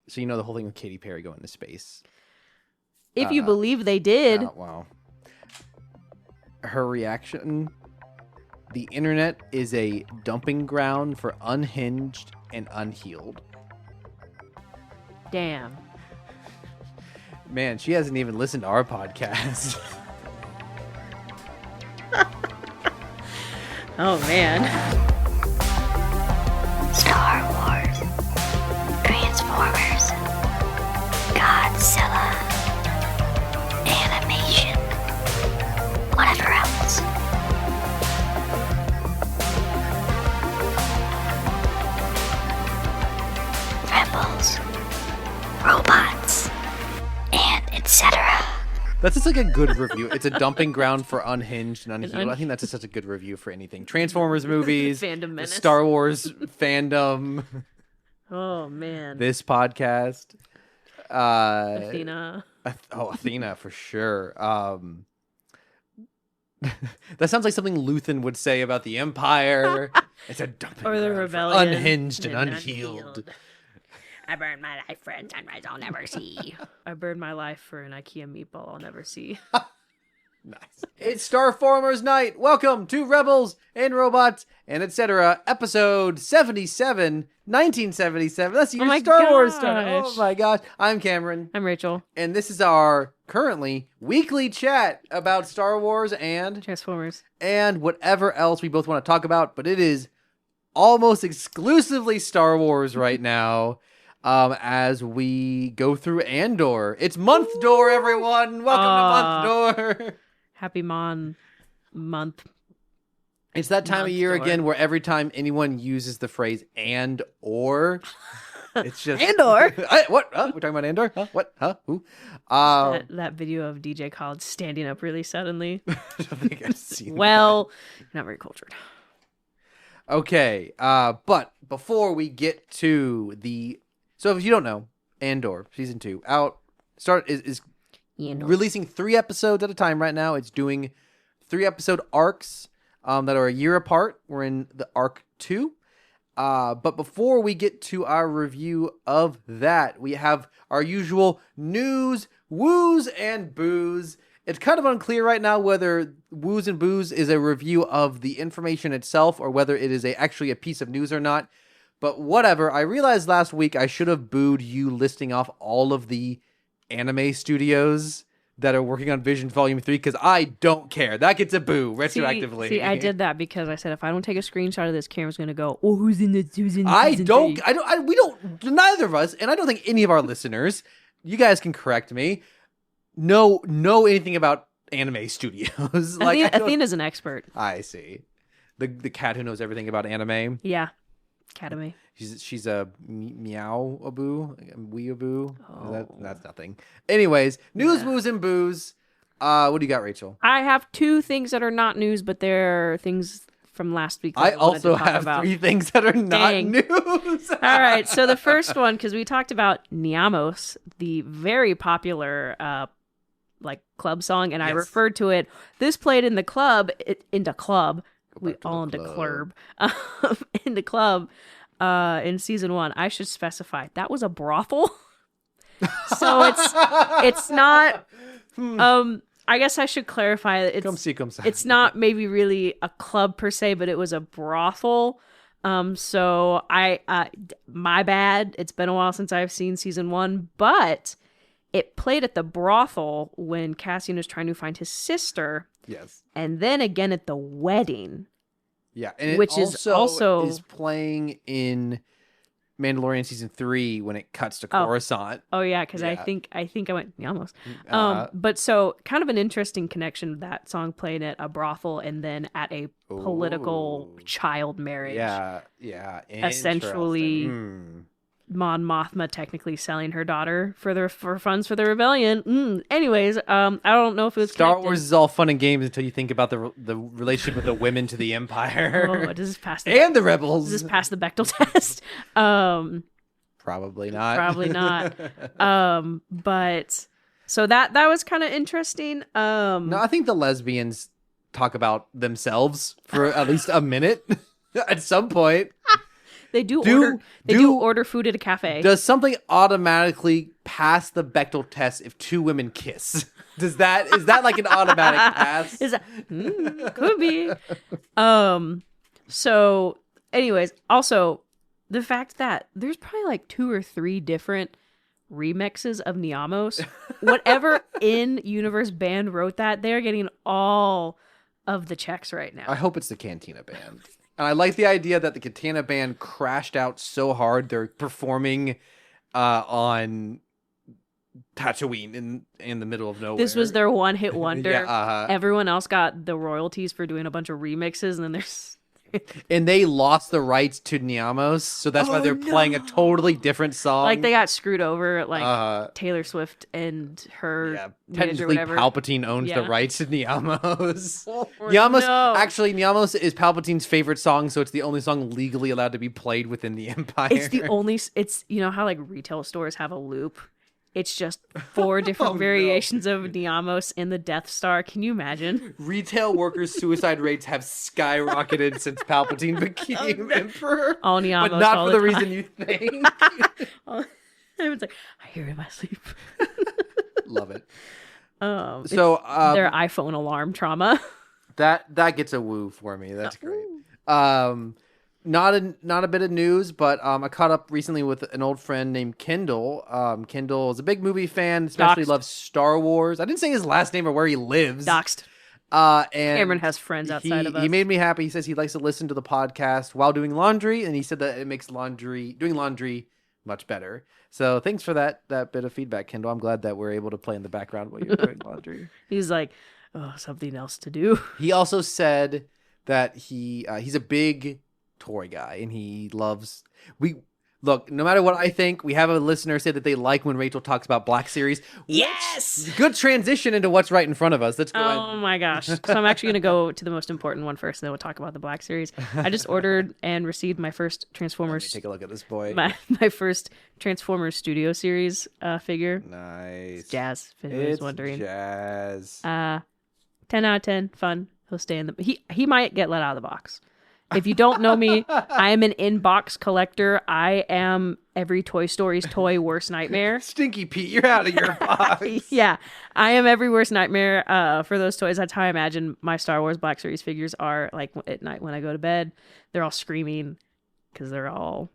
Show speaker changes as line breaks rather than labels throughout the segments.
So you know the whole thing with Katy Perry going to space.
If you believe they did.
Wow. Her reaction, the internet is a dumping ground for unhinged and unhealed.
Damn.
Man, she hasn't even listened to our podcast.
Oh, man.
Star Wars, Transformers, Godzilla, animation, whatever else. Rebels, robots, and etc.
That's just like a good review. It's a dumping ground for unhinged and unhealed. I think that's just such a good review for anything. Transformers movies,
Fandom menace.
Star Wars fandom.
Oh, man.
This podcast.
Athena.
Athena for sure. That sounds like something Luthen would say about the Empire. It's a dumping
Or the
ground for
rebellion.
unhinged and unhealed.
I burned my life for a sunrise I'll never see. I burned my life for an IKEA meatball I'll never see.
Nice. It's Starformers Night. Welcome to Rebels and Robots and etc. Episode 77, 1977. That's the year
my
Star Wars started.
gosh.
Oh my gosh. I'm Cameron.
I'm Rachel.
And this is our currently weekly chat about Star Wars and
Transformers.
whatever else we both want to talk about. But it is almost exclusively Star Wars right now. As we go through Andor. It's Month Door, everyone. Welcome to Month Door.
Happy month.
It's that time of
Month
year
Door.
again where every time anyone uses the phrase and or, it's just
Andor.
What? Huh? We're talking about Andor? Huh? What? Huh? Who?
That video of DJ Khaled standing up really suddenly.
I don't think I've seen
Well, you're not very cultured.
that. Okay. But before we get to so if you don't know, Andor season 2 is releasing 3 episodes at a time right now. It's doing 3 episode arcs that are a year apart. We're in the arc 2. But before we get to our review of that, we have our usual news, woos, and boos. It's kind of unclear right now whether woos and boos is a review of the information itself or whether it is actually a piece of news or not. But whatever, I realized last week I should have booed you listing off all of the anime studios that are working on Vision Volume 3 because I don't care. That gets a boo retroactively.
See, I did that because I said if I don't take a screenshot of this, Cameron's going to go, oh, who's in the season?
We don't, neither of us, and I don't think any of our listeners, you guys can correct me, know anything about anime studios.
Athena's an expert.
I see. The cat who knows everything about anime.
Yeah. Academy.
She's a meow-aboo, weeaboo.
Oh.
That's nothing. Anyways, news, woos, and boos. What do you got, Rachel?
I have 2 things that are not news, but they're things from last week. That
I
wanted
also
to talk
have
about.
3 things that are not
Dang.
news.
All right, so the first one, because we talked about Niamos, the very popular club song, and I
Yes.
referred to it. This played in the club, into club. We
back to
all
the
into
club.
club. In the club in season 1. I should specify that was a brothel. So it's not I guess I should clarify that
Come see, come see.
it's not maybe really a club per se, but it was a brothel. So my bad. It's been a while since I've seen season 1, but it played at the brothel when Cassian was trying to find his sister,
Yes.
and then again at the wedding.
Yeah, and
Which
it
is also-
is playing in Mandalorian season 3 when it cuts to Coruscant.
Oh yeah, because
Yeah.
I think I went almost.
Uh,
But so kind of an interesting connection. That song played at a brothel and then at a political
Ooh.
child marriage.
Yeah.
Essentially-
interesting.
Mon Mothma technically selling her daughter for funds for the rebellion. Anyways, I don't know if it was
Star
connected.
Wars is all fun and games until you think about the relationship with the women to the Empire
Oh, does this pass the
and the rebels.
does this pass the Bechdel test?
Probably not.
Probably not. But so that was kind of interesting.
No, I think the lesbians talk about themselves for at least a minute at some point.
They do order food at a cafe.
Does something automatically pass the Bechdel test if two women kiss? Is that like an automatic pass?
Is that could be. So anyways, also the fact that there's probably like 2 or 3 different remixes of Niamos. Whatever in-universe band wrote that, they're getting all of the checks right now.
I hope it's the Cantina Band. And I like the idea that the Cantina Band crashed out so hard they're performing on Tatooine in the middle of nowhere.
This was their one-hit wonder.
Yeah,
Everyone else got the royalties for doing a bunch of remixes, and then there's
and they lost the rights to Niamos, so that's why they're playing a totally different song.
like they got screwed over, like Taylor Swift and her
technically
whatever.
Palpatine owns the rights to Niamos.
No.
Actually, Niamos is Palpatine's favorite song, so it's the only song legally allowed to be played within the Empire.
It's the only. It's you know how like retail stores have a loop. It's just 4 different variations of Niamos in the Death Star. Can you imagine?
Retail workers' suicide rates have skyrocketed since Palpatine became Emperor.
All Niamos,
but not
all
for the
time.
reason you think.
Everyone's like, I hear it in my sleep.
Love it.
So their iPhone alarm trauma.
That gets a woo for me. That's great. Not a bit of news, but I caught up recently with an old friend named Kendall. Kendall is a big movie fan, especially loves Star Wars. I didn't say his last name or where he lives.
Doxed.
And
Cameron has friends outside of us.
He made me happy. He says he likes to listen to the podcast while doing laundry, and he said that it makes doing laundry much better. So thanks for that bit of feedback, Kendall. I'm glad that we're able to play in the background while you're doing laundry.
He's like, oh, something else to do.
He also said that he's a big toy guy, and he loves no matter what I think, we have a listener say that they like when Rachel talks about Black Series.
Yes,
good transition into what's right in front of us. Let's go.
Oh my gosh! So I'm actually going to go to the most important one first, and then we'll talk about the Black Series. I just ordered and received my first Transformers.
Take a look at this boy.
My first Transformers Studio Series figure.
Nice.
It's Jazz. If anyone's wondering.
Jazz.
10 out of 10. Fun. He'll stay in the. He might get let out of the box. If you don't know me, I am an in-box collector. I am every Toy Story's toy worst nightmare.
Stinky Pete, you're out of your box.
Yeah, I am every worst nightmare for those toys. That's how I imagine my Star Wars Black Series figures are like at night when I go to bed. They're all screaming because they're all...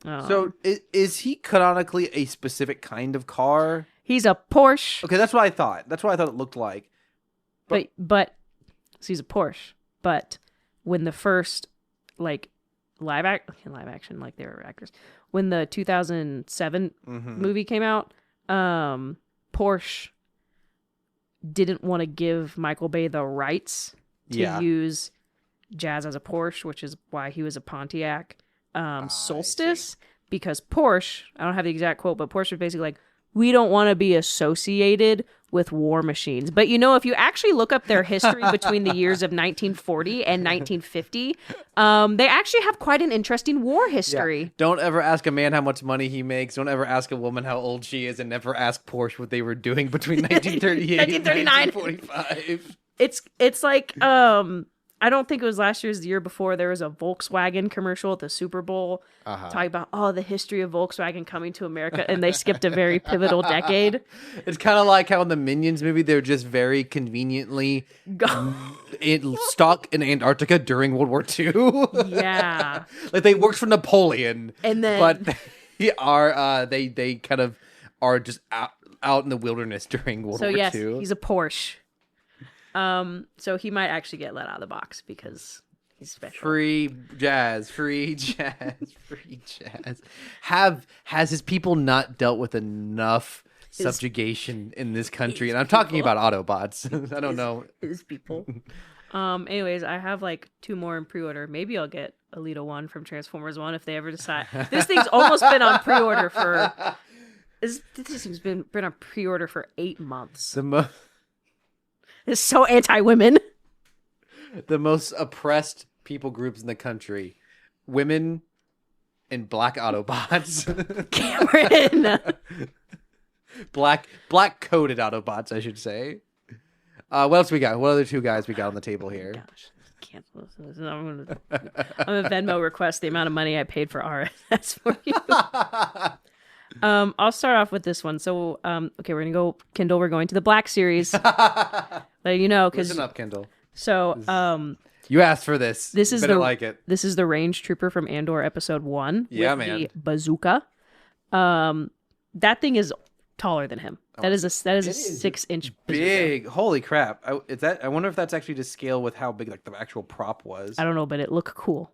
So is he canonically a specific kind of car?
He's a Porsche.
Okay, that's what I thought. That's what I thought it looked like.
But so he's a Porsche, but... when the first like live action, like they were actors, when the 2007 movie came out, Porsche didn't want to give Michael Bay the rights to use Jazz as a Porsche, which is why he was a Pontiac Solstice, because Porsche, I don't have the exact quote, but Porsche was basically like, we don't want to be associated with war machines. But if you actually look up their history between the years of 1940 and 1950, they actually have quite an interesting war history.
Yeah. Don't ever ask a man how much money he makes. Don't ever ask a woman how old she is, and never ask Porsche what they were doing between 1938 and 1945.
It's like I don't think it was last year's, the year before, there was a Volkswagen commercial at the Super Bowl talking about, the history of Volkswagen coming to America, and they skipped a very pivotal decade.
It's kind of like how in the Minions movie, they're just very conveniently stuck in Antarctica during World War II.
Yeah.
Like they worked for Napoleon.
And then...
but they kind of are just out in the wilderness during World War II.
So yes, he's a Porsche. So he might actually get let out of the box because he's special.
Free jazz. Has his people not dealt with enough subjugation in this country? And I'm talking about Autobots. I don't know.
His people. Anyways, I have like 2 more in pre-order. Maybe I'll get Alita 1 from Transformers 1 if they ever decide. This thing's almost been on pre-order for... This thing's been on pre-order for 8 months. It's so anti-women.
The most oppressed people groups in the country. Women and black Autobots.
Cameron.
black coded Autobots, I should say. What else we got? What other 2 guys we got on the table here?
Gosh. cancel this. I'm gonna Venmo request the amount of money I paid for RSS for you. I'll start off with this one. So, okay, we're gonna go Kindle. We're going to the Black series. Let you know, because
Listen up, Kindle.
So,
You asked for this.
this is
Better
the
like it.
This is the range trooper from Andor episode 1.
Yeah,
with
man.
The bazooka. That thing is taller than him. That is a 6-inch bazooka.
Big. Holy crap. I wonder if that's actually to scale with how big like the actual prop was.
I don't know, but it looked cool.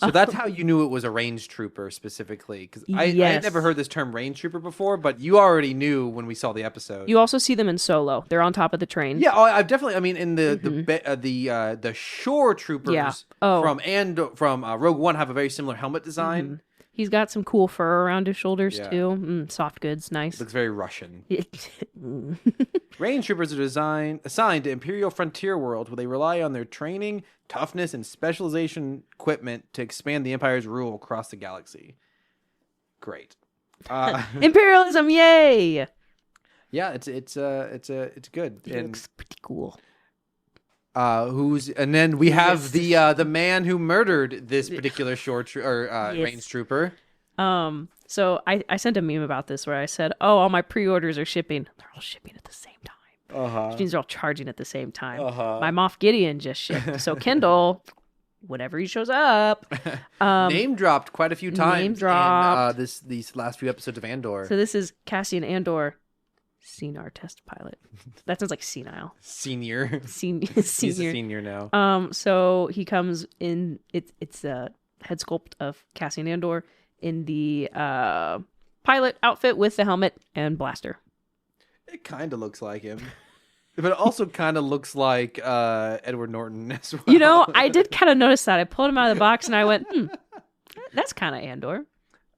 So that's how you knew it was a range trooper specifically. Because I had never heard this term range trooper before, but you already knew when we saw the episode.
You also see them in Solo. They're on top of the train.
Yeah, I've definitely. I mean, in the shore troopers from Rogue One have a very similar helmet design.
Mm-hmm. He's got some cool fur around his shoulders too. Soft goods, nice.
Looks very Russian. Range troopers are assigned to Imperial frontier world, where they rely on their training, toughness, and specialization equipment to expand the Empire's rule across the galaxy. Great.
Imperialism, yay!
Yeah, it's good.
It looks pretty cool.
And then we have the man who murdered this particular range trooper.
So I sent a meme about this where I said, "Oh, all my pre-orders are shipping. They're all shipping at the same time. Which means they're all charging at the same time. My Moff Gideon just shipped. So Kindle, whenever he shows up,
name dropped quite a few times.
Name dropped.
In these last few episodes of Andor.
So this is Cassian Andor. Senior test pilot. That sounds like senile.
Senior.
Senior.
He's a senior now.
So he comes in. It's a head sculpt of Cassian Andor in the pilot outfit with the helmet and blaster.
It kind of looks like him, but it also kind of looks like Edward Norton as well.
You know, I did kind of notice that. I pulled him out of the box and I went, that's kind of Andor.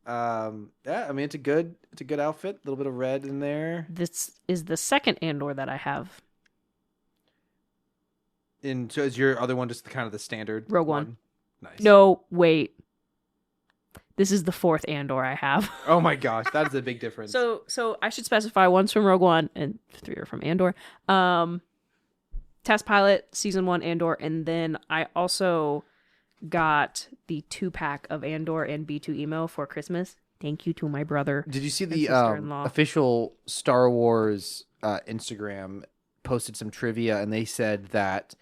Yeah, I mean it's a good outfit. A little bit of red in there.
This is the second Andor that I have.
And so is your other one just kind of the standard
Rogue One?
Nice.
No, wait. This is the fourth Andor I have.
Oh my gosh, that is a big difference.
So I should specify one's from Rogue One and 3 are from Andor. Test pilot, season 1 Andor, and then I also got the 2-pack of Andor and B2 Emo for Christmas. Thank you to my brother.
Did you see the official Star Wars Instagram posted some trivia, and they said that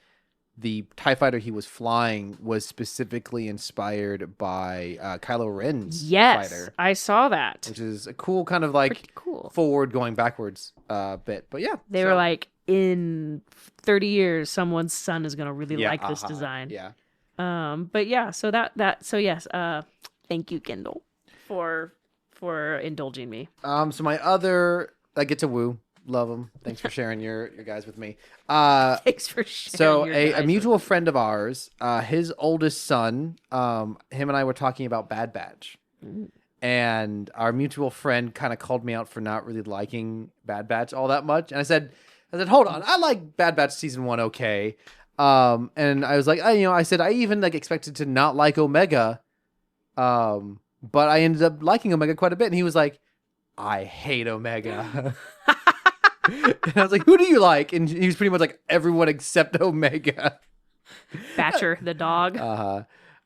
the TIE fighter he was flying was specifically inspired by Kylo Ren's fighter.
I saw that.
Which is a cool kind of like forward going backwards bit. But yeah.
They were like, in 30 years, someone's son is going to really like this design.
Yeah.
But yeah, so yes, thank you, Kindle, for indulging me.
So my other, I get to woo. Love them. Thanks for sharing your guys with me.
Thanks for sharing.
So a mutual friend of ours, his oldest son, him and I were talking about Bad Batch. And our mutual friend kind of called me out for not really liking Bad Batch all that much. And I said, hold on, I like Bad Batch season 1 okay. And I was like, I said I even like expected to not like Omega, but I ended up liking Omega quite a bit. And he was like, I hate Omega. And I was like, who do you like? And he was pretty much like everyone except Omega.
Batcher the dog.
So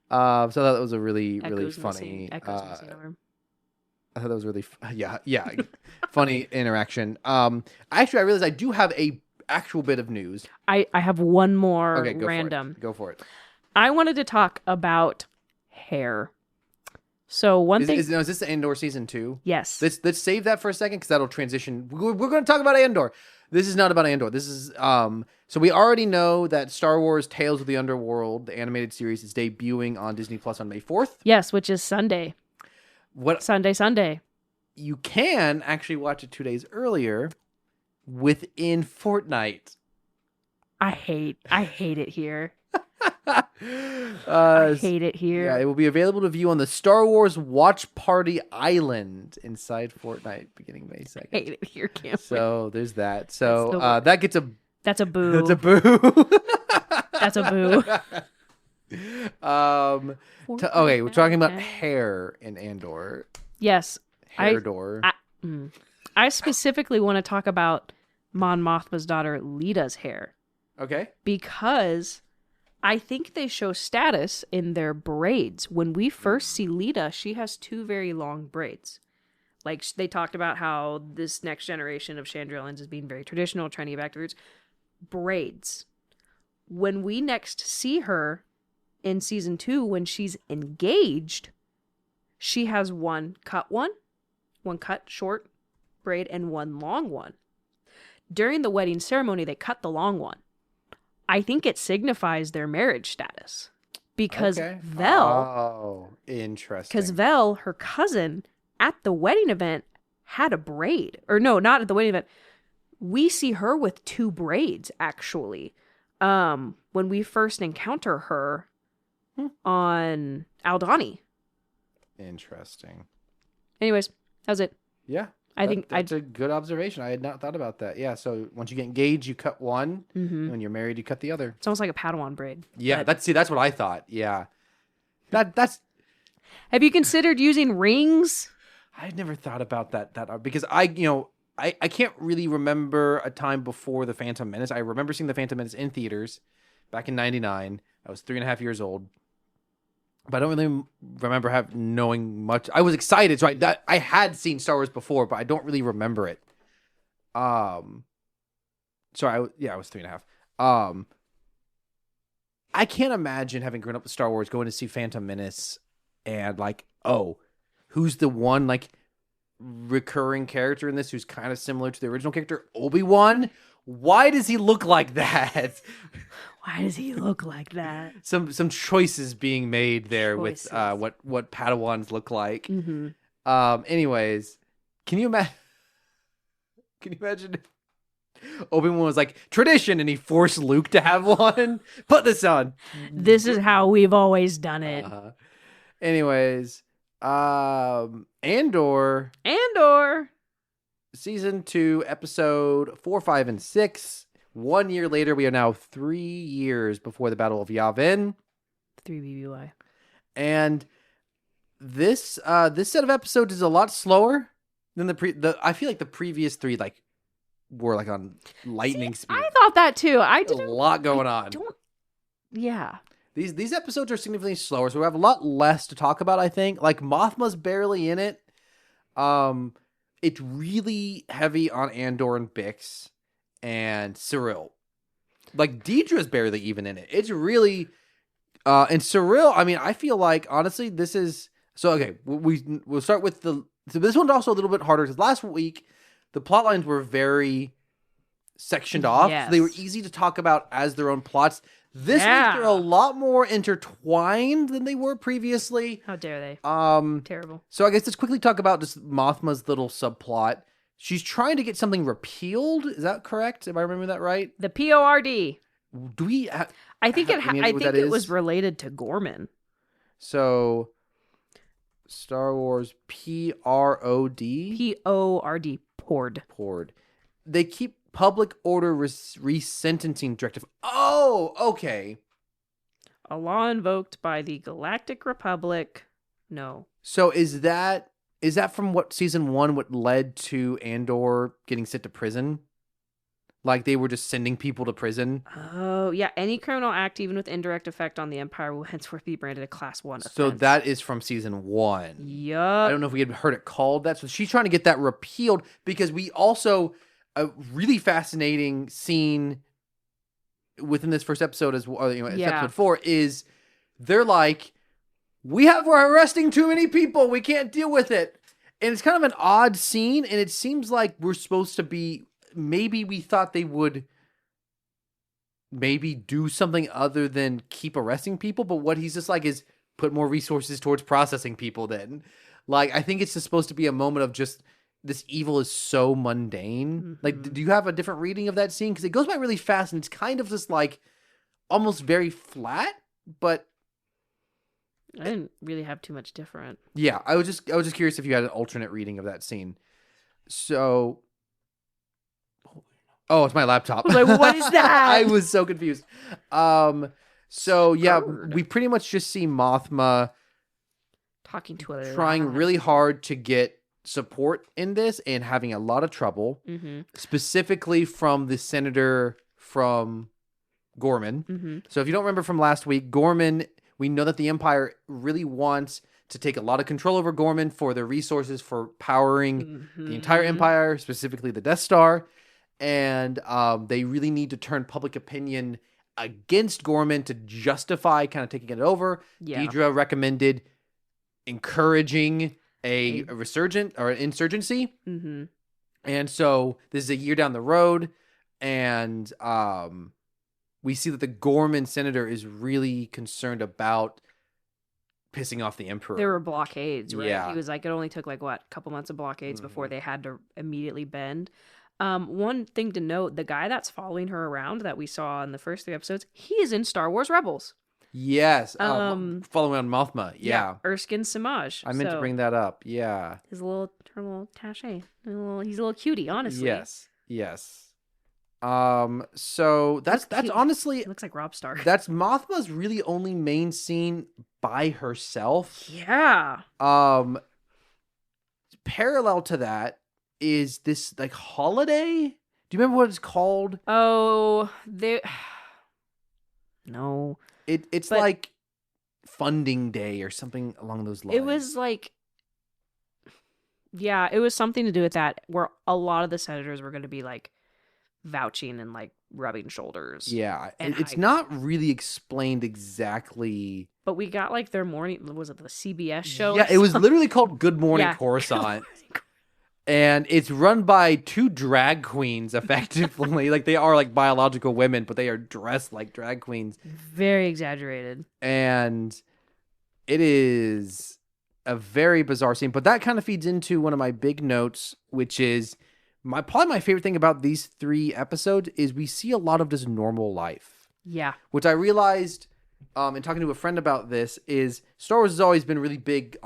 that was a really funny. I thought that was really funny interaction. Actually, I realized I do have a actual bit of news.
I have one more
random. Go for it.
I wanted to talk about hair. So one thing is
this the Andor season 2?
Yes.
Let's save that for a second because that'll transition. We're going to talk about Andor. This is not about Andor. This is so we already know that Star Wars Tales of the Underworld, the animated series, is debuting on Disney Plus on May 4th.
Yes, which is Sunday. Sunday.
You can actually watch it 2 days earlier within Fortnite.
I hate it here. I hate it here.
Yeah, it will be available to view on the Star Wars Watch Party Island inside Fortnite beginning May 2nd.
I hate it here, can't
So there's that. So that gets a...
That's a boo.
That's a boo.
That's a boo.
Okay, we're talking about hair in Andor.
Yes.
Hair door.
I specifically want to talk about Mon Mothma's daughter Leeta's hair.
Okay.
Because I think they show status in their braids. When we first see Lita, she has 2 very long braids. Like, they talked about how this next generation of Chandrillans is being very traditional, trying to get back to roots. Braids. When we next see her in season 2, when she's engaged, she has one cut short braid, and one long one. During the wedding ceremony, they cut the long one. I think it signifies their marriage status. Because Vel...
Oh, interesting.
Because Vel, her cousin, at the wedding event, had a braid. Or no, not at the wedding event. We see her with 2 braids, actually. When we first encounter her on Aldhani.
Interesting.
Anyways, how's it?
Yeah.
I think
that's a good observation. I had not thought about that. Yeah, so once you get engaged, you cut one. And when you're married, you cut the other.
It's almost like a Padawan braid.
Yeah, that's what I thought. Yeah. That's...
Have you considered using rings?
I had never thought about that because I can't really remember a time before The Phantom Menace. I remember seeing The Phantom Menace in theaters back in 99. I was 3.5 years old. But I don't really remember knowing much. I was excited, so I had seen Star Wars before, but I don't really remember it. I was 3.5. I can't imagine, having grown up with Star Wars, going to see Phantom Menace and who's the one recurring character in this who's kind of similar to the original character, Obi-Wan? Why does he look like that?
Why does he look like that?
Some choices being made there with what Padawans look like.
Mm-hmm.
Anyways, can you imagine? Can you imagine if Obi-Wan was like, tradition, and he forced Luke to have one? Put this on.
This is how we've always done it.
Anyways, Andor. Season 2, episode 4, 5, and 6. 1 year later, we are now 3 years before the Battle of Yavin.
3 BBY.
And this set of episodes is a lot slower than I feel like the previous 3 were on lightning speed.
I thought that too.
A lot going on.
Yeah.
These episodes are significantly slower, so we have a lot less to talk about, I think. Mothma's barely in it. It's really heavy on Andor and Bix and Cyril. Deidre's barely even in it. It's really... and Cyril, I feel like, honestly, this is... So, okay, we'll start with the... So this one's also a little bit harder, because last week, the plot lines were very sectioned off.
Yes.
So they were easy to talk about as their own plots. This week, they're a lot more intertwined than they were previously.
How dare they? Terrible.
So I guess let's quickly talk about just Mothma's little subplot. She's trying to get something repealed. Is that correct? Am I remembering that right?
The PORD.
Do we?
I think it was related to Gorman.
So, Star Wars PROD.
PORD.
Pord. They keep public order resentencing directive. Oh, okay.
A law invoked by the Galactic Republic. No.
So is that from what season 1, what led to Andor getting sent to prison? They were just sending people to prison?
Oh, yeah. Any criminal act, even with indirect effect on the Empire, will henceforth be branded a Class 1 offense.
So that is from season 1.
Yup.
I don't know if we had heard it called that. So she's trying to get that repealed, because we also... A really fascinating scene within this first episode, episode 4, is they're like, we're arresting too many people. We can't deal with it. And it's kind of an odd scene. And it seems like we're supposed to be, maybe we thought they would maybe do something other than keep arresting people. But what he's just like is put more resources towards processing people then. I think it's just supposed to be a moment of just, this evil is so mundane.
Mm-hmm.
Do you have a different reading of that scene? Because it goes by really fast, and it's kind of just almost very flat, but
I didn't really have too much different.
Yeah, I was just curious if you had an alternate reading of that scene. So, it's my laptop.
I was like, what is that?
I was so confused. So yeah, we pretty much just see Mothma
talking to other
trying really hard to get support in this and having a lot of trouble, specifically from the senator from Gorman.
Mm-hmm.
So if you don't remember from last week, Gorman, we know that the Empire really wants to take a lot of control over Gorman for their resources for powering the entire Empire, specifically the Death Star. And they really need to turn public opinion against Gorman to justify kind of taking it over.
Yeah.
Deidre recommended encouraging a resurgent or an insurgency.
Mm-hmm.
And so this is a year down the road, and we see that the Gorman senator is really concerned about pissing off the Emperor.
There were blockades, right?
Yeah.
He was like, it only took like, what, a couple months of blockades before they had to immediately bend. One thing to note, the guy that's following her around that we saw in the first 3 episodes, he is in Star Wars Rebels.
Yes. Following on Mothma. Yeah.
Erskine Samaj.
I meant to bring that up. Yeah.
Her little tache. He's a little cutie, honestly.
Yes. So that's honestly,
He looks like Rob Stark.
that's Mothma's really only main scene by herself.
Yeah.
Parallel to that is this like holiday. Do you remember what it's called?
Oh, no.
It's like funding day or something along those lines.
It was like, yeah, it was something to do with that, where a lot of the senators were going to be like vouching and like rubbing shoulders.
Yeah,
and
it's not really explained exactly.
But we got like their morning. Was it the CBS show?
Yeah, it was literally called Good Morning Coruscant. And it's run by 2 drag queens, effectively. Like, they are, like, biological women, but they are dressed like drag queens.
Very exaggerated.
And it is a very bizarre scene. But that kind of feeds into one of my big notes, which is probably my favorite thing about these 3 episodes is we see a lot of just normal life.
Yeah.
Which I realized, in talking to a friend about this, is Star Wars has always been really big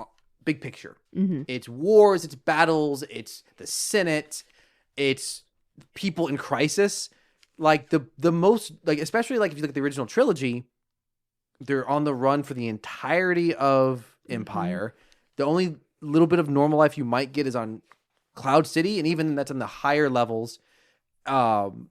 picture.
Mm-hmm.
It's wars, it's battles, it's the Senate, it's people in crisis. Like the most, like, especially like if you look at the original trilogy, they're on the run for the entirety of Empire. The only little bit of normal life you might get is on Cloud City, and even that's on the higher levels. On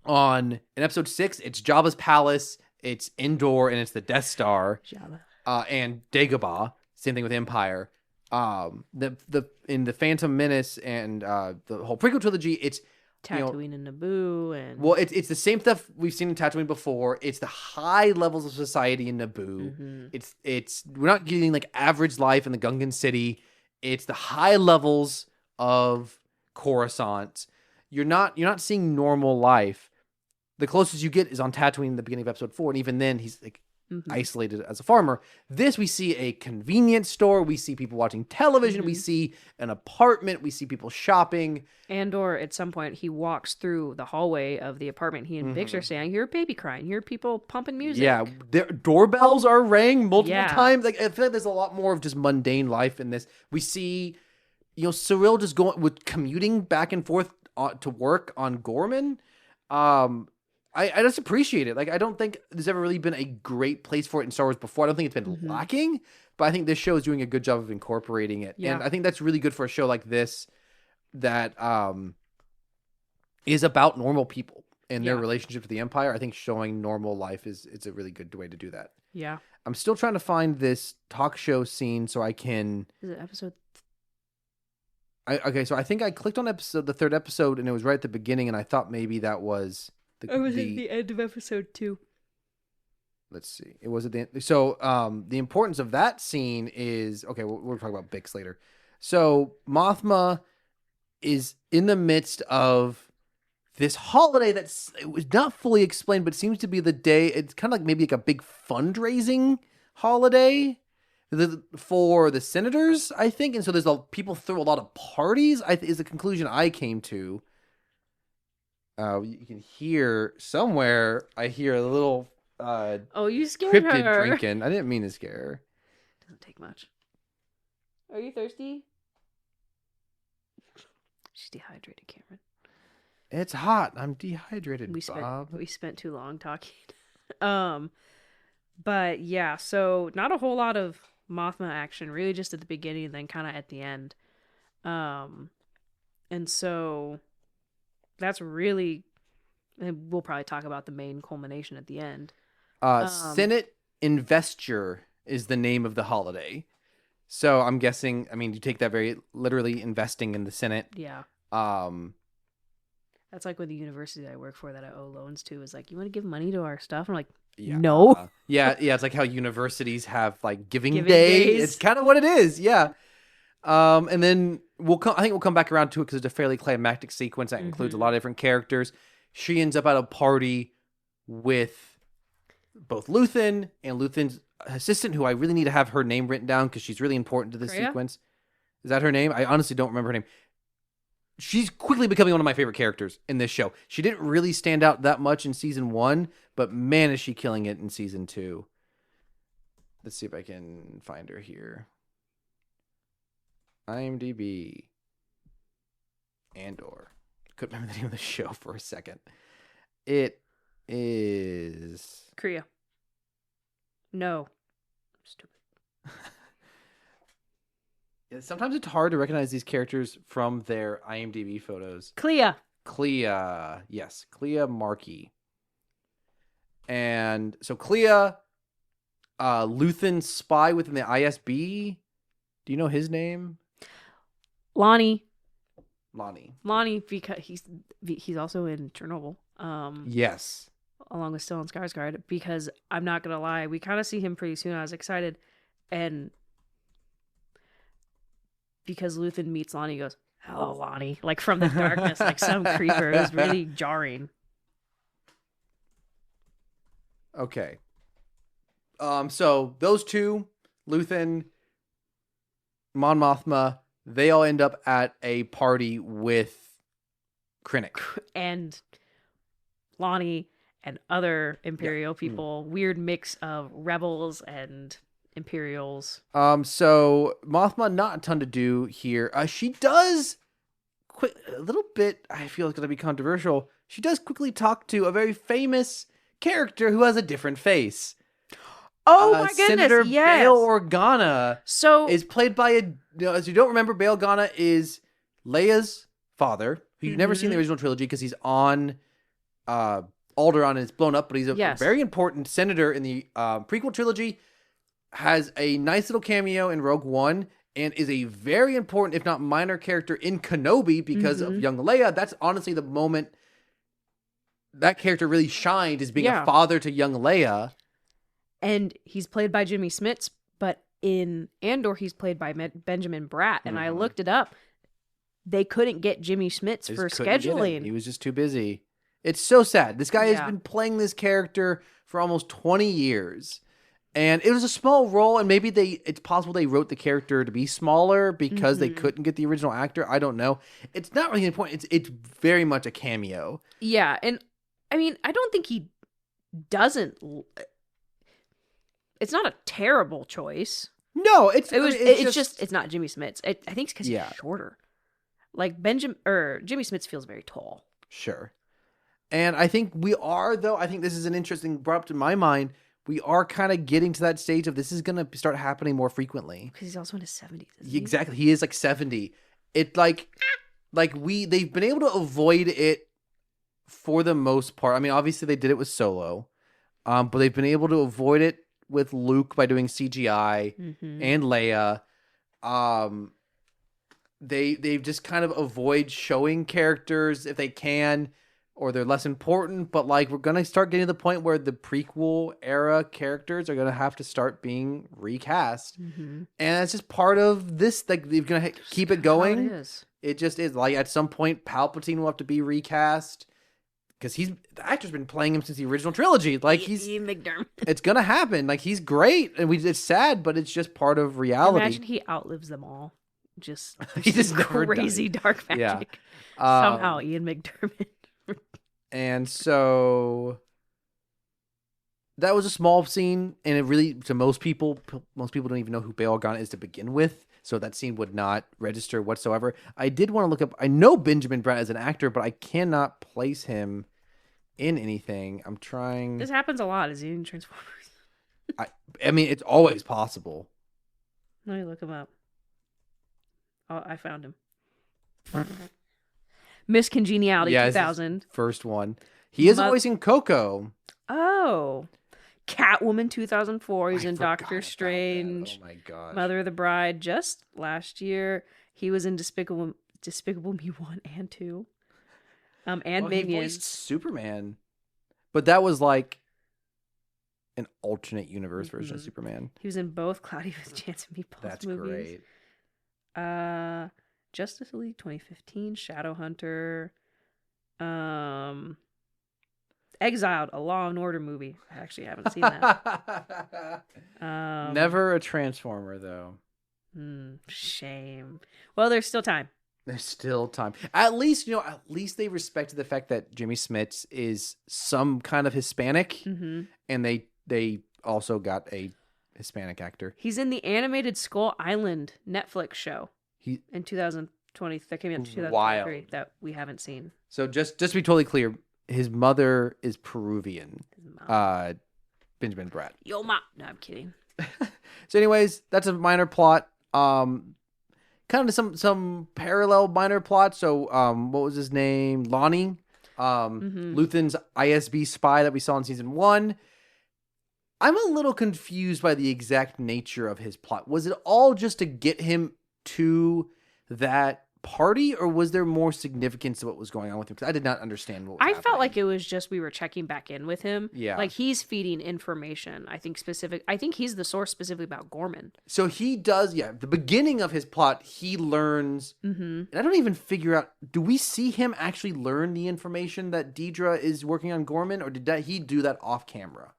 in episode 6, it's Jabba's palace, it's Endor, and it's the Death Star.
Jabba.
And Dagobah, same thing with Empire. The in the Phantom Menace and the whole prequel trilogy, it's
Tatooine and Naboo, and
it's the same stuff we've seen in Tatooine before. It's the high levels of society in Naboo. It's we're not getting like average life in the Gungan city. It's the high levels of Coruscant. You're not seeing normal life. The closest you get is on Tatooine in the beginning of episode 4, and even then he's like isolated as a farmer. This, we see a convenience store. We see people watching television. We see an apartment. We see people shopping.
Andor, at some point, he walks through the hallway of the apartment. He and Bix are saying, "Hear a baby crying. Hear people pumping music."
Yeah, their doorbells are rang multiple times. Like, I feel like there's a lot more of just mundane life in this. We see, Cyril just going with commuting back and forth to work on Gorman. I just appreciate it. Like, I don't think there's ever really been a great place for it in Star Wars before. I don't think it's been lacking, but I think this show is doing a good job of incorporating it. Yeah. And I think that's really good for a show like this that is about normal people and their relationship to the Empire. I think showing normal life is a really good way to do that.
Yeah.
I'm still trying to find this talk show scene so I can...
Is it episode...
Okay, so I think I clicked on the 3rd episode, and it was right at the beginning, and I thought maybe that was...
It was at the end of episode 2.
Let's see. It was at the end. So the importance of that scene is... Okay, we'll talk about Bix later. So Mothma is in the midst of this holiday it was not fully explained, but seems to be the day... It's kind of like maybe like a big fundraising holiday for the senators, I think. And so there's people throw a lot of parties, is the conclusion I came to. You can hear somewhere. I hear a little.
You scared
cryptid
her.
drinking. I didn't mean to scare her.
Doesn't take much. Are you thirsty? She's dehydrated, Cameron.
It's hot. I'm dehydrated, Bob.
We spent too long talking. But yeah, so not a whole lot of Mothma action, really, just at the beginning and then kind of at the end. And so. That's really And we'll probably talk about the main culmination at the end.
Senate Investiture is the name of the holiday. So I'm guessing, I mean, you take that very literally, investing in the Senate.
Yeah. That's like with the university that I work for that I owe loans to is like, you want to give money to our stuff? I'm like,
Yeah.
no.
Yeah. It's like how universities have like giving day.
days.
It's kind of what it is. Yeah. And then I think we'll come back around to it because it's a fairly climactic sequence that includes a lot of different characters. She ends up at a party with both Luthen and Luthen's assistant, who I really need to have her name written down because she's really important to this sequence. Is that her name? I honestly don't remember her name. She's quickly becoming one of my favorite characters in this show. She didn't really stand out that much in season 1, but man, is she killing it in season 2. Let's see if I can find her here. IMDb. Andor. Couldn't remember the name of the show for a second. It is...
Korea. No. Stupid.
Yeah, sometimes it's hard to recognize these characters from their IMDb photos.
Clea.
Yes. Clea Markey. And so Clea, Luthen's spy within the ISB. Do you know his name?
Lonnie,
Lonnie,
because he's also in Chernobyl.
Yes.
Along with Stellan Skarsgård, because I'm not gonna lie, we kind of see him pretty soon. I was excited, and because Luthen meets Lonnie, he goes, "Hello, Lonnie," like from the darkness, like some creeper. It was really jarring.
Okay. So those two, Luthen, Mon Mothma, they all end up at a party with Krennic
and Lonnie and other Imperial people. Weird mix of rebels and Imperials.
So Mothma, not a ton to do here. She does a little bit. I feel it's gonna be controversial. She does quickly talk to a very famous character who has a different face.
Oh my goodness!
Senator
yes.
Bail Organa.
So
is played by as you don't remember, Bail Organa is Leia's father, who you've never seen in the original trilogy because he's on Alderaan and it's blown up, but he's a very important senator in the prequel trilogy. Has a nice little cameo in Rogue One and is a very important, if not minor, character in Kenobi because of young Leia. That's honestly the moment that character really shined, as being a father to young Leia.
And he's played by Jimmy Smits, but in Andor, he's played by Benjamin Bratt. And I looked it up. They couldn't get Jimmy Smits for scheduling.
He was just too busy. It's so sad. This guy has been playing this character for almost 20 years. And it was a small role, and maybe it's possible they wrote the character to be smaller because they couldn't get the original actor. I don't know. It's not really important. It's very much a cameo.
Yeah, and I mean, I don't think he doesn't. It's not a terrible choice.
No, it's
just it's not Jimmy Smits. I think it's because he's shorter. Like Jimmy Smits feels very tall.
Sure. And I think we are, though. I think this is an interesting brought up to my mind. We are kind of getting to that stage of this is going to start happening more frequently.
Because he's also in his 70s.
Exactly. He is like 70. It they've been able to avoid it for the most part. I mean, obviously they did it with Solo, but they've been able to avoid it with Luke by doing CGI and Leia. They've just kind of avoid showing characters if they can, or they're less important, but like we're going to start getting to the point where the prequel era characters are going to have to start being recast. And that's just part of this. Like they're going to keep it going. It just is. Like at some point, Palpatine will have to be recast because the actor's been playing him since the original trilogy. Like he's
Ian McDermott. It's
going to happen. Like he's great. And it's sad, but it's just part of reality.
Imagine he outlives them all. Just
he just
crazy dark magic. Somehow Ian McDermott.
And so that was a small scene, and it really, to most people don't even know who Bail Organa is to begin with, so that scene would not register whatsoever. I did want to look up, I know Benjamin Bratt as an actor, but I cannot place him in anything. I'm trying.
This happens a lot. Is he in Transformers?
I mean, it's always possible.
Let me look him up. Oh, I found him. Miss Congeniality 2000.
First one. He is voicing Coco.
Oh. Catwoman 2004. He's in
forgot
Doctor
about that.
Strange.
Oh my gosh.
Mother of the Bride just last year. He was in Despicable Me 1 and 2. And
He
Minions.
voiced Superman. But that was like an alternate universe version of Superman.
He was in both Cloudy with Chance and Meatballs
That's
movies.
great.
Justice League 2015, Shadowhunter, Exiled, a Law and Order movie. I actually haven't seen that.
Never a Transformer, though.
Shame. Well, there's still time.
There's still time. At least they respected the fact that Jimmy Smits is some kind of Hispanic, and they also got a Hispanic actor.
He's in the animated Skull Island Netflix show in 2020. That came out in 2023 that we haven't seen.
So just to be totally clear, his mother is Peruvian. Benjamin Bratt.
Yo, ma. No, I'm kidding.
So anyways, that's a minor plot. Kind of some parallel minor plots. So what was his name? Lonnie. Luthen's ISB spy that we saw in season 1. I'm a little confused by the exact nature of his plot. Was it all just to get him to that party, or was there more significance to what was going on with him? Because I did not understand what was happening.
Felt like it was just we were checking back in with him.
Yeah.
Like he's feeding information. I think he's the source specifically about Gorman.
So he does, the beginning of his plot, he learns, and I don't even figure out, do we see him actually learn the information that Deidre is working on Gorman, or did he do that off camera?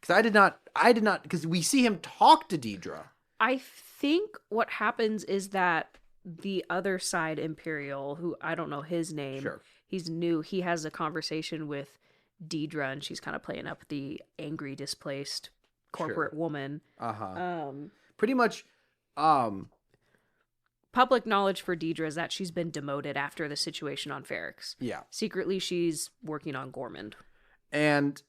Because I did not, because we see him talk to Deidre. I
think what happens is that the other side Imperial, who I don't know his name, he's new, he has a conversation with Deidre, and she's kind of playing up the angry, displaced corporate woman.
Pretty much,
public knowledge for Deidre is that she's been demoted after the situation on Ferrix.
Yeah.
Secretly, she's working on Gorman.
And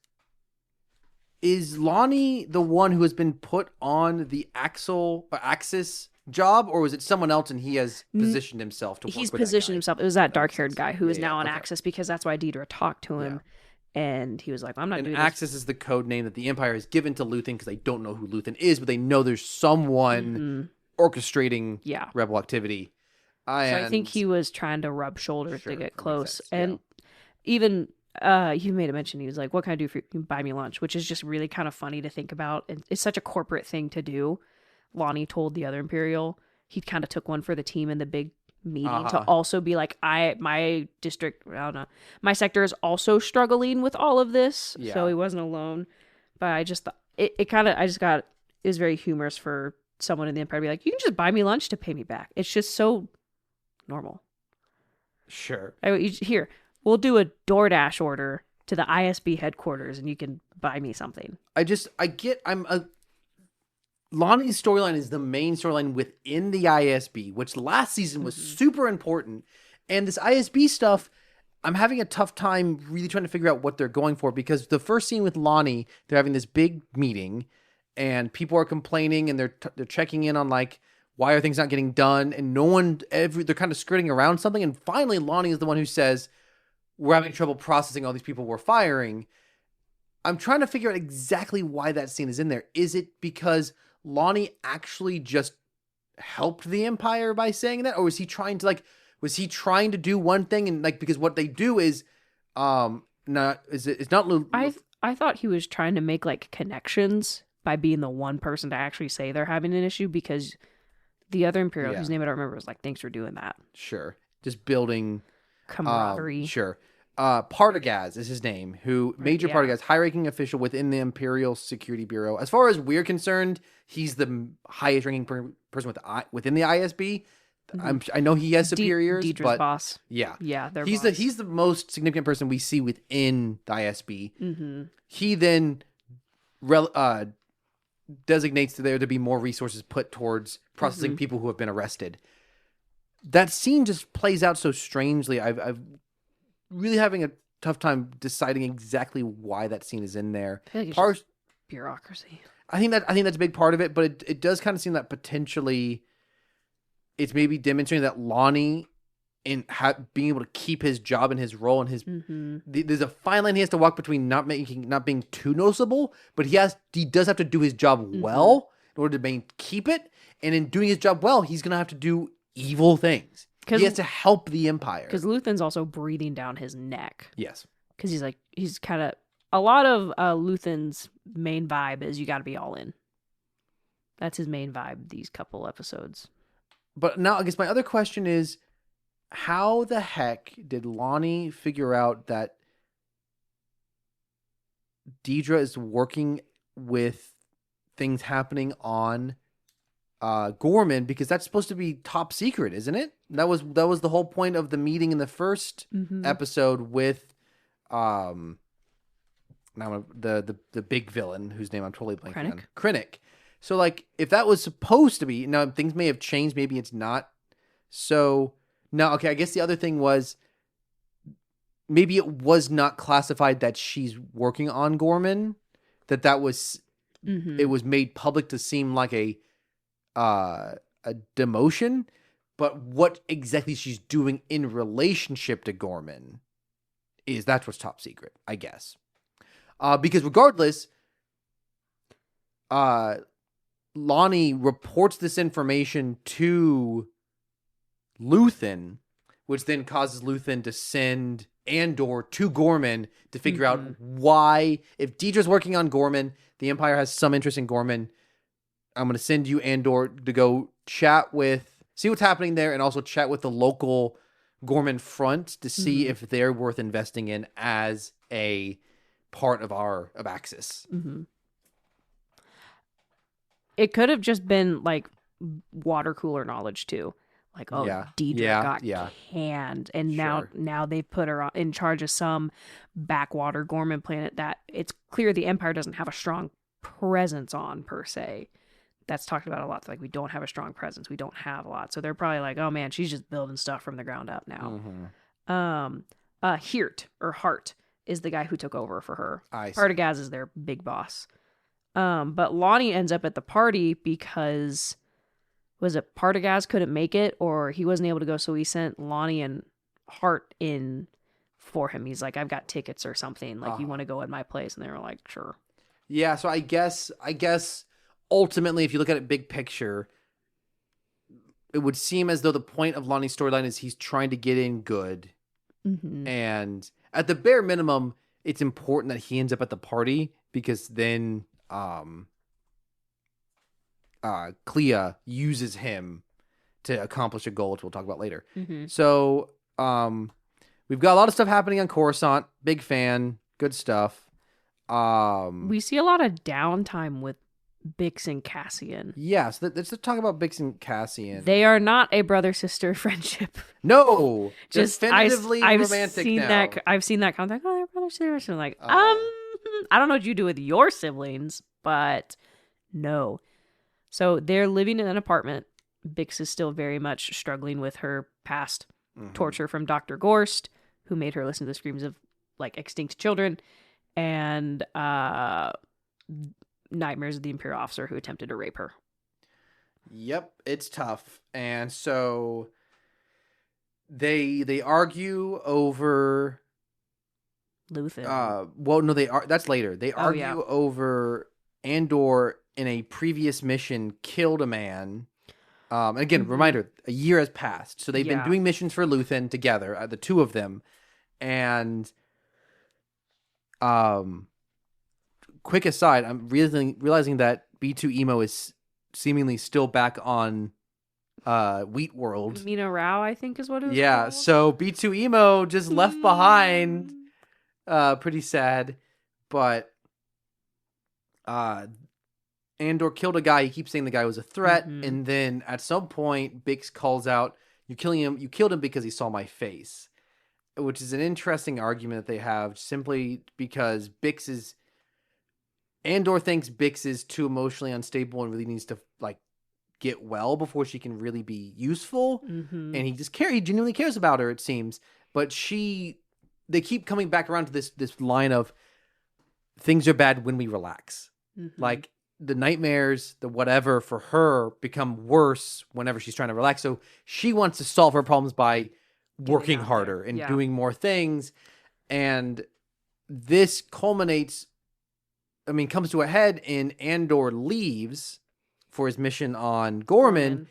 is Lonnie the one who has been put on the Axis job, or was it someone else and he has positioned himself to work
He's
with
positioned
that guy?
himself. It was that dark-haired guy who is now on Axis, because that's why Deidre talked to him. And he was like, I'm not doing this.
Axis is the code name that the Empire has given to Luthen, because they don't know who Luthen is, but they know there's someone orchestrating rebel activity.
So I think he was trying to rub shoulders to get close. And even you made a mention, he was like, what can I do for you? You can buy me lunch, which is just really kind of funny to think about. And it's such a corporate thing to do. Lonnie told the other Imperial, he kind of took one for the team in the big meeting to also be like, my district, I don't know, my sector is also struggling with all of this. So he wasn't alone. But I just thought it was very humorous for someone in the Empire to be like, you can just buy me lunch to pay me back. It's just so normal.
Sure.
Here, we'll do a DoorDash order to the ISB headquarters and you can buy me something.
Lonnie's storyline is the main storyline within the ISB, which last season was super important. And this ISB stuff, I'm having a tough time really trying to figure out what they're going for, because the first scene with Lonnie, they're having this big meeting and people are complaining and they're checking in on like, why are things not getting done? And they're kind of skirting around something. And finally, Lonnie is the one who says, we're having trouble processing all these people we're firing. I'm trying to figure out exactly why that scene is in there. Is it because Lonnie actually just helped the Empire by saying that, or was he trying to do one thing, and like, because what they do is it's not.
I thought he was trying to make like connections by being the one person to actually say they're having an issue, because the other Imperial, whose name I don't remember, was like, thanks for doing that.
Sure. Just building
camaraderie.
Sure. Partagaz is his name, Major Partagaz, high-ranking official within the Imperial Security Bureau. As far as we're concerned, he's the highest-ranking person within the ISB. I know he has superiors,
Deidre's boss.
Yeah,
he's
the most significant person we see within the ISB. He then designates there to be more resources put towards processing people who have been arrested. That scene just plays out so strangely. I've really having a tough time deciding exactly why that scene is in there.
I feel like it's just bureaucracy.
I think that's a big part of it, but it does kind of seem that potentially it's maybe demonstrating that Lonnie in being able to keep his job and his role and his there's a fine line he has to walk between not being too noticeable, but he does have to do his job well in order to keep it. And in doing his job well, he's gonna have to do evil things. He has to help the Empire.
Because Luthen's also breathing down his neck.
Yes.
Because he's kind of, a lot of Luthen's main vibe is you got to be all in. That's his main vibe these couple episodes.
But now I guess my other question is, how the heck did Lonnie figure out that Deidre is working with things happening on Gorman, because that's supposed to be top secret, isn't it? That was the whole point of the meeting in the first episode with now the big villain whose name I'm totally blanking on. Krennic. So like if that was supposed to be, now things may have changed, maybe it's not. So now okay, I guess the other thing was maybe it was not classified that she's working on Gorman, that was it was made public to seem like a demotion, but what exactly she's doing in relationship to Gorman that's what's top secret, I guess. Because regardless, Lonnie reports this information to Luthen, which then causes Luthen to send Andor to Gorman to figure out why, if Deidre's working on Gorman, the Empire has some interest in Gorman. I'm going to send you Andor to go see what's happening there, and also chat with the local Gorman front to see if they're worth investing in as a part of Axis.
It could have just been like water cooler knowledge too. Like, Deidre got canned, and now they put her in charge of some backwater Gorman planet that it's clear the Empire doesn't have a strong presence on, per se. That's talked about a lot. Like, we don't have a strong presence. We don't have a lot. So they're probably like, oh man, she's just building stuff from the ground up now. Hart is the guy who took over for her. Partagaz is their big boss. But Lonnie ends up at the party because, was it Partagaz couldn't make it, or he wasn't able to go, so he sent Lonnie and Hart in for him. He's like, I've got tickets or something. Like, you want to go at my place? And they were like, sure.
Yeah, so I guess ultimately, if you look at it big picture, it would seem as though the point of Lonnie's storyline is he's trying to get in good. And at the bare minimum, it's important that he ends up at the party, because then Clea uses him to accomplish a goal, which we'll talk about later. So we've got a lot of stuff happening on Coruscant. Big fan. Good stuff.
We see a lot of downtime with Bix and Cassian.
Yeah, so let's talk about Bix and Cassian.
They are not a brother-sister friendship.
No!
Just
definitively romantic now.
I've seen that comment, like, oh, they're brother-sisters. And I'm like, I don't know what you do with your siblings, but no. So they're living in an apartment. Bix is still very much struggling with her past torture from Dr. Gorst, who made her listen to the screams of, like, extinct children, and nightmares of the Imperial officer who attempted to rape her.
Yep, it's tough. And so they argue over
Luthen.
Well, no, that's later. They argue over Andor in a previous mission killed a man. And again, reminder, a year has passed. So they've been doing missions for Luthen together, the two of them. And quick aside, I'm realizing that B2 Emo is seemingly still back on Wheat World.
Mina Rao, I think, is what it was
called. So B2 Emo just left behind. Pretty sad. But Andor killed a guy. He keeps saying the guy was a threat. And then at some point, Bix calls out, "You killed him because he saw my face." Which is an interesting argument that they have, simply because Andor thinks Bix is too emotionally unstable and really needs to, like, get well before she can really be useful. And he genuinely cares about her, it seems. But they keep coming back around to this line of, things are bad when we relax. Like, the nightmares, the whatever for her become worse whenever she's trying to relax. So she wants to solve her problems by working
out
harder
there.
and
Yeah.
doing more things. And this culminates, comes to a head in Andor leaves for his mission on Gorman.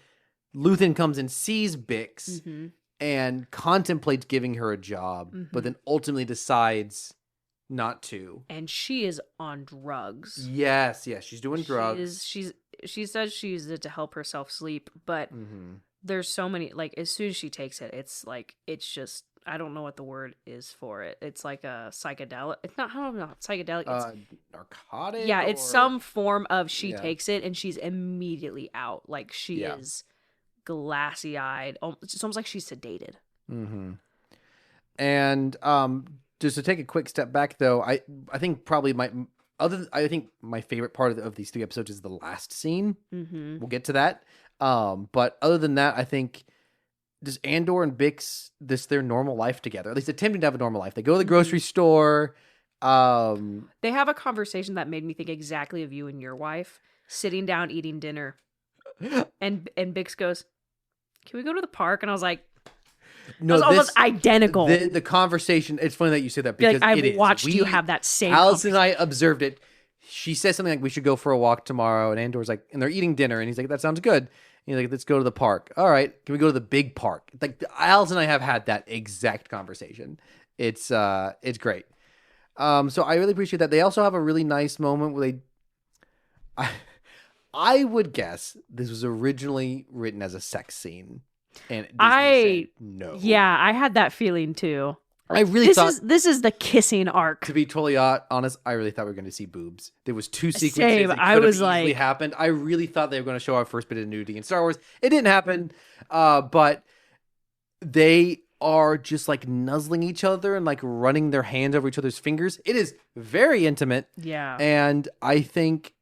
Luthen comes and sees Bix and contemplates giving her a job, but then ultimately decides not to.
And she is on drugs.
Yes, she's doing drugs.
She says she uses it to help herself sleep, but there's so many, like, as soon as she takes it, it's like, it's just, I don't know what the word is for it. It's like a psychedelic. It's not, I don't know, psychedelic. It's,
narcotic?
yeah, it's some form of she
Yeah.
takes it and she's immediately out. Like, she is glassy-eyed. It's almost like she's sedated.
And just to take a quick step back, though, I think probably my favorite part of these 3 episodes is the last scene. We'll get to that. But other than that, I think just Andor and Bix, their normal life together, at least attempting to have a normal life. They go to the grocery store.
They have a conversation that made me think exactly of you and your wife sitting down eating dinner, and Bix goes, "Can we go to the park?" And I was like,
No,
it was almost identical.
The conversation. It's funny that you say that because
I've
it is.
watched you have that same.
Alice and I observed it. She says something like, "We should go for a walk tomorrow," and Andor's like, and they're eating dinner, and he's like, "That sounds good." And he's like, "Let's go to the park." All right, can we go to the big park? Like Alice and I have had that exact conversation. It's great. So I really appreciate that. They also have a really nice moment where I would guess this was originally written as a sex scene, and Disney said no.
Yeah, I had that feeling too.
I really thought
this is the kissing arc.
To be totally honest, I really thought we were going to see boobs. There was 2 sequences
Same.
that
I
could
was
have easily
like,
happened. I really thought they were going to show our first bit of nudity in Star Wars. It didn't happen, but they are just like nuzzling each other and like running their hands over each other's fingers. It is very intimate.
Yeah,
and I think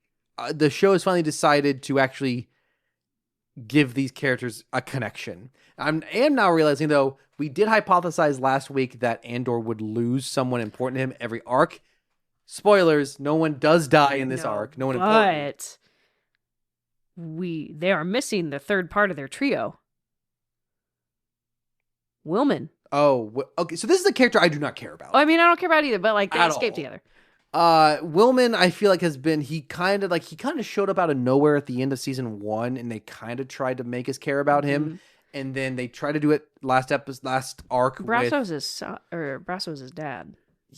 the show has finally decided to actually give these characters a connection. I am now realizing, though, we did hypothesize last week that Andor would lose someone important to him every arc. Spoilers, no one does die in this arc. No one important.
But they are missing the third part of their trio. Willman.
Oh, okay. So this is a character I do not care about.
I mean, I don't care about either, but like they escape together.
Willman, I feel like he kind of showed up out of nowhere at the end of season 1, and they kind of tried to make us care about him. And then they try to do it last arc.
Brasso's his son, or Brasso's his dad.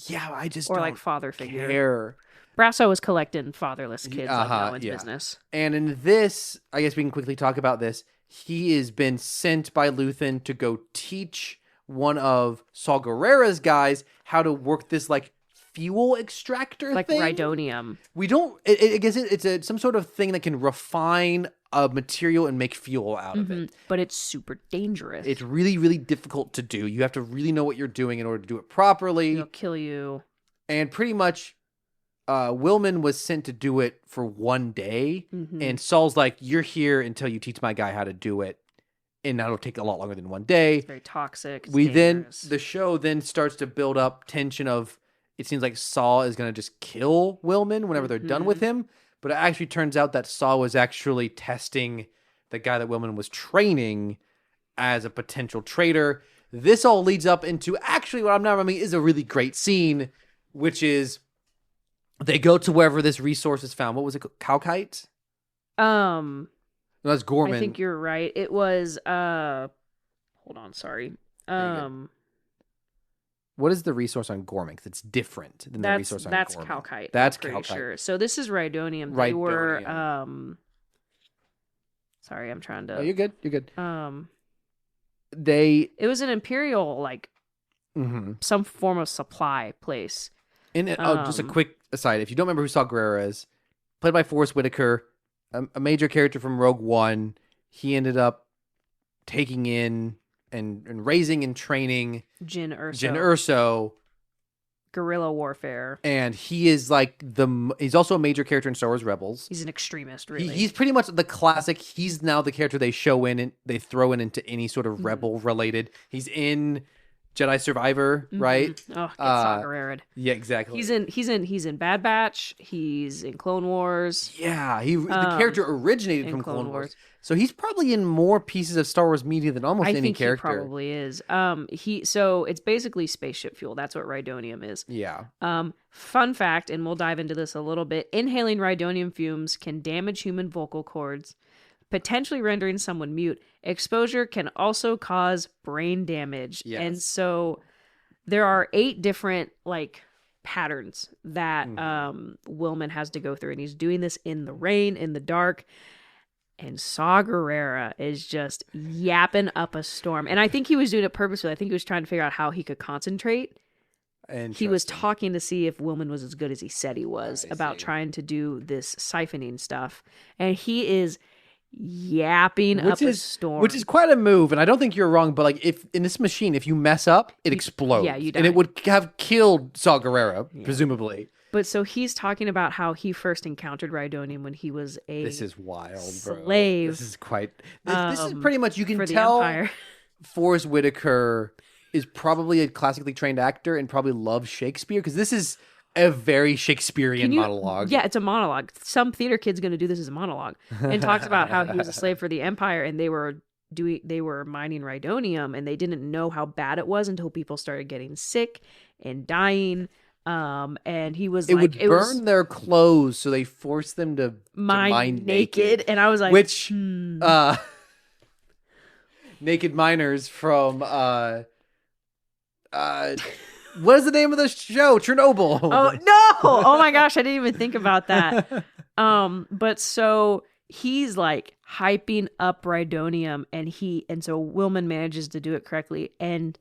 Yeah, I just
or
don't
like father figure.
Care.
Brasso was collecting fatherless kids like no one's business.
And in this, I guess we can quickly talk about this. He has been sent by Luthen to go teach one of Saw Gerrera's guys how to work this like fuel extractor
like
thing.
Rhydonium.
We don't. I guess it's some sort of thing that can refine a material and make fuel out of it.
But it's super dangerous.
It's really, really difficult to do. You have to really know what you're doing in order to do it properly.
It'll kill you.
And pretty much, Willman was sent to do it for 1 day, and Saul's like, "You're here until you teach my guy how to do it." And that'll take a lot longer than 1 day.
It's very toxic. It's
the show then starts to build up tension of, it seems like Saul is going to just kill Willman whenever they're done with him. But it actually turns out that Saul was actually testing the guy that Willman was training as a potential traitor. This all leads up into actually what I'm now remembering is a really great scene, which is they go to wherever this resource is found. What was it? Calcite? No, that's Gorman.
I think you're right. It was hold on, sorry.
What is the resource on Gorman? Because it's different than the resource on Gorman.
That's Calcite.
That's
pretty
Calcite.
sure. So this is Rhydonium. They were sorry, I'm trying to.
Oh, you're good. You're good.
It was an Imperial some form of supply place.
Just a quick aside: if you don't remember who Saw Gerrera is, played by Forrest Whitaker, a major character from Rogue One. He ended up taking in and raising and training
Jyn
Erso.
Guerrilla warfare.
And he is like he's also a major character in Star Wars Rebels.
He's an extremist, really.
He's pretty much the classic. He's now the character they show in and they throw into any sort of rebel related. He's in Jedi survivor, right?
Oh, get Saw Gerrera.
Yeah, exactly.
He's in Bad Batch. He's in Clone Wars.
Yeah, the character originated from Clone Wars. So he's probably in more pieces of Star Wars media than almost any character.
He probably is. So it's basically spaceship fuel. That's what Rhydonium is.
Yeah.
Fun fact, and we'll dive into this a little bit. Inhaling Rhydonium fumes can damage human vocal cords, potentially rendering someone mute. Exposure can also cause brain damage.
Yes.
And so there are 8 different patterns that Willman has to go through, and he's doing this in the rain, in the dark. And Saw Gerrera is just yapping up a storm. And I think he was doing it purposefully. I think he was trying to figure out how he could concentrate. He was talking to see if Willman was as good as he said he was about trying to do this siphoning stuff. And he is yapping up a storm.
Which is quite a move. And I don't think you're wrong, but if in this machine, if you mess up, it explodes.
Yeah, you die.
And it would have killed Saw Gerrera, presumably.
But so he's talking about how he first encountered Rhydonium when he was a
This is wild, bro.
slave.
This is quite... This is pretty much... You can
for the
tell
Empire.
Forrest Whitaker is probably a classically trained actor and probably loves Shakespeare, because this is a very Shakespearean monologue.
Yeah, it's a monologue. Some theater kid's going to do this as a monologue. And talks about how he was a slave for the Empire, and they were mining Rhydonium, and they didn't know how bad it was until people started getting sick and dying. And he was
would burn their clothes, so they forced them to mine naked.
And I was like,
which naked miners from what is the name of the show? Chernobyl.
Oh no! Oh my gosh, I didn't even think about that. But so he's hyping up Rhydonium, and so Willman manages to do it correctly, and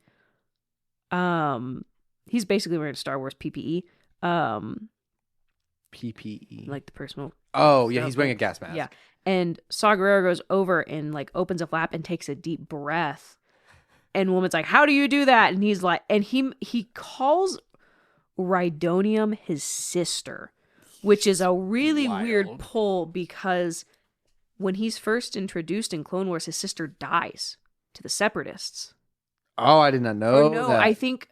he's basically wearing Star Wars PPE.
PPE.
Like the personal...
Oh, yeah, he's wearing a gas mask.
Yeah. And Saw Gerrera goes over and opens a flap and takes a deep breath. And Woman's like, how do you do that? And he's like... And he calls Rhydonium his sister, which is a really weird pull, because when he's first introduced in Clone Wars, his sister dies to the Separatists.
Oh, I did not know that.
I think...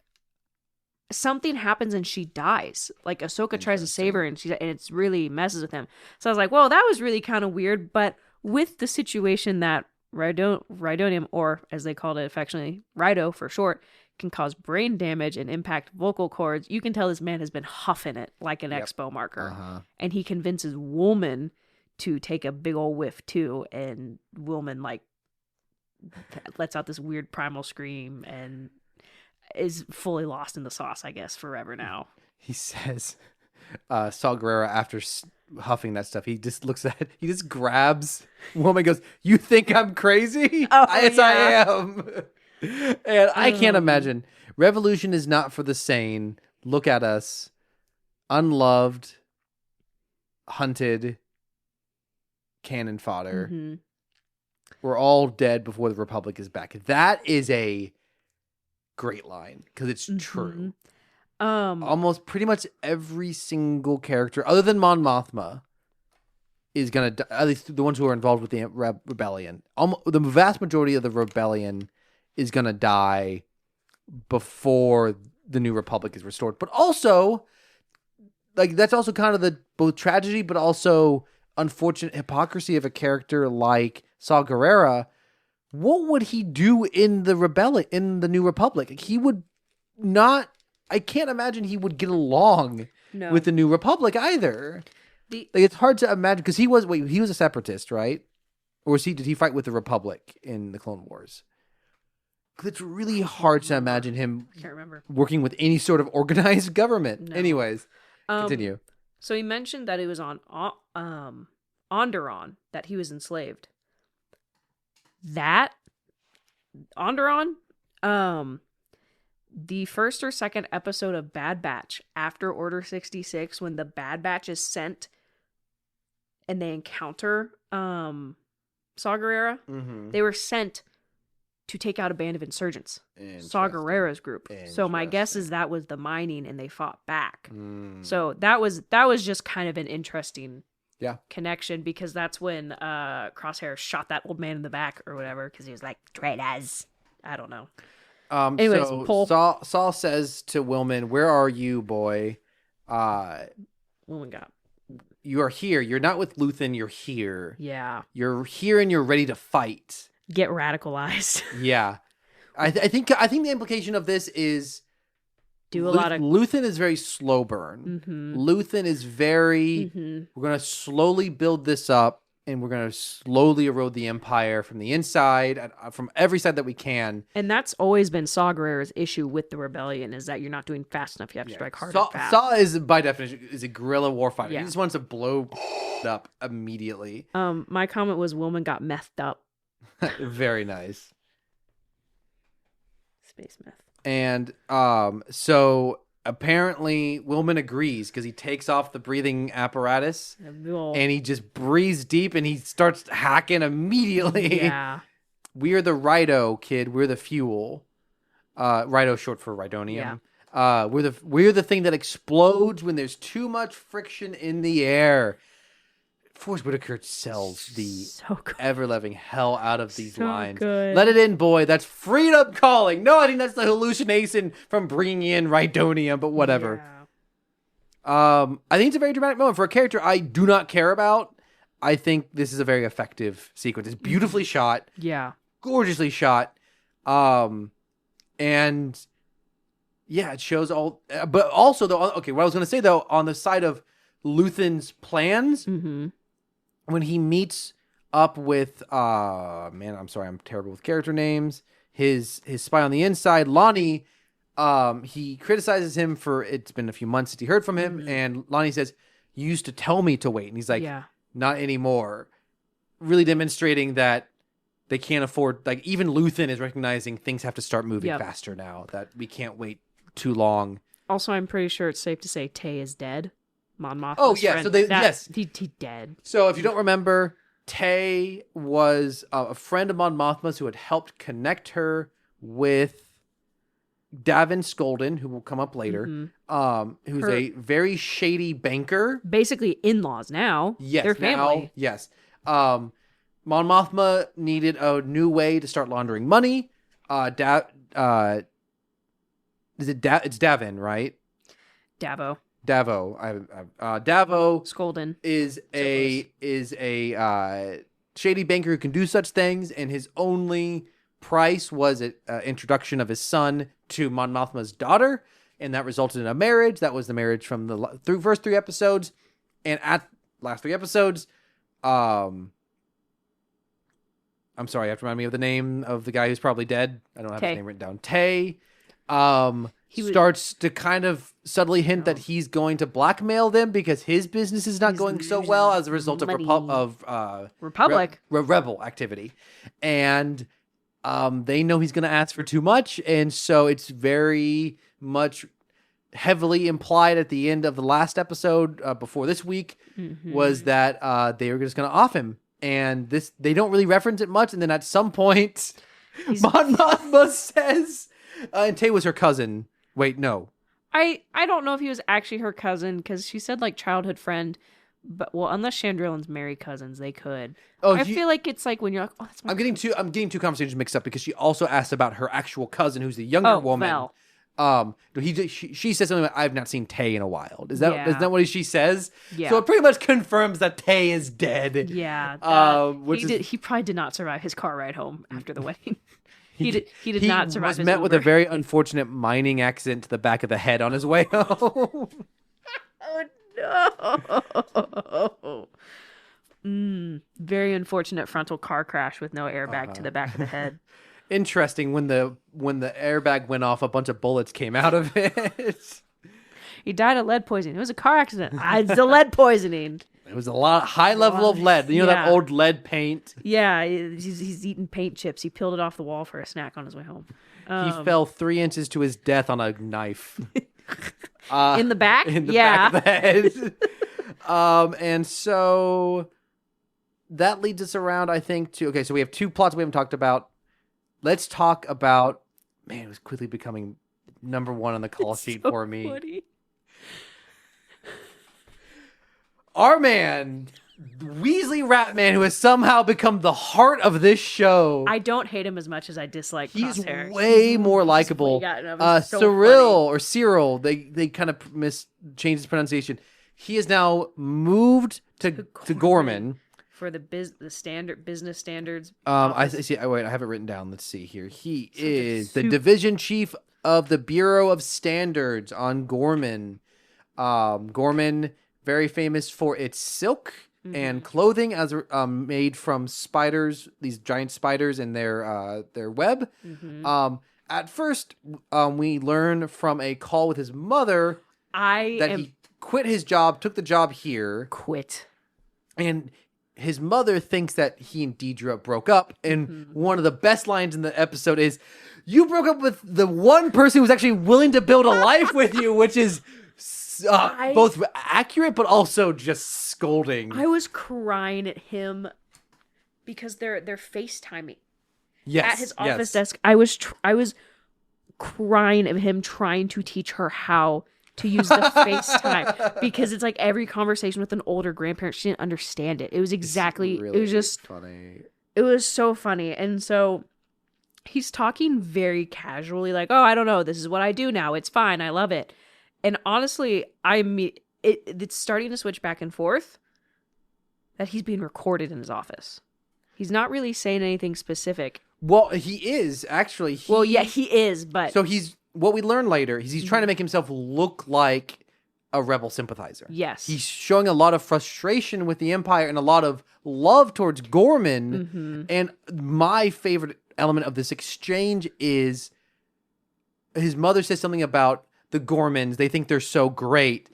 something happens and she dies. Ahsoka tries to save her, and it really messes with him. So I was like, well, that was really kind of weird. But with the situation that Rhydonium, or as they called it affectionately, Rhydo for short, can cause brain damage and impact vocal cords, you can tell this man has been huffing it like an expo marker. And he convinces Woolman to take a big old whiff too, and Woolman lets out this weird primal scream and is fully lost in the sauce, I guess, forever now.
He says, Saw Gerrera, after huffing that stuff, he just grabs Woman, goes, "You think I'm crazy?
Oh,
yes,
yeah.
I am." And I can't imagine. Revolution is not for the sane. Look at us. Unloved, hunted, cannon fodder.
Mm-hmm.
We're all dead before the Republic is back. That is a great line, because it's true. Almost pretty much every single character other than Mon Mothma is gonna die, at least the ones who are involved with the rebellion. The vast majority of the rebellion is gonna die before the New Republic is restored. But also, that's also kind of the both tragedy but also unfortunate hypocrisy of a character like Saw Gerrera. What would he do in the rebellion, in the New Republic? He would not... I can't imagine he would get along with the New Republic either. It's hard to imagine, because he was a separatist, right? Or did he fight with the Republic in the Clone Wars? Because it's really hard to imagine him working with any sort of organized government. No. Anyways, continue.
So he mentioned that he was on Onderon, that he was enslaved. That Onderon, the first or second episode of Bad Batch after Order 66, when the Bad Batch is sent and they encounter Saw Gerrera, they were sent to take out a band of insurgents, Saw Gerrera's group. So my guess is that was the mining, and they fought back. So that was just kind of an interesting connection, because that's when Crosshair shot that old man in the back or whatever, because he was like, traitors. I don't know. Anyways,
so
Paul.
Saul says to Wilman, "Where are you, boy?
Wilman got.
You are here. You're not with Luthen. You're here.
Yeah.
You're here, and you're ready to fight.
Get radicalized.
Yeah. I think the implication of this is
Do a lot of.
Luthen is very slow burn. Luthen is very. We're gonna slowly build this up, and we're gonna slowly erode the Empire from the inside, from every side that we can.
And that's always been Saw Gerrera's issue with the rebellion, is that you're not doing fast enough. You have to strike hard and fast.
Saw is, by definition, is a guerrilla warfighter.
Yeah.
He just wants to blow up immediately.
My comment was Wilman got methed up.
Very nice.
Space meth.
And so apparently Wilman agrees because he takes off the breathing apparatus and he just breathes deep and he starts hacking immediately.
Yeah.
We are the Rhino, kid. We're the fuel. Rhino short for Rhydonium. Yeah. We're the thing that explodes when there's too much friction in the air. Forrest Whitaker sells the ever-loving hell out of these lines.
Good.
Let it in, boy. That's freedom calling. No, I think that's the hallucination from bringing in Rhydonium, but whatever. Yeah. I think it's a very dramatic moment for a character I do not care about. I think this is a very effective sequence. It's beautifully shot.
Yeah.
Gorgeously shot. And yeah, it shows all. But also, though, okay, what I was going to say, though, on the side of Luthen's plans, when he meets up with, I'm sorry, I'm terrible with character names. His spy on the inside, Lonnie, he criticizes him for, it's been a few months since he heard from him, and Lonnie says, "You used to tell me to wait." And he's like, "Not anymore." Really demonstrating that they can't afford, like, even Luthen is recognizing things have to start moving faster now, that we can't wait too long.
Also, I'm pretty sure it's safe to say Tay is dead. Mon Mothma's
friend. So yes.
He dead.
So if you don't remember, Tay was a friend of Mon Mothma's who had helped connect her with Davin Skolden, who will come up later, who's a very shady banker.
Basically in-laws now.
Yes.
Their family.
Now, yes. Mon Mothma needed a new way to start laundering money. It's Davin, right?
Davo.
Davo
Skolden
is a shady banker who can do such things, and his only price was an introduction of his son to Mon Mothma's daughter, and that resulted in a marriage. That was the marriage from the first 3 episodes, and at last 3 episodes, I'm sorry, you have to remind me of the name of the guy who's probably dead. I don't have his name written down. Tay. He starts to kind of subtly hint that he's going to blackmail them because his business is not going so well as a result of
Republic
rebel activity, and they know he's going to ask for too much, and so it's very much heavily implied at the end of the last episode before this week was that they were just going to off him, and they don't really reference it much, and then at some point, Mon Mothma says, and Tay was her cousin. Wait, no.
I don't know if he was actually her cousin because she said like childhood friend, but well, unless Chandrillans marry cousins, they could. I feel like it's like when you're like, oh, that's my
I'm getting two conversations mixed up because she also asked about her actual cousin, who's the younger woman. Val. She says something about, "I've not seen Tay in a while." Is that what she says? Yeah. So it pretty much confirms that Tay is dead.
Yeah. He probably did not survive his car ride home after the wedding. He did not survive.
He was met with a very unfortunate mining accident to the back of the head on his way home.
Oh no! Very unfortunate frontal car crash with no airbag to the back of the head.
Interesting. When the airbag went off, a bunch of bullets came out of it.
He died of lead poisoning. It was a car accident. It's the lead poisoning.
It was a high level of lead. You know that old lead paint?
Yeah, he's eating paint chips. He peeled it off the wall for a snack on his way home.
He fell 3 inches to his death on a knife.
In the back?
In the back of the head. And so that leads us around, I think, to... Okay, so we have 2 plots we haven't talked about. Let's talk about... Man, it was quickly becoming number 1 on the call sheet for me.
Funny.
Our man, Weasley Ratman, who has somehow become the heart of this show.
I don't hate him as much as I dislike
He's
Crosshair.
way more likable. Cyril, they kind of changed his pronunciation. He has now moved to Gorman.
For the business standards.
I see. Wait, I have it written down. Let's see here. He is the division chief of the Bureau of Standards on Gorman. Gorman, very famous for its silk and clothing as made from spiders, these giant spiders in their web. At first, we learn from a call with his mother he quit his job, took the job here. And his mother thinks that he and Deidre broke up. And one of the best lines in the episode is, you broke up with the one person who's actually willing to build a life with you, which is both accurate but also just scolding.
I was crying at him because they're FaceTiming.
Yes,
at his office desk. I was crying at him trying to teach her how to use the FaceTime, because it's like every conversation with an older grandparent, she didn't understand it. It was exactly,
really
it was just
funny.
It was so funny. And so he's talking very casually, like, oh, I don't know, this is what I do now. It's fine. I love it. And honestly, it's starting to switch back and forth that he's being recorded in his office. He's not really saying anything specific.
Well, he is actually.
He is, but
so what we learn later is he's trying to make himself look like a rebel sympathizer.
Yes.
He's showing a lot of frustration with the Empire and a lot of love towards Gorman. And my favorite element of this exchange is his mother says something about the Gormans. They think they're so great,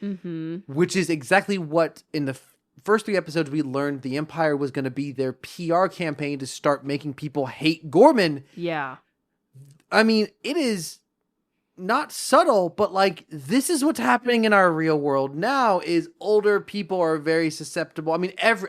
which is exactly what in the first 3 episodes we learned the Empire was going to be their PR campaign to start making people hate Gorman.
Yeah.
I mean, it is not subtle, but like this is what's happening in our real world now is older people are very susceptible. I mean, I'm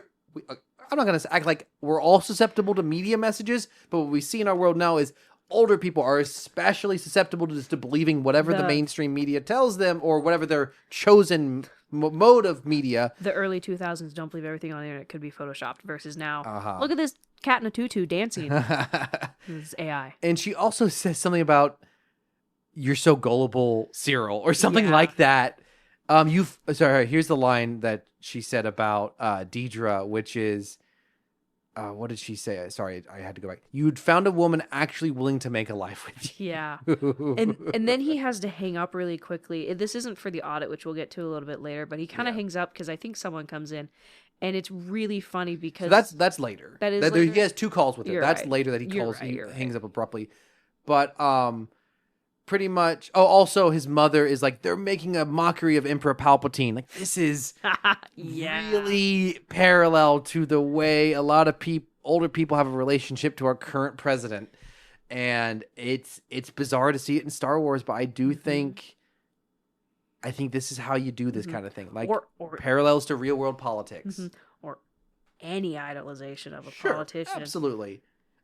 not going to act like we're all susceptible to media messages, but what we see in our world now is older people are especially susceptible to believing whatever the mainstream media tells them or whatever their chosen mode of media.
The early 2000s, don't believe everything on the internet could be photoshopped versus now. Look at this cat in a tutu dancing. It's AI.
And she also says something about you're so gullible, Cyril, or something like that. Here's the line that she said about Deidre, which is, what did she say? Sorry, I had to go back. You'd found a woman actually willing to make a life with you.
Yeah. and then he has to hang up really quickly. This isn't for the audit, which we'll get to a little bit later, but he kind of hangs up because I think someone comes in. And it's really funny because...
So that's later. That is later? He has 2 calls with it. That's later that he hangs up abruptly. But pretty much... Oh, also his mother is like, they're making a mockery of Emperor Palpatine. Like, this is really parallel to the way a lot of older people have a relationship to our current president. And it's bizarre to see it in Star Wars, but I do think... I think this is how you do this kind of thing. Like or parallels to real world politics.
Or any idolization of a politician.
Absolutely.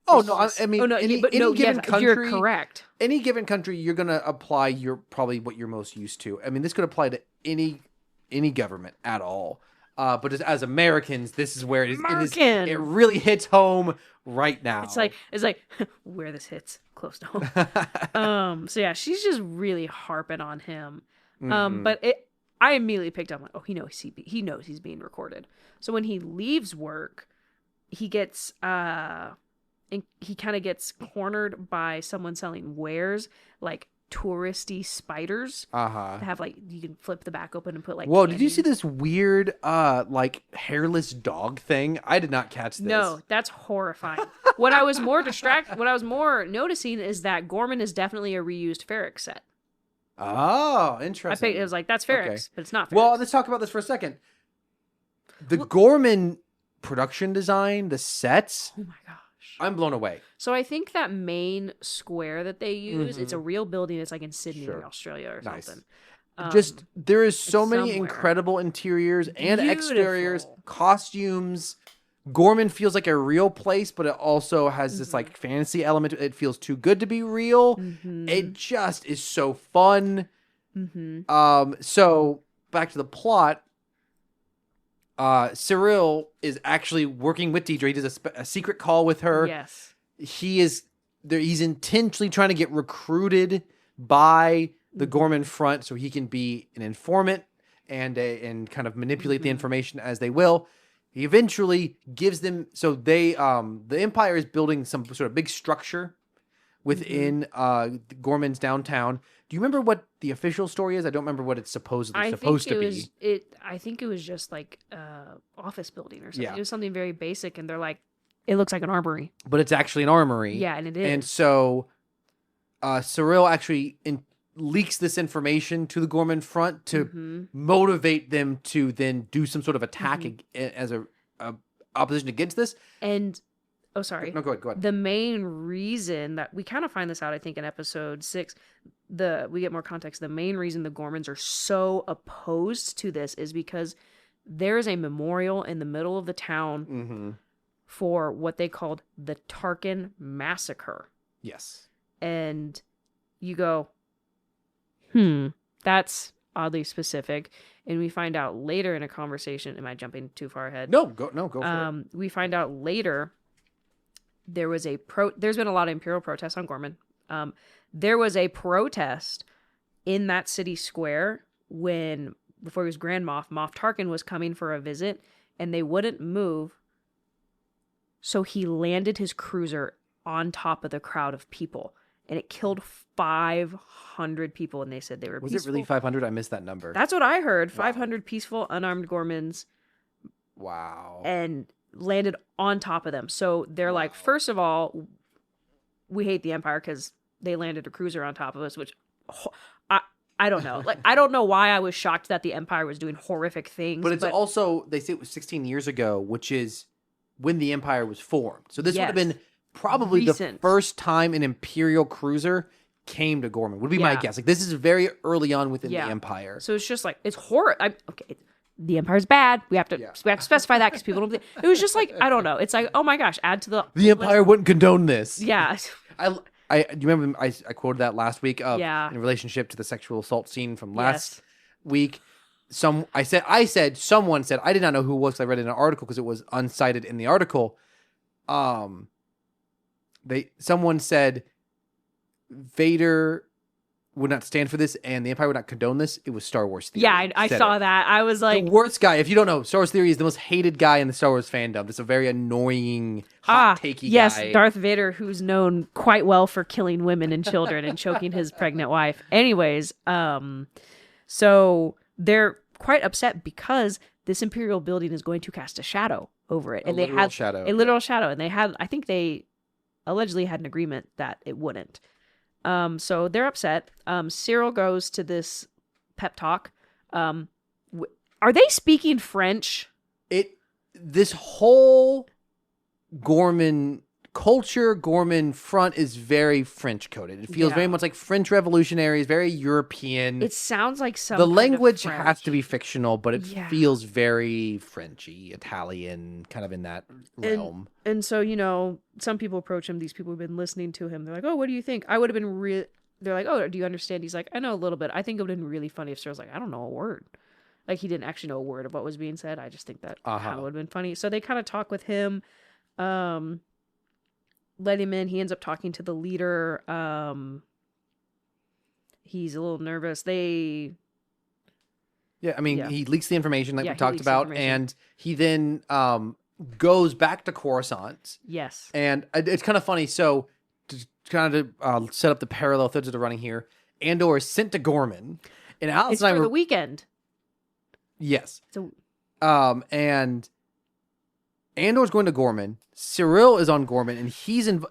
Oh, no. I mean, any given country,
you're correct.
Any given country, you're going to apply probably what you're most used to. I mean, this could apply to any government at all. But as Americans, this is where it really hits home right now.
It's like where this hits close to home. So yeah, she's just really harping on him. But I immediately picked up, like, oh, he knows he's being recorded. So when he leaves work, he gets he kind of gets cornered by someone selling wares like touristy spiders. That have like you can flip the back open and put like.
Whoa! Did you see this weird like hairless dog thing? I did not catch this.
No, that's horrifying. What I was more noticing is that Gorman is definitely a reused Ferrex set.
Oh, interesting.
It was like, that's Ferrex, but it's not Ferrex.
Well, let's talk about this for a second. The Gorman production design, the sets.
Oh my gosh.
I'm blown away.
So I think that main square that they use, it's a real building. It's like in Sydney, Australia or something.
Just, there is so many incredible interiors and exteriors, costumes. Gorman feels like a real place, but it also has this like fantasy element. It feels too good to be real. It just is so fun. So back to the plot. Cyril is actually working with Deidre. He does a secret call with her.
Yes.
He's intentionally trying to get recruited by the Gorman front so he can be an informant and kind of manipulate the information as they will. He eventually gives them, so they the Empire is building some sort of big structure within Gorman's downtown. Do you remember what the official story is? I don't remember what it's supposed to be.
I think it was just like office building or something.
Yeah.
It was something very basic, and they're like, it looks like an armory.
But it's actually an armory.
Yeah, and it is.
And so Cyril actually leaks this information to the Gorman front to motivate them to then do some sort of attack as a opposition against this.
And oh, sorry.
No, go ahead.
The main reason that we kind of find this out, I think, in episode 6, we get more context. The main reason the Gormans are so opposed to this is because there is a memorial in the middle of the town for what they called the Tarkin Massacre.
Yes.
And you go, that's oddly specific. And we find out later in a conversation. Am I jumping too far ahead?
No, go for it.
We find out later there's been a lot of Imperial protests on Gorman. There was a protest in that city square before he was Grand Moff Tarkin was coming for a visit, and they wouldn't move. So he landed his cruiser on top of the crowd of people, and it killed 500 people, and they said they were peaceful.
Was it really 500? I missed that number.
That's what I heard.
Wow.
500 peaceful, unarmed Gormans.
Wow.
And landed on top of them. So they're like, first of all, we hate the Empire because they landed a cruiser on top of us, which I don't know. Like, I don't know why I was shocked that the Empire was doing horrific things.
But it's also, they say it was 16 years ago, which is when the Empire was formed. So this would have been probably the first time an Imperial cruiser came to Gorman, would be my guess. Like, this is very early on within the Empire.
So it's just like, it's horror. Okay, the Empire's bad. We have to specify that because people don't. It was just like, I don't know. It's like, oh my gosh, add to the
Empire wouldn't condone this.
Yeah.
Do you remember I quoted that last week in relationship to the sexual assault scene from last week. Someone said I did not know who it was 'cause I read it in an article because it was uncited in the article. Someone said Vader would not stand for this and the Empire would not condone this. It was Star Wars Theory.
Yeah, I saw that. I was like,
the worst guy. If you don't know, Star Wars Theory is the most hated guy in the Star Wars fandom. This is a very annoying, hot-takey guy.
Yes, Darth Vader, who's known quite well for killing women and children and choking his pregnant wife. Anyways, so they're quite upset because this Imperial building is going to cast a shadow over it. And a literal shadow. And I think they allegedly had an agreement that it wouldn't. So they're upset. Cyril goes to this pep talk. Are they speaking French?
This whole Gorman culture, Gorman front is very French coded. It feels very much like French revolutionaries, very European.
It sounds like
the language has to be fictional, but it feels very Frenchy, Italian, kind of in that realm.
And so, some people approach him. These people have been listening to him. They're like, "Oh, what do you think?" I would have been They're like, "Oh, do you understand?" He's like, "I know a little bit." I think it would have been really funny if Cyril's like, "I don't know a word." Like, he didn't actually know a word of what was being said. I just think that would have been funny. So they kind of talk with him. Let him in. He ends up talking to the leader. He's a little nervous. He
leaks the information like we talked about, and he then goes back to Coruscant.
Yes.
And it's kind of funny. So to kind of set up the parallel threads that are running here, Andor is sent to Gorman, and Alex
it's
and I
for the weekend.
Yes. And Andor's going to Gorman. Cyril is on Gorman, and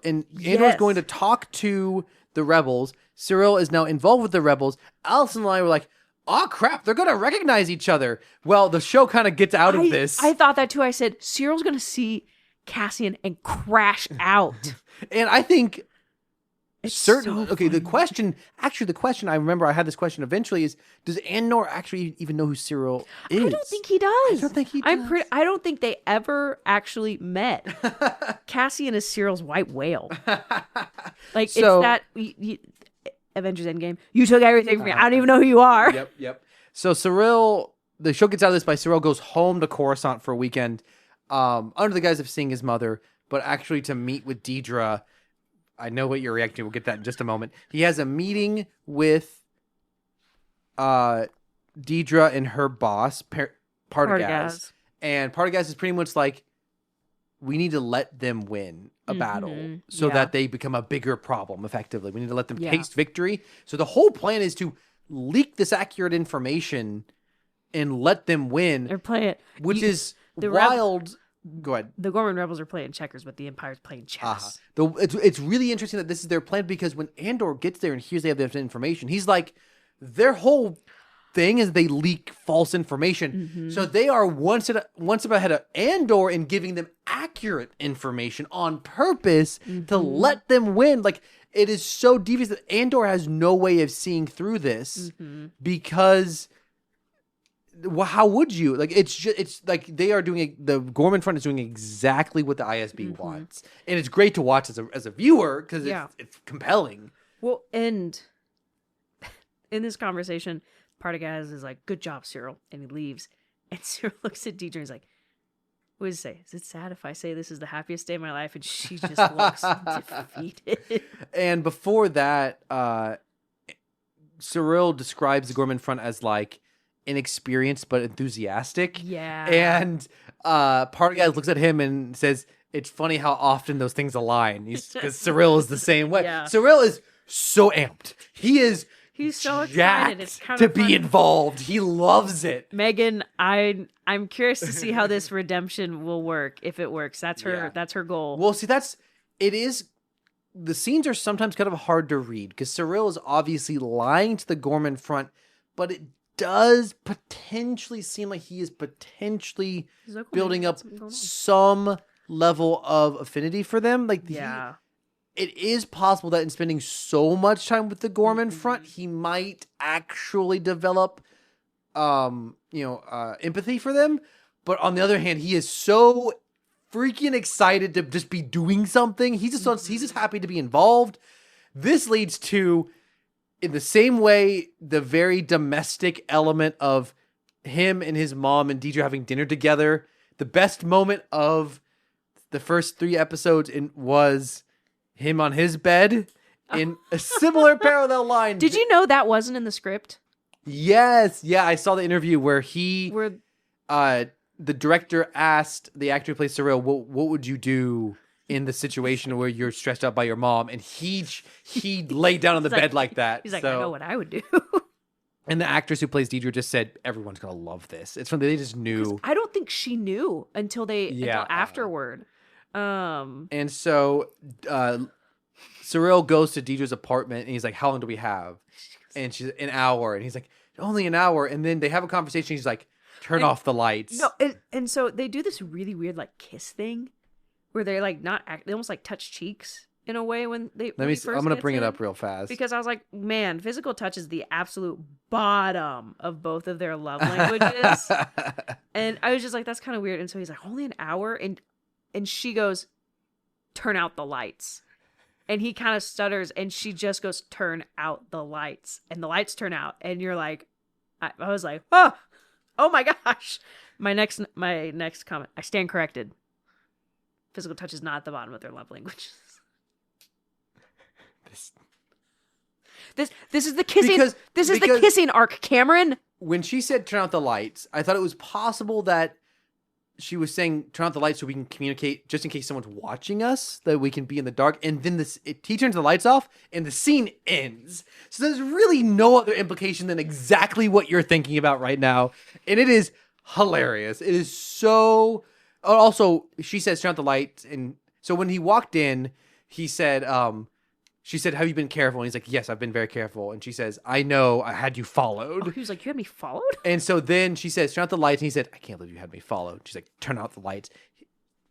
Andor's going to talk to the rebels. Cyril is now involved with the rebels. Allison and I were like, "Oh crap, they're going to recognize each other." Well, the show kind of gets out of this.
I thought that too. I said, Cyril's going to see Cassian and crash out.
And I think
it's so funny.
The question I remember I had this question eventually is, does Andor actually even know who Cyril is?
I don't think he does. I don't think they ever actually met. Cassian is Cyril's white whale. It's that Avengers Endgame. You took everything from me. I don't even know who you are.
Yep. So Cyril the show gets out of this by Syril goes home to Coruscant for a weekend, under the guise of seeing his mother, but actually to meet with Deidre. I know what you're reacting to. We'll get that in just a moment. He has a meeting with Deidre and her boss, Partagaz. And Partagaz is pretty much like, we need to let them win a battle so that they become a bigger problem, effectively. We need to let them taste victory. So the whole plan is to leak this accurate information and let them win.
Or play it.
Which is wild. Go ahead.
The Gorman rebels are playing checkers, but the Empire's playing chess.
It's really interesting that this is their plan, because when Andor gets there and hears they have this information, he's like, their whole thing is they leak false information. So they are one step ahead of Andor in giving them accurate information on purpose to let them win. Like, it is so devious that Andor has no way of seeing through this because how would you? Like, it's like they are doing the Gorman Front is doing exactly what the ISB wants, and it's great to watch as a viewer because it's compelling.
Well, and in this conversation, Partagaz is like, "Good job, Syril," and he leaves. And Syril looks at Deidre and he's like, "What does it say? Is it sad if I say this is the happiest day of my life?" And she just looks defeated.
And before that, Syril describes the Gorman Front as like inexperienced but enthusiastic.
Yeah.
And Partagaz looks at him and says, "It's funny how often those things align." Because Syril is the same way.
Yeah.
Syril is so amped. He's so
excited. It's kind
to
of
be involved. He loves it.
Megan, I'm curious to see how this redemption will work, if it works. That's her goal.
Well, see, the scenes are sometimes kind of hard to read because Syril is obviously lying to the Gorman Front, but it does potentially seem like he is potentially building up some level of affinity for them. Like, it is possible that in spending so much time with the Gorman Front, he might actually develop, empathy for them. But on the other hand, he is so freaking excited to just be doing something. He's just happy to be involved. This leads to, in the same way, the very domestic element of him and his mom and Deidre having dinner together. The best moment of the first 3 episodes was him on his bed in a similar parallel line.
Did you know that wasn't in the script?
Yes. Yeah, I saw the interview where the director asked the actor who plays Syril, what would you do in the situation where you're stressed out by your mom? And he laid down on the bed like that.
He's like, I know what I would do.
And the actress who plays Deidre just said, everyone's going to love this. It's something they just knew.
I don't think she knew until afterward.
And so Syril goes to Deidre's apartment and he's like, how long do we have? And she's an hour. And he's like, only an hour. And then they have a conversation. He's like, turn off the lights.
No, and so they do this really weird like kiss thing where they're like they almost like touch cheeks in a way when they
I'm gonna bring it up real fast
because I was like, man, physical touch is the absolute bottom of both of their love languages. And I was just like, that's kind of weird. And so he's like, only an hour, and she goes, turn out the lights. And he kind of stutters and she just goes, turn out the lights. And the lights turn out. And you're like, I was like, oh my gosh. My next comment, I stand corrected. Physical touch is not at the bottom of their love languages. This is the kissing. The kissing arc, Cameron.
When she said turn out the lights, I thought it was possible that she was saying turn out the lights so we can communicate just in case someone's watching us, that we can be in the dark. And then he turns the lights off and the scene ends. So there's really no other implication than exactly what you're thinking about right now. And it is hilarious. It is so... Also, she says turn out the lights. And so when he walked in, he said... She said, have you been careful? And he's like, yes, I've been very careful. And she says, I know, I had you followed.
Oh, he was like, you had me followed?
And so then she says, turn out the lights. And he said, I can't believe you had me followed. She's like, turn out the lights.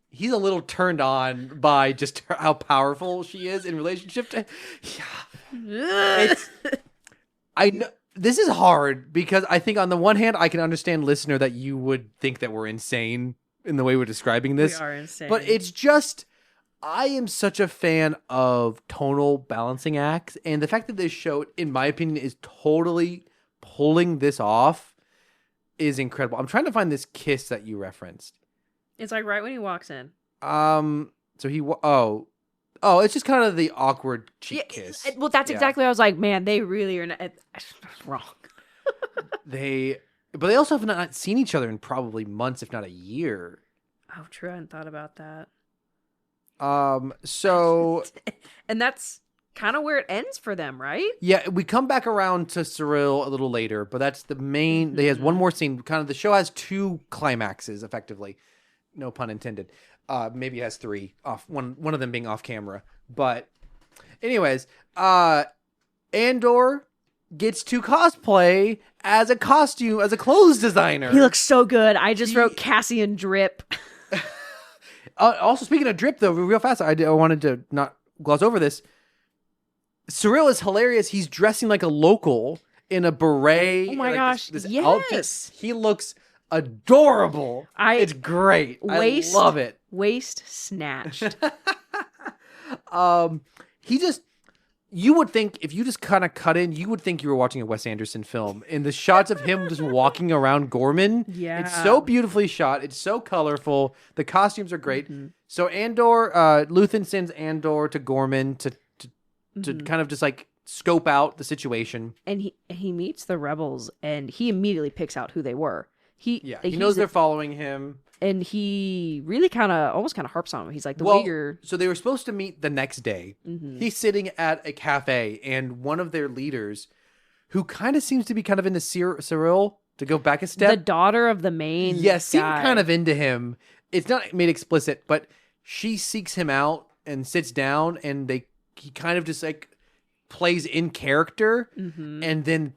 He's a little turned on by just how powerful she is in relationship to... Yeah. I know this is hard because I think on the one hand, I can understand, listener, that you would think that we're insane in the way we're describing this.
We are insane.
But it's just... I am such a fan of tonal balancing acts, and the fact that this show, in my opinion, is totally pulling this off is incredible. I'm trying to find this kiss that you referenced.
It's like right when he walks in.
So it's just kind of the awkward cheek kiss.
Well, that's exactly what I was like, man, they really are not, wrong.
But they also have not seen each other in probably months, if not a year.
Oh, true. I hadn't thought about that.
So
and that's kind of where it ends for them, right?
Yeah, we come back around to Cyril a little later, but that's the main. They has one more scene. Kind of the show has two climaxes, effectively. No pun intended. Maybe it has three off. One of them being off camera. But, anyways, Andor gets to cosplay as a clothes designer.
He looks so good. I just wrote Cassian drip.
Also, speaking of drip, though, real fast, I wanted to not gloss over this. Cyril is hilarious. He's dressing like a local in a beret.
Oh my gosh,
this
yes.
outfit. He looks adorable. It's great. I love it.
Waist snatched.
You would think, if you just kind of cut in, you would think you were watching a Wes Anderson film. In the shots of him just walking around Gorman, it's so beautifully shot. It's so colorful. The costumes are great. So Andor, Luthen sends Andor to Gorman to kind of just like scope out the situation.
And he meets the rebels, and he immediately picks out who they were. He
knows they're following him.
And he really almost harps on him. He's like, way you're...
So they were supposed to meet the next day. He's sitting at a cafe, and one of their leaders, who kind of seems to be kind of into Cyril, to go back a step.
The daughter of the main
seemed kind of into him. It's not made explicit, but she seeks him out and sits down, and he kind of just like plays in character, and then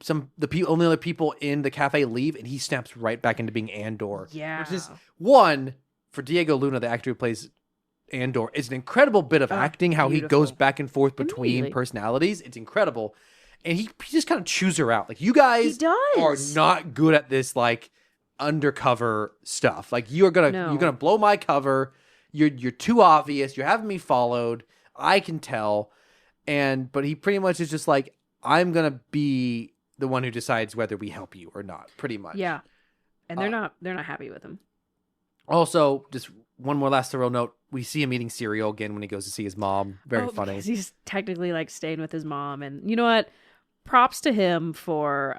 only other people in the cafe leave, and he snaps right back into being Andor.
Yeah,
which is one for Diego Luna, the actor who plays Andor. It's an incredible bit of acting. How he goes back and forth between personalities. It's incredible, and he just kind of chews her out. Like, you guys are not good at this, like undercover stuff. Like, you're gonna blow my cover. You're too obvious. You're having me followed. I can tell. But he pretty much is just like, I'm going to be the one who decides whether we help you or not, pretty much.
Yeah. And they're not happy with him.
Also, just one more last thorough note. We see him eating cereal again when he goes to see his mom. Very funny.
Because he's technically like staying with his mom. And you know what? Props to him for,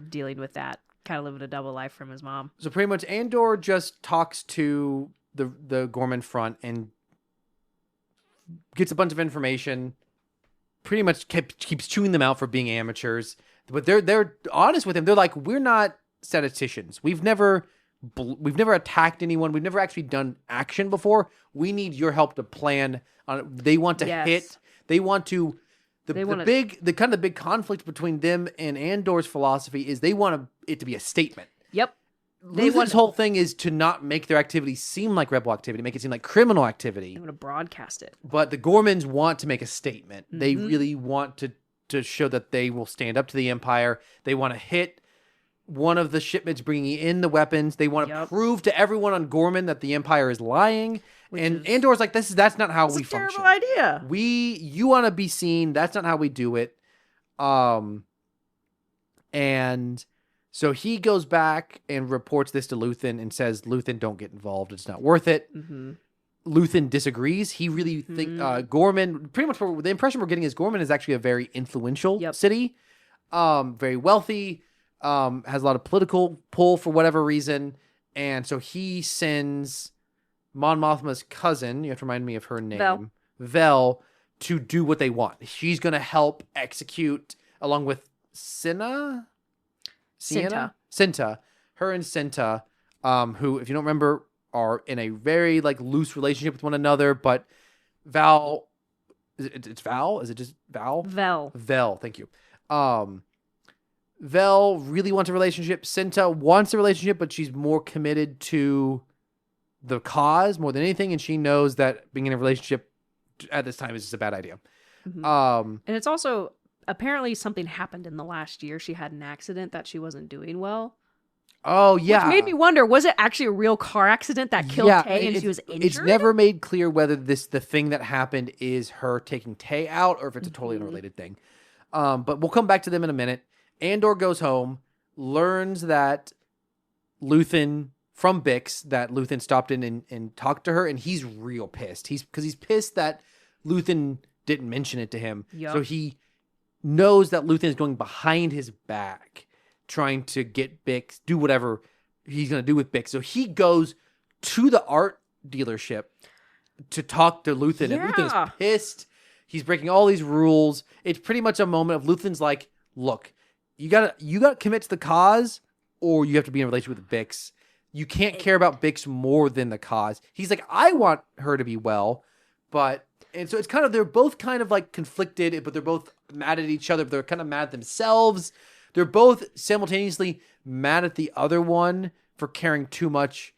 dealing with that. Kind of living a double life from his mom.
So pretty much Andor just talks to the Gorman front and gets a bunch of information, pretty much keeps chewing them out for being amateurs. But they're honest with him. They're like, we're not statisticians. We've never attacked anyone. We've never actually done action before. We need your help to plan on. They want to hit. They want to. The kind of big conflict between them and Andor's philosophy is they want it to be a statement.
Yep.
Luthen's whole thing is to not make their activity seem like rebel activity, make it seem like criminal activity.
They want to broadcast it.
But the Gormans want to make a statement. They really want to show that they will stand up to the Empire. They want to hit one of the shipments bringing in the weapons. They want to prove to everyone on Gorman that the Empire is lying. Andor's like, that's not how we function.
Terrible idea.
You want to be seen. That's not how we do it. And so he goes back and reports this to Luthen and says, Luthen, don't get involved. It's not worth it. Luthen disagrees. He really thinks Gorman, pretty much the impression we're getting is Gorman is actually a very influential city, very wealthy, has a lot of political pull for whatever reason. And so he sends Mon Mothma's cousin, you have to remind me of her name, Vel, to do what they want. She's going to help execute, along with Cinta, her and Cinta, who, if you don't remember, are in a very like loose relationship with one another, but Val, it's Val? Is it just Val? Vel, thank you. Vel really wants a relationship. Cinta wants a relationship, but she's more committed to the cause more than anything, and she knows that being in a relationship at this time is just a bad idea.
And it's also apparently something happened in the last year. She had an accident that she wasn't doing well.
Oh, yeah.
Which made me wonder, was it actually a real car accident that killed Tay and she was injured?
It's never made clear whether the thing that happened is her taking Tay out or if it's a totally unrelated thing. But we'll come back to them in a minute. Andor goes home, learns that Luthen from Bix, that Luthen stopped in and talked to her, and he's real pissed. He's pissed that Luthen didn't mention it to him.
Yep.
So he knows that Luthen is going behind his back, trying to get Bix, do whatever he's going to do with Bix. So he goes to the art dealership to talk to Luthen, and Luthen's pissed. He's breaking all these rules. It's pretty much a moment of Luthen's like, look, you gotta commit to the cause, or you have to be in a relationship with Bix. You can't care about Bix more than the cause. He's like, I want her to be well, and so it's kind of, they're both kind of like conflicted, but they're both mad at each other. But they're kind of mad at themselves. They're both simultaneously mad at the other one for caring too much.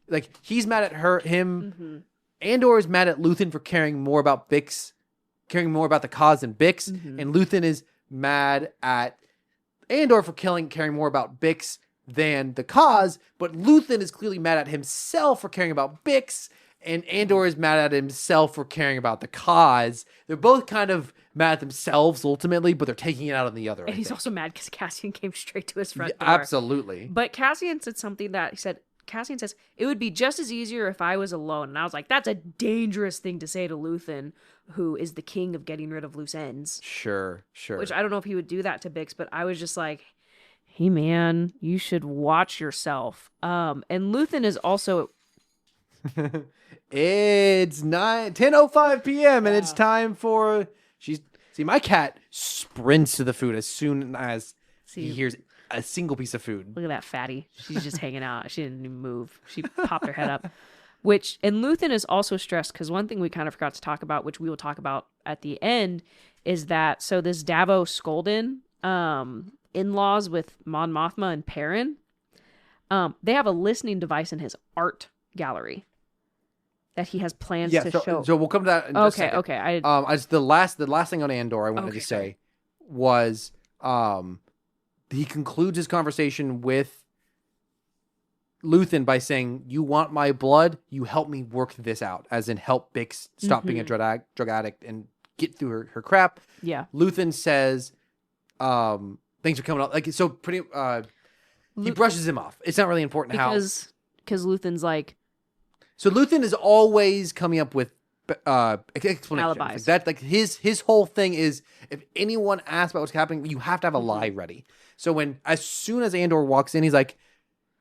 Like, he's mad at him.
Mm-hmm.
Andor is mad at Luthen for caring more about Bix, caring more about the cause than Bix.
Mm-hmm.
And Luthen is mad at Andor for caring more about Bix than the cause, but Luthen is clearly mad at himself for caring about Bix, and Andor is mad at himself for caring about the cause. They're both kind of mad at themselves ultimately, but they're taking it out on the other.
And he's also mad because Cassian came straight to his front door.
Absolutely.
But Cassian said something that he said, Cassian says, it would be just as easier if I was alone. And I was like, that's a dangerous thing to say to Luthen, who is the king of getting rid of loose ends.
Sure.
Which I don't know if he would do that to Bix, but I was just like, hey man, you should watch yourself. And Luthen is also...
It's 10:05 p.m. and it's time for... See, my cat sprints to the food as soon as he hears a single piece of food.
Look at that fatty. She's just hanging out. She didn't even move. She popped her head up. And Luthen is also stressed because one thing we kind of forgot to talk about, which we will talk about at the end, is that, so this Davos Skolden, in-laws with Mon Mothma and Perrin, they have a listening device in his art gallery that he has plans to show.
So we'll come to that in just a second.
Okay.
The last thing on Andor I wanted to say was he concludes his conversation with Luthen by saying, you want my blood? You help me work this out, as in help Bix stop being a drug addict and get through her crap.
Yeah.
Luthen says, things are coming up. Like, so pretty, he brushes him off. It's not really important
because Luthen's like,
so Luthen is always coming up with explanations.
Alibis.
That, like, his whole thing is, if anyone asks about what's happening, you have to have a lie ready. So as soon as Andor walks in, he's like,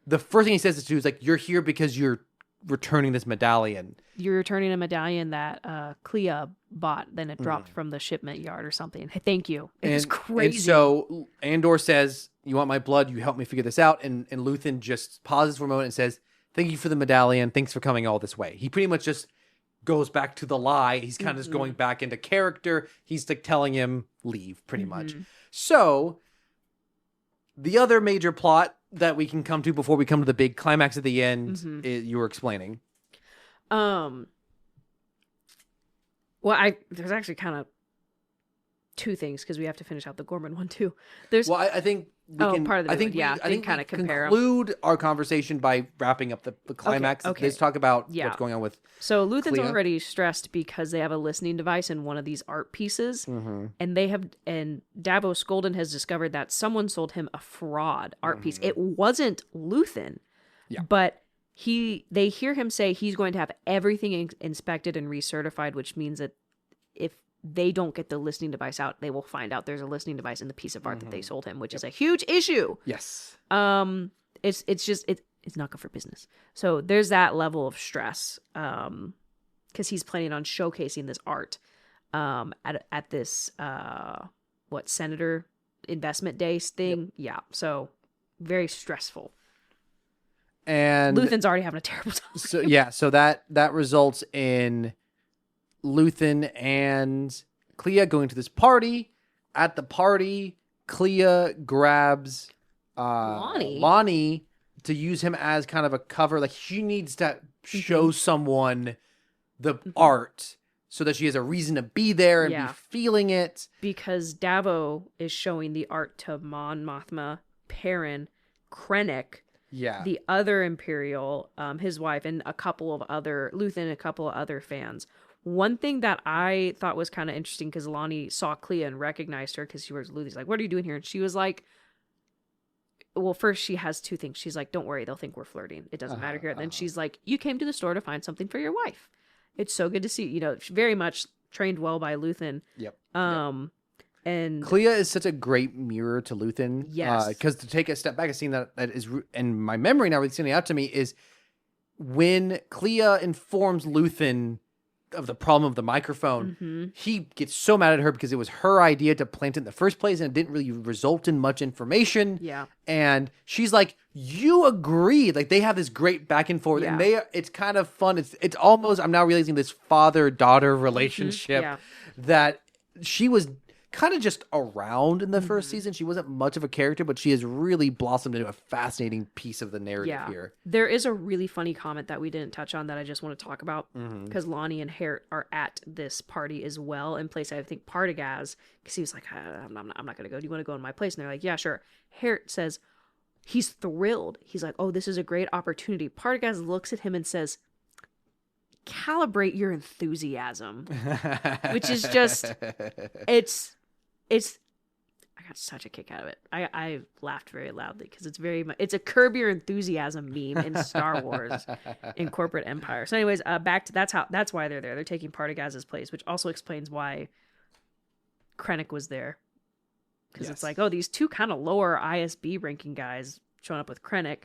the first thing he says is like, you're here because you're returning this medallion.
You're returning a medallion that Clea bought, then it dropped from the shipment yard or something. Thank you. It's crazy.
And so Andor says, you want my blood? You help me figure this out. And Luthen just pauses for a moment and says, thank you for the medallion. Thanks for coming all this way. He pretty much just goes back to the lie. He's kind of just going back into character. He's like telling him leave pretty much. So the other major plot that we can come to before we come to the big climax at the end, you were explaining.
Well, there's actually kind of two things because we have to finish out the Gorman one too.
I think we can.
Part of the
I think
I think kind of compare.
Conclude our conversation by wrapping up the climax.
Okay.
Let's talk about what's going on with.
So Luthen's
Clea.
already stressed because they have a listening device in one of these art pieces, and Davos Skolden has discovered that someone sold him a fraud art piece. It wasn't Luthen, but they hear him say he's going to have everything inspected and recertified, which means that if they don't get the listening device out, they will find out there's a listening device in the piece of art that they sold him, which is a huge issue.
Yes.
It's not good for business. So there's that level of stress because he's planning on showcasing this art at this Senator Investment Day thing. Yeah. So very stressful.
And
Luthen's already having a terrible time.
So that results in Luthen and Clea going to this party. At the party, Clea grabs Lonnie to use him as kind of a cover. Like, she needs to show someone the art so that she has a reason to be there and be feeling it.
Because Davo is showing the art to Mon Mothma, Perrin, Krennic, the other Imperial, his wife, and a couple of other fans. One thing that I thought was kind of interesting, because Lonnie saw Clea and recognized her because she was Luthen's like, what are you doing here? And she was like, well, first she has two things. She's like, don't worry, they'll think we're flirting. It doesn't matter here. Then she's like, you came to the store to find something for your wife. It's so good to see. Very much trained well by Luthen.
Yep.
And
Clea is such a great mirror to Luthen.
Yes.
Because to take a step back, a scene that is in my memory now, it's standing out to me, is when Clea informs Luthen of the problem of the microphone, he gets so mad at her because it was her idea to plant it in the first place and it didn't really result in much information.
Yeah.
And she's like, you agreed. Like, they have this great back and forth, and it's kind of fun. It's almost, I'm now realizing, this father-daughter relationship that she was kind of just around in the first season. She wasn't much of a character, but she has really blossomed into a fascinating piece of the narrative here.
There is a really funny comment that we didn't touch on that I just want to talk about, because Lonnie and Hert are at this party as well, in place, I think, Partagaz, because he was like, I'm not going to go. Do you want to go in my place? And they're like, yeah, sure. Hert says he's thrilled. He's like, oh, this is a great opportunity. Partagaz looks at him and says, calibrate your enthusiasm, which is just, it's I got such a kick out of it. I laughed very loudly because it's very much, it's a curb your enthusiasm meme in Star Wars in corporate empire. So anyways, back to that's why they're there. They're taking Partagaz's place, which also explains why Krennic was there. Because it's like, oh, these two kind of lower ISB ranking guys showing up with Krennic.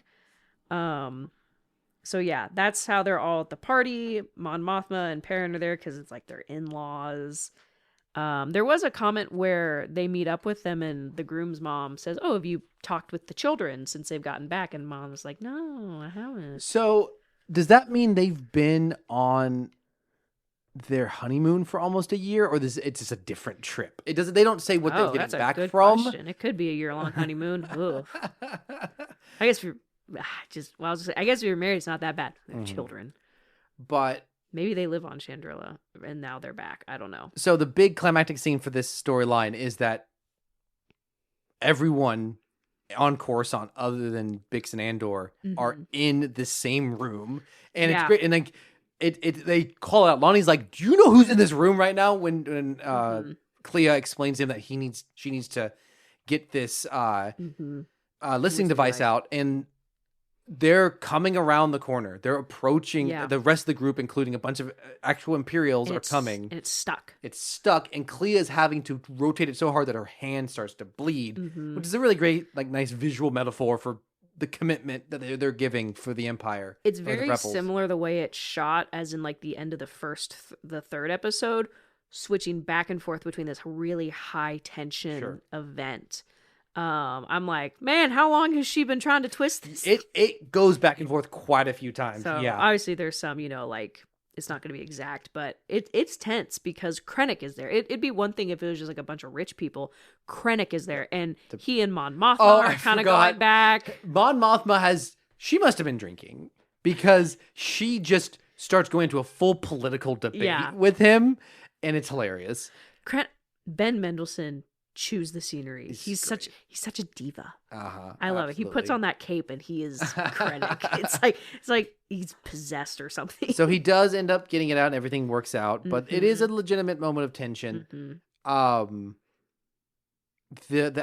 So yeah, that's how they're all at the party. Mon Mothma and Perrin are there because it's like their in-laws. There was a comment where they meet up with them and the groom's mom says, oh, have you talked with the children since they've gotten back? And mom was like, no, I haven't.
So does that mean they've been on their honeymoon for almost a year, or it's just a different trip? They don't say what they're getting back from.
Question. It could be a year-long honeymoon. I guess I guess if you're married, it's not that bad. They're children.
But
maybe they live on Chandrila and now they're back. I don't know.
So the big climactic scene for this storyline is that everyone on Coruscant, other than Bix and Andor, are in the same room, and it's great. And like they call out. Lonnie's like, "Do you know who's in this room right now?" When Clea explains to him that she needs to get this listening device out, and they're coming around the corner. They're approaching the rest of the group, including a bunch of actual Imperials are coming.
And it's stuck.
It's stuck, and Clea is having to rotate it so hard that her hand starts to bleed, which is a really great, like, nice visual metaphor for the commitment that they're giving for the Empire.
It's very similar the way it's shot, as in like the end of the third episode, switching back and forth between this really high tension event. I'm like, man, how long has she been trying to twist this?
It goes back and forth quite a few times.
So obviously there's some, like, it's not going to be exact, but it's tense because Krennic is there. It'd be one thing if it was just like a bunch of rich people. Krennic is there, and he and Mon Mothma are kind of going back.
Mon Mothma she must have been drinking, because she just starts going into a full political debate with him, and it's hilarious.
Ben Mendelsohn chews the scenery. He's such a diva. I love it. He puts on that cape and he is Krennic. it's like he's possessed or something.
So he does end up getting it out and everything works out, but it is a legitimate moment of tension. The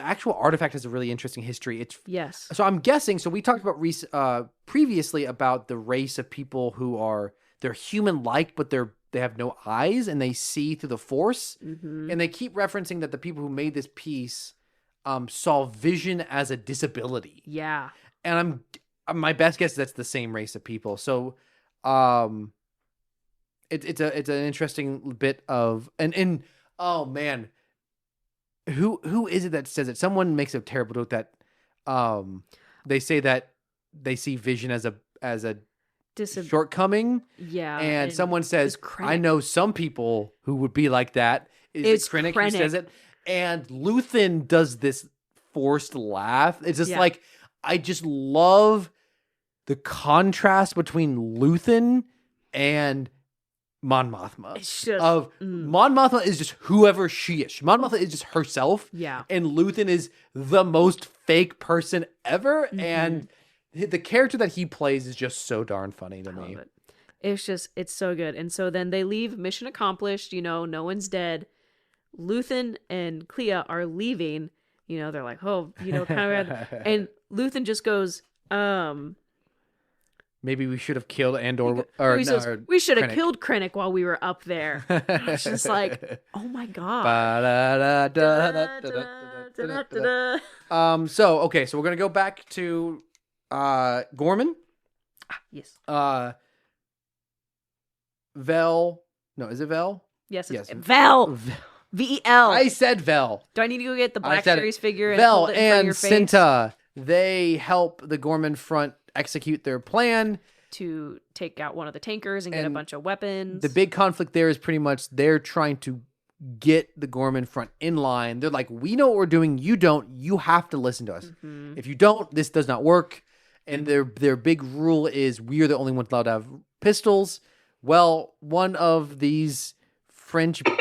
actual artifact has a really interesting history. So I'm guessing, so we talked about previously about the race of people who they're human-like, but they have no eyes and they see through the Force. And they keep referencing that the people who made this piece saw vision as a disability.
Yeah.
And my best guess is that's the same race of people. So it's an interesting bit of and oh man, who is it that says it? Someone makes a terrible joke that they say that they see vision as a shortcoming.
Yeah.
And someone says, I know some people who would be like that. It's Krennic who says it. And Luthen does this forced laugh. It's just like, I just love the contrast between Luthen and Mon Mothma.
It's just,
Mon Mothma is just whoever she is. Mon Mothma is just herself.
Yeah.
And Luthen is the most fake person ever. And the character that he plays is just so darn funny to me.
It's so good. And so then they leave, mission accomplished, no one's dead. Luthen and Clea are leaving, You know, they're like, oh, you know, kind of, and Luthen just goes,
maybe we should have killed Andor.
he says, we should have
Krennic.
killed Krennic while we were up there. I was just like, oh my god.
So we're gonna go back to Gorman.
Yes.
Vel. No, is it Vel?
Yes.
Yes.
Vel. VEL.
I said Vel.
Do I need to go get the Black Series figure and
Vel
hold it in front of
and
your face?
Cinta. They help the Gorman front execute their plan
to take out one of the tankers and get a bunch of weapons.
The big conflict there is pretty much they're trying to get the Gorman front in line. They're like, we know what we're doing. You don't. You have to listen to us. Mm-hmm. If you don't, this does not work. And their big rule is we are the only ones allowed to have pistols. Well, one of these French one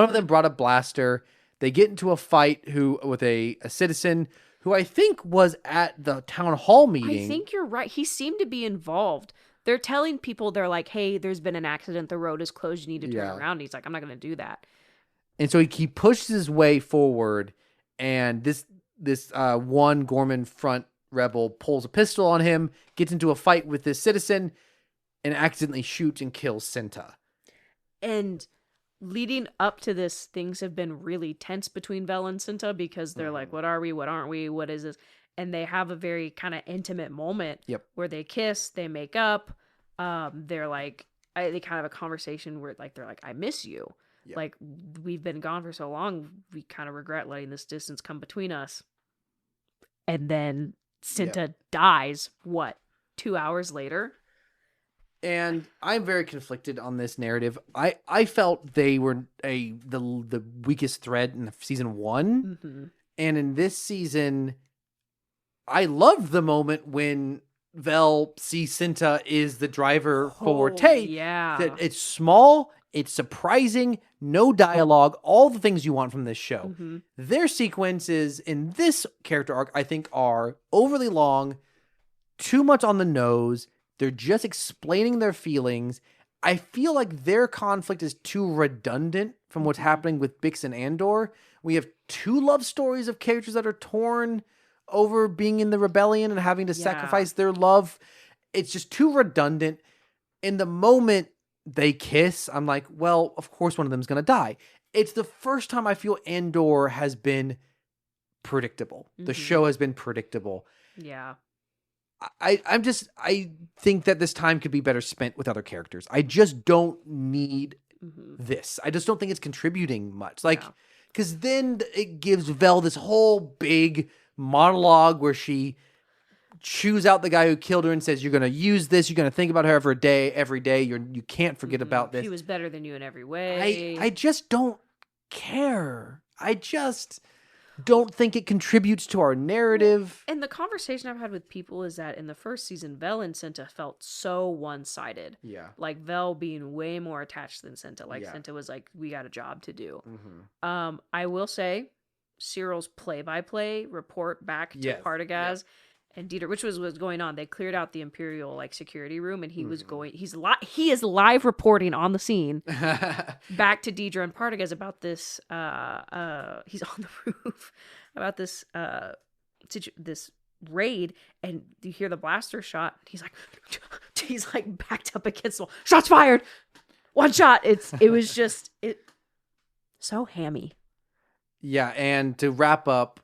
of them brought a blaster. They get into a fight with a citizen who I think was at the town hall meeting.
I think you're right. He seemed to be involved. They're telling people, they're like, hey, there's been an accident. The road is closed. You need to turn around. And he's like, I'm not going to do that.
And so he pushes his way forward, and this one Gorman front rebel pulls a pistol on him, gets into a fight with this citizen, and accidentally shoots and kills Cinta.
And leading up to this, things have been really tense between Vel and Cinta because they're like, what are we? What aren't we? What is this? And they have a very kind of intimate moment where they kiss, they make up. They're like, they kind of have a conversation where they're like, I miss you. Yep. Like, we've been gone for so long. We kind of regret letting this distance come between us. And then Cinta dies, 2 hours later?
And I'm very conflicted on this narrative. I felt they were the weakest thread in season 1. Mm-hmm. And in this season, I loved the moment when Vel sees Cinta is the driver for Tay.
Yeah.
That it's small, it's surprising, no dialogue, all the things you want from this show. Mm-hmm. Their sequences in this character arc, I think, are overly long, too much on the nose. They're just explaining their feelings. I feel like their conflict is too redundant from what's happening with Bix and Andor. We have 2 love stories of characters that are torn over being in the rebellion and having to sacrifice their love. It's just too redundant. In the moment they kiss, I'm like, well, of course one of them's going to die. It's the first time I feel Andor has been predictable. Mm-hmm. The show has been predictable.
Yeah.
I think that this time could be better spent with other characters. I just don't need this. I just don't think it's contributing much. Because then it gives Vel this whole big monologue where she chews out the guy who killed her and says, you're going to use this. You're going to think about her every day. You can't forget about this.
She was better than you in every way.
I just don't care. I just don't think it contributes to our narrative.
And the conversation I've had with people is that in the first season, Vel and Cinta felt so one-sided.
Yeah.
Like Vel being way more attached than Cinta. Cinta was like, we got a job to do. Mm-hmm. I will say, Cyril's play-by-play report back to Partagaz and Dieter, which was going on. They cleared out the Imperial security room, and he was going. He is live reporting on the scene back to Deidre and Partagaz about this. He's on the roof about this this raid, and you hear the blaster shot. He's like backed up against the wall. Shots fired. One shot. It was just so hammy.
Yeah, and to wrap up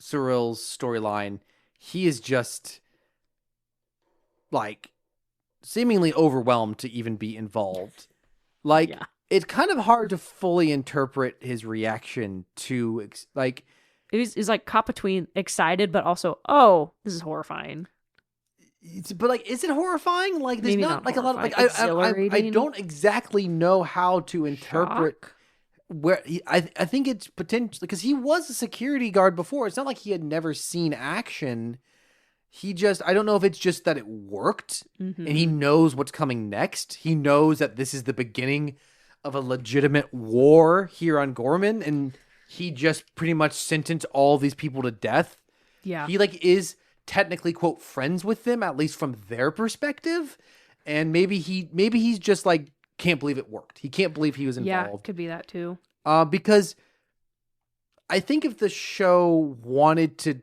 Cyril's storyline, he is just seemingly overwhelmed to even be involved. It's kind of hard to fully interpret his reaction to
He's caught between excited but also, oh, this is horrifying.
But is it horrifying? There's
maybe
not a lot of
exhilarating.
I don't exactly know how to interpret.
Shock?
Where I think it's potentially because he was a security guard before. It's not like he had never seen action. I don't know if it's just that it worked and he knows what's coming next. He knows that this is the beginning of a legitimate war here on Gorman, and he just pretty much sentenced all these people to death.
Yeah.
He is technically, quote, friends with them, at least from their perspective. And maybe he's just can't believe it worked. He can't believe he was involved.
Yeah, could be that too.
Because I think if the show wanted to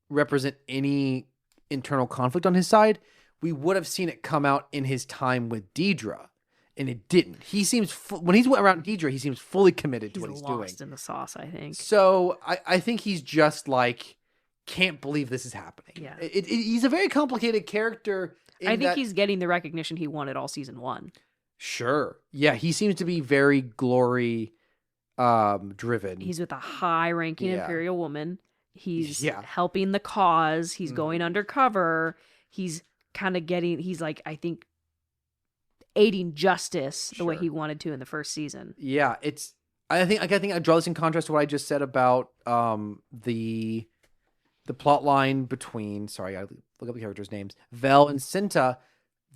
represent any internal conflict on his side, we would have seen it come out in his time with Deidre, and it didn't. He seems when he's around Deidre, he seems fully committed to what he's doing.
Lost in the sauce, I think.
So I think he's just like, can't believe this is happening.
Yeah,
he's a very complicated character.
I think he's getting the recognition he wanted all season 1.
Sure, yeah, he seems to be very glory driven.
He's with a high-ranking Imperial woman. He's helping the cause. He's going undercover. He's kind of he's like, I think, aiding justice the way he wanted to in the first season.
Yeah, I think I draw this in contrast to what I just said about the plot line between, sorry, I look up the characters' names, Vel and Cinta.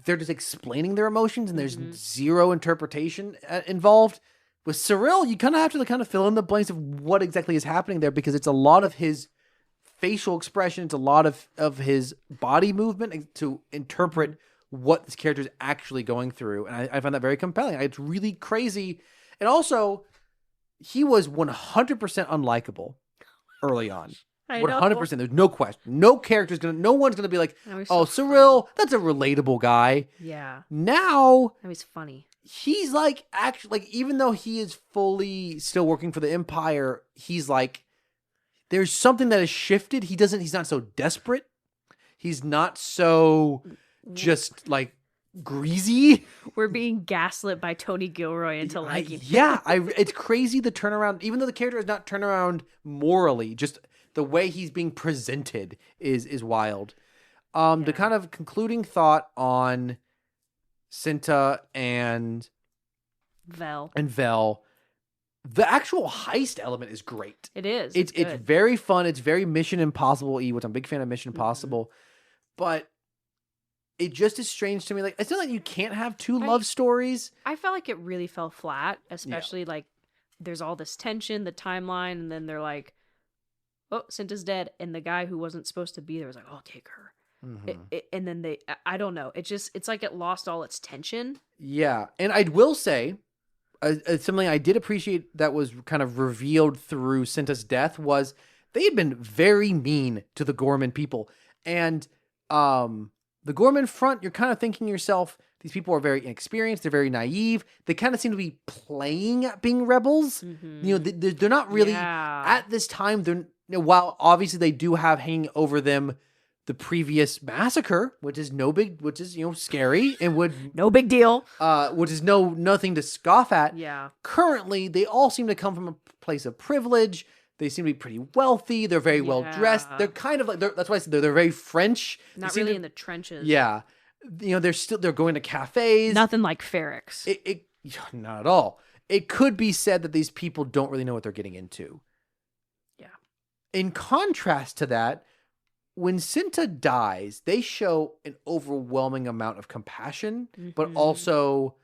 They're just explaining their emotions, and there's zero interpretation involved. With Cyril, you kind of have to fill in the blanks of what exactly is happening there, because it's a lot of his facial expression, it's a lot of his body movement to interpret what this character is actually going through. And I find that very compelling. It's really crazy. And also, he was 100% unlikable early on. 100%. There's no question. No one's gonna be like, oh, Cyril, that's a relatable guy.
Yeah.
Now,
that was funny.
He's like, actually, like, even though he is fully still working for the Empire, he's like, there's something that has shifted. He's not so desperate. He's not so just like greasy.
We're being gaslit by Tony Gilroy into liking him.
Yeah, it's crazy the turnaround. Even though the character is not turned around morally, just the way he's being presented is wild. The kind of concluding thought on Cinta and
Vel.
The actual heist element is great.
It is.
It's very fun. It's very Mission Impossible-y, which I'm a big fan of Mission Impossible. But it just is strange to me. Like, it's not like you can't have two love stories.
I felt like it really fell flat, especially like there's all this tension, the timeline, and then they're like, oh, Cinta's dead. And the guy who wasn't supposed to be there was like, oh, take her. And then I don't know. It's like it lost all its tension.
Yeah. And I will say, something I did appreciate that was kind of revealed through Cinta's death was they had been very mean to the Gorman people. And the Gorman front, you're kind of thinking to yourself, these people are very inexperienced. They're very naive. They kind of seem to be playing at being rebels. You know, they're not really at this time. While obviously they do have hanging over them the previous massacre, which is scary and would
no big deal.
Which is nothing to scoff at.
Yeah.
Currently, they all seem to come from a place of privilege. They seem to be pretty wealthy. They're very well dressed. They're kind of like that's why I said they're very French.
Not really in the trenches.
Yeah. You know, they're going to cafes.
Nothing like Ferrex.
Not at all. It could be said that these people don't really know what they're getting into.
Yeah. In
contrast to that, when Cinta dies, they show an overwhelming amount of compassion, but also,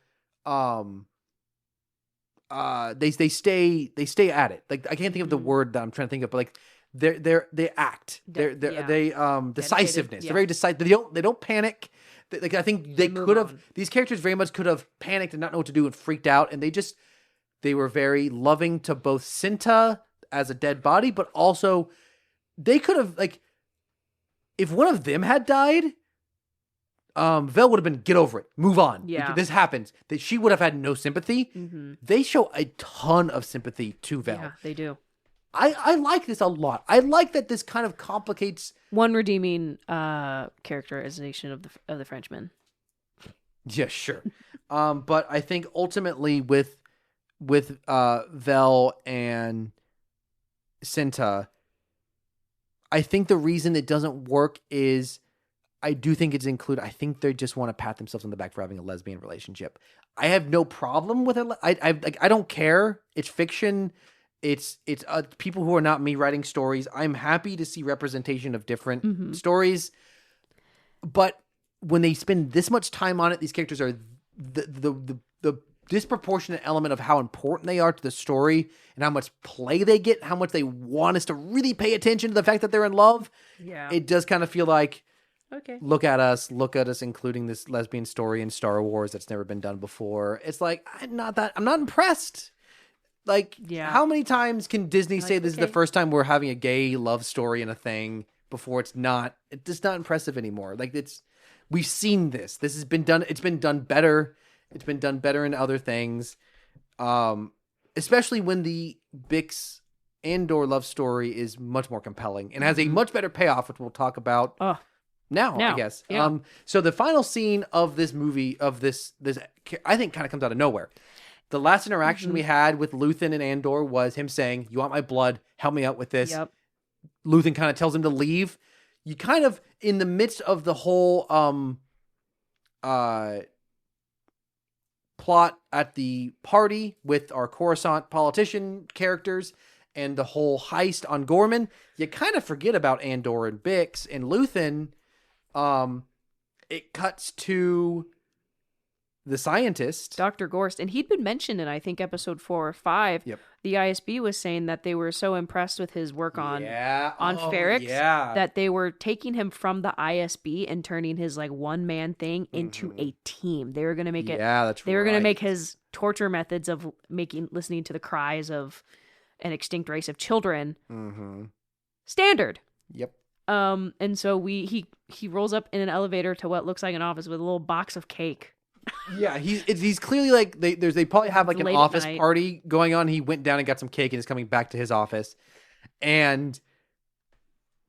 they stay at it. Like, I can't think of the word that I'm trying to think of, but like they act. They decisiveness. They're very decisive. They don't panic. Like, I think they could have. These characters very much could have panicked and not know what to do and freaked out, and they were very loving to both Cinta as a dead body, but also they could have, like, if one of them had died, Vel would have been, get over it, move on.
Yeah.
This happens. She would have had no sympathy. They show a ton of sympathy to Vel.
Yeah, they do.
I like this a lot. I like that this kind of complicates.
One redeeming characterization of the Frenchman.
Yeah, sure. But I think ultimately with Vel and Cinta, I think the reason it doesn't work is I do think it's included. I think they just want to pat themselves on the back for having a lesbian relationship. I have no problem with it. I don't care. It's fiction. It's people who are not me writing stories. I'm happy to see representation of different stories. But when they spend this much time on it, these characters are the disproportionate element of how important they are to the story and how much play they get, how much they want us to really pay attention to the fact that they're in love.
Yeah.
It does kind of feel like,
Okay.
Look at us, including this lesbian story in Star Wars that's never been done before. It's like, I'm not impressed. Like,
Yeah.
how many times can Disney say
Like,
this is the
okay.
first time we're having a gay love story in a thing before it's not impressive anymore. Like, we've seen this. This has been done. It's been done better. It's been done better in other things. Especially when the Bix Andor love story is much more compelling and has a much better payoff, which we'll talk about now, I guess.
Yeah.
So the final scene of this movie, of this I think kind of comes out of nowhere. The last interaction we had with Luthen and Andor was him saying, "You want my blood? Help me out with this."
Yep.
Luthen kind of tells him to leave. You kind of, in the midst of the whole plot at the party with our Coruscant politician characters and the whole heist on Gorman, you kind of forget about Andor and Bix and Luthen. It cuts to the scientist,
Dr. Gorst, and he'd been mentioned in, I think, episode 4 or 5.
Yep.
The ISB was saying that they were so impressed with his work on Ferrix
yeah,
that they were taking him from the ISB and turning his like one-man thing into a team. They were going to make it.
Yeah, that's
They were going to
right.
make his torture methods of listening to the cries of an extinct race of children standard.
Yep.
And so he rolls up in an elevator to what looks like an office with a little box of cake.
Yeah, he's clearly like they probably have like an
Late at
office
night.
party going on. He went down and got some cake and is coming back to his office, and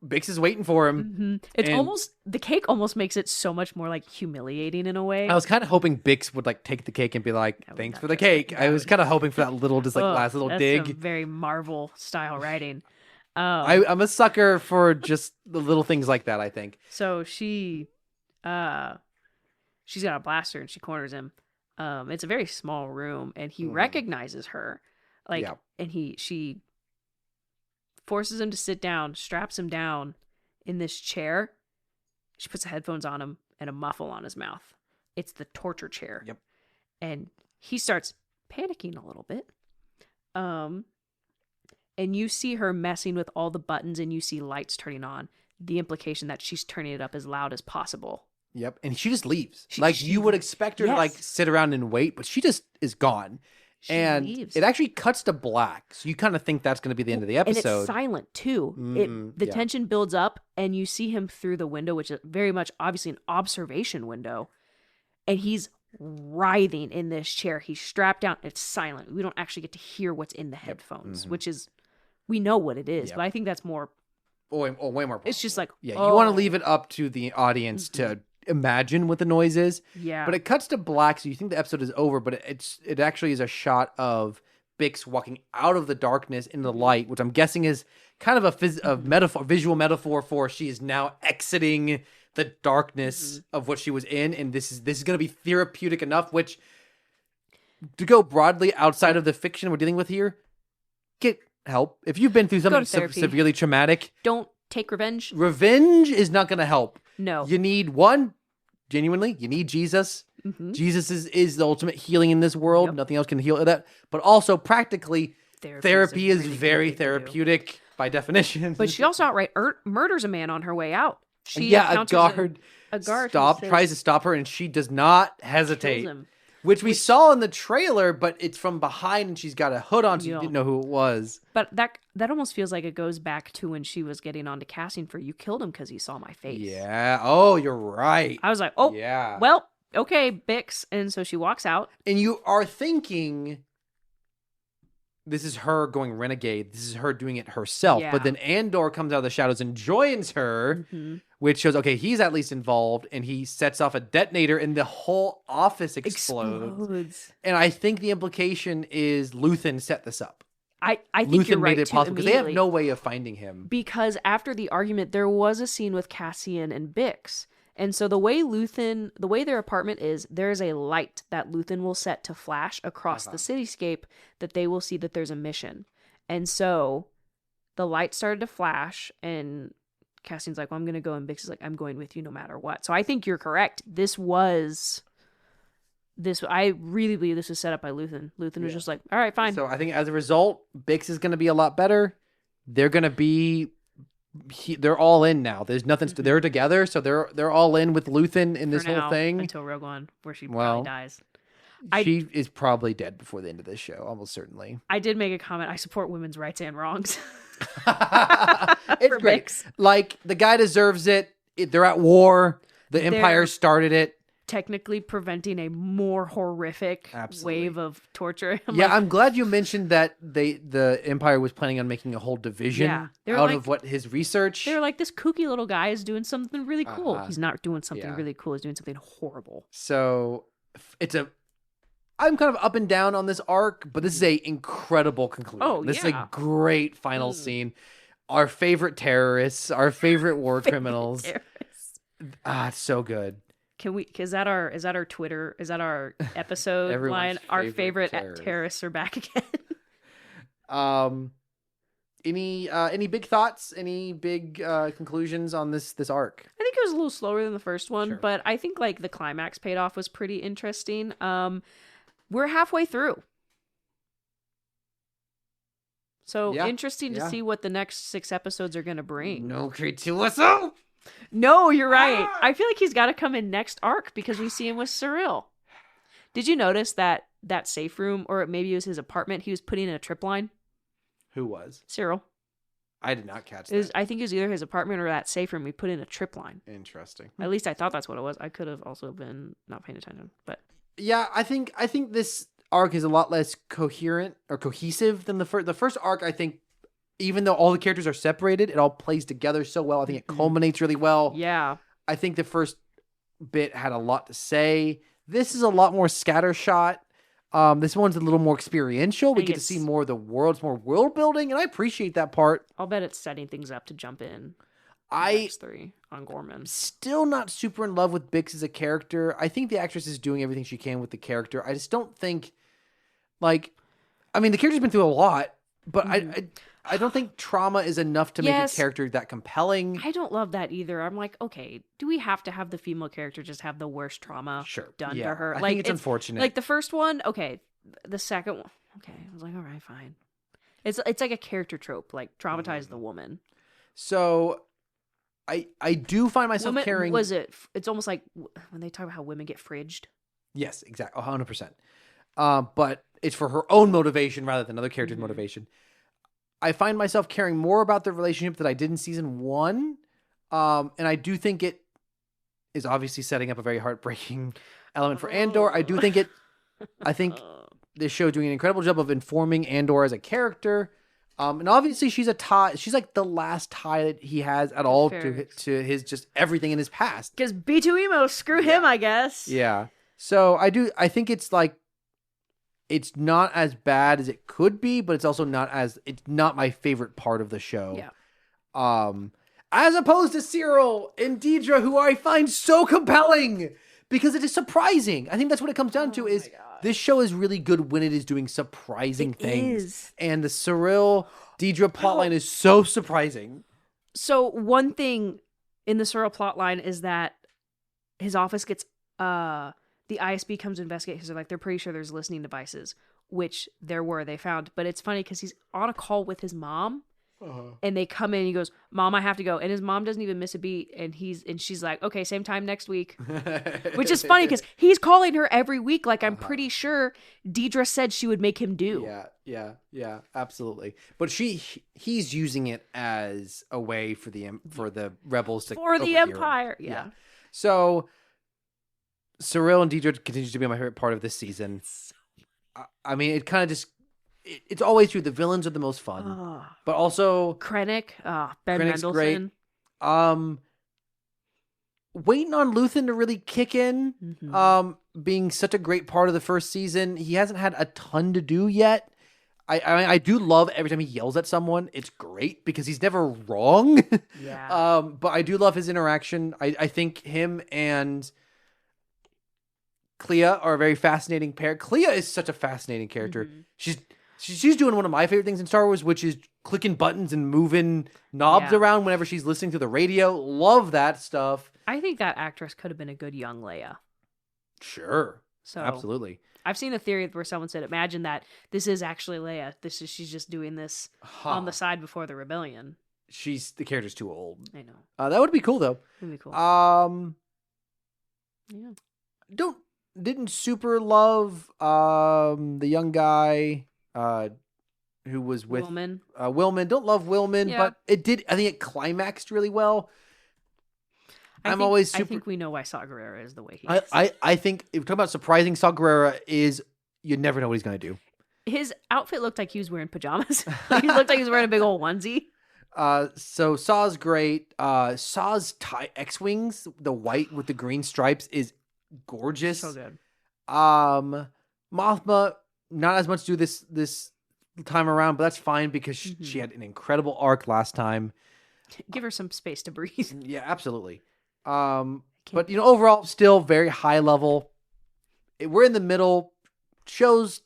Bix is waiting for him.
It's
And
almost, the cake almost makes it so much more like humiliating in a way.
I was kind of hoping Bix would like take the cake and be like,
would
"Thanks
not
for the
do it.
cake." I was kind of hoping for that little, just like
Ugh,
last little
that's
dig.
some very Marvel style writing.
I'm a sucker for just the little things like that, I think.
So she's got a blaster and she corners him. It's a very small room and he recognizes her. Like,
Yeah.
and she forces him to sit down, straps him down in this chair. She puts the headphones on him and a muffle on his mouth. It's the torture chair.
Yep.
And he starts panicking a little bit. And you see her messing with all the buttons and you see lights turning on. The implication that she's turning it up as loud as possible.
Yep. And she just leaves.
She-
You would expect her to like
Yes.
sit around and wait, but she just is gone.
She
And
leaves.
it actually cuts to black. So you kind of think that's going to be the end of the
And
episode.
it's silent too. The
yeah.
tension builds up and you see him through the window, which is very much obviously an observation window. And he's writhing in this chair. He's strapped down. It's silent. We don't actually get to hear what's in the headphones, which is, we know what it is,
Yep.
but I think that's more,
way more.
it's just like,
Yeah,
oh,
you want to leave it up to the audience to imagine what the noise is.
Yeah.
But it cuts to black, so you think the episode is over, but it actually is a shot of Bix walking out of the darkness into the light, which I'm guessing is kind of a visual metaphor for she is now exiting the darkness of what she was in, and this is going to be therapeutic enough. Which, to go broadly outside of the fiction we're dealing with here, get help if you've been through something
therapy.
severely traumatic.
Don't take revenge.
Revenge is not going to help.
No.
You need genuinely, you need Jesus. Jesus is the ultimate healing in this world.
Yep.
Nothing else can heal that. But also, practically, therapy is
really good
very
thing to do.
therapeutic by definition.
But she also outright murders a man on her way out. She
a
encounters
guard,
a guard who says-
tries to stop her, and she does not hesitate.
Kills him.
Which we saw in the trailer, but it's from behind, and she's got a hood on, so you
Yeah.
didn't know who it was.
But that almost feels like it goes back to when she was getting onto casting for "You Killed Him" because he saw my face.
Yeah. Oh, you're right.
I was like, oh,
Yeah.
well, okay, Bix. And so she walks out.
And you are thinking, this is her going renegade. This is her doing it herself.
Yeah.
But then Andor comes out of the shadows and joins her, which shows, okay, he's at least involved, and he sets off a detonator, and the whole office explodes. And I think the implication is Luthen set this up.
I think you're
Luthen
right
made it
too,
possible because they have
immediately.
no way of finding him.
Because after the argument, there was a scene with Cassian and Bix. And so the way their apartment is, there's a light that Luthen will set to flash across the cityscape that they will see that there's a mission. And so the light started to flash and Cassian's like, well, I'm going to go. And Bix is like, I'm going with you no matter what. So I think you're correct. I really believe this was set up by Luthen. Luthen was just like, all right, fine.
So I think as a result, Bix is going to be a lot better. They're going to be they're all in now. There's nothing. They're together, so they're all in with Luthen in this whole thing
until Rogue One, where she probably dies.
She is probably dead before the end of this show, almost certainly.
I did make a comment. I support women's rights and wrongs.
It's great. Bix. Like, the guy deserves it. They're at war. The Empire started it.
Technically preventing a more horrific wave of torture.
I'm glad you mentioned that the Empire was planning on making a whole division out of what his research.
They were like, this kooky little guy is doing something really cool. He's not doing something really cool. He's doing something horrible.
So I'm kind of up and down on this arc, but this is a incredible conclusion. This is a great final scene. Our favorite terrorists, our favorite war criminals. It's so good.
Can we? Is that our Twitter? Is that our episode line? Our favorite terrorists are back again.
Any big thoughts? Any big conclusions on this arc?
I think it was a little slower than the first one, but I think like the climax paid off was pretty interesting. We're halfway through. So interesting to see what the next 6 episodes are going to bring.
No gratuito.
No, you're right. I feel like he's got to come in next arc because we see him with Cyril. Did you notice that safe room, or maybe it was his apartment, he was putting in a trip line?
Who was?
Cyril.
I did not catch that.
I think it was either his apartment or that safe room. We put in a trip line.
Interesting.
At least I thought that's what it was. I could have also been not paying attention, but...
Yeah, I think this arc is a lot less coherent or cohesive than the first. The first arc, I think, even though all the characters are separated, it all plays together so well. I think it culminates really well.
Yeah.
I think the first bit had a lot to say. This is a lot more scattershot. This one's a little more experiential. We get to see more of the world. It's more world building, and I appreciate that part.
I'll bet it's setting things up to jump in. Next 3 on Gorman.
Still not super in love with Bix as a character. I think the actress is doing everything she can with the character. I just don't think, the character's been through a lot, but I don't think trauma is enough to make a character that compelling.
I don't love that either. I'm like, okay, do we have to have the female character just have the worst trauma done to her?
I think it's unfortunate.
Like the first one, okay. The second one, okay. I was like, all right, fine. It's like a character trope, like traumatize the woman.
So I do find myself caring.
It's almost like when they talk about how women get fridged.
Yes, exactly. 100%. But it's for her own motivation rather than other characters' motivation. I find myself caring more about the relationship that I did in season 1. And I do think it is obviously setting up a very heartbreaking element for Andor. I think this show is doing an incredible job of informing Andor as a character. And obviously she's a tie. She's like the last tie that he has at all to his just everything in his past.
Because B2 Emo, screw him, I guess.
Yeah. So I think it's like, it's not as bad as it could be, but it's also it's not my favorite part of the show.
Yeah.
As opposed to Cyril and Deidre, who I find so compelling because it is surprising. I think that's what it comes down to is this show is really good when it is doing surprising things. And the Cyril Deidre plotline is so surprising.
So one thing in the Cyril plotline is that his office gets, the ISB comes to investigate because they're pretty sure there's listening devices, which they found. But it's funny because he's on a call with his mom, and they come in and he goes, "Mom, I have to go." And his mom doesn't even miss a beat. And she's like, "Okay, same time next week," which is funny because he's calling her every week. Like I'm pretty sure Deidre said she would make him do.
Yeah, absolutely. But he's using it as a way for the rebels to
the Empire. Yeah.
So Cyril and Deidre continues to be my favorite part of this season. I mean, it kind of just... It's always true. The villains are the most fun. But also...
Krennic. Ben
Krennic's
Mendelsohn.
Great. Waiting on Luthen to really kick in. Being such a great part of the first season. He hasn't had a ton to do yet. I do love every time he yells at someone. It's great because he's never wrong.
Yeah.
But I do love his interaction. I think him and Clea are a very fascinating pair. Clea is such a fascinating character. She's doing one of my favorite things in Star Wars, which is clicking buttons and moving knobs around whenever she's listening to the radio. Love that stuff.
I think that actress could have been a good young Leia.
Sure. So absolutely.
I've seen the theory where someone said, imagine that this is actually Leia. She's just doing this on the side before the rebellion.
the character's too old.
I know.
That would be cool though.
That'd be cool.
Yeah. Didn't super love the young guy who was with
Willman.
Willman. Don't love Willman,
Yeah.
but it did. I think it climaxed really well. I
think we know why Saw Gerrera is the way he is.
I think if we're talking about surprising, Saw Gerrera is you never know what he's going to do.
His outfit looked like he was wearing pajamas. He looked like he was wearing a big old onesie.
So Saw's great. Saw's X-Wings, the white with the green stripes, is gorgeous.
So good.
Mothma, not as much to do this time around, but that's fine because she had an incredible arc last time.
Give her some space to breathe.
Yeah, absolutely. But overall, still very high level. We're in the middle. Shows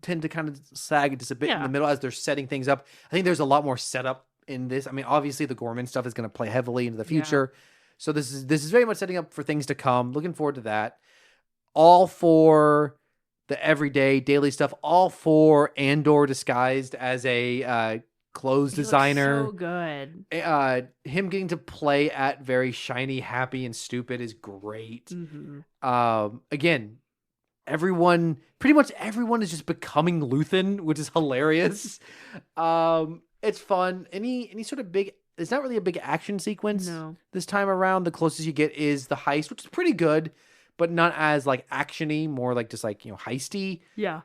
tend to kind of sag just a bit in the middle as they're setting things up. I think there's a lot more setup in this. I mean, obviously the Gorman stuff is going to play heavily into the future. So this is very much setting up for things to come. Looking forward to that. All for the everyday daily stuff. All for Andor disguised as a clothes designer.
So good.
Him getting to play at very shiny, happy, and stupid is great.
Mm-hmm.
Again, pretty much everyone is just becoming Luthen, which is hilarious. It's fun. Any sort of big, it's not really a big action sequence this time around. The closest you get is the heist, which is pretty good, but not as like actiony, more like just like, heisty.
Yeah.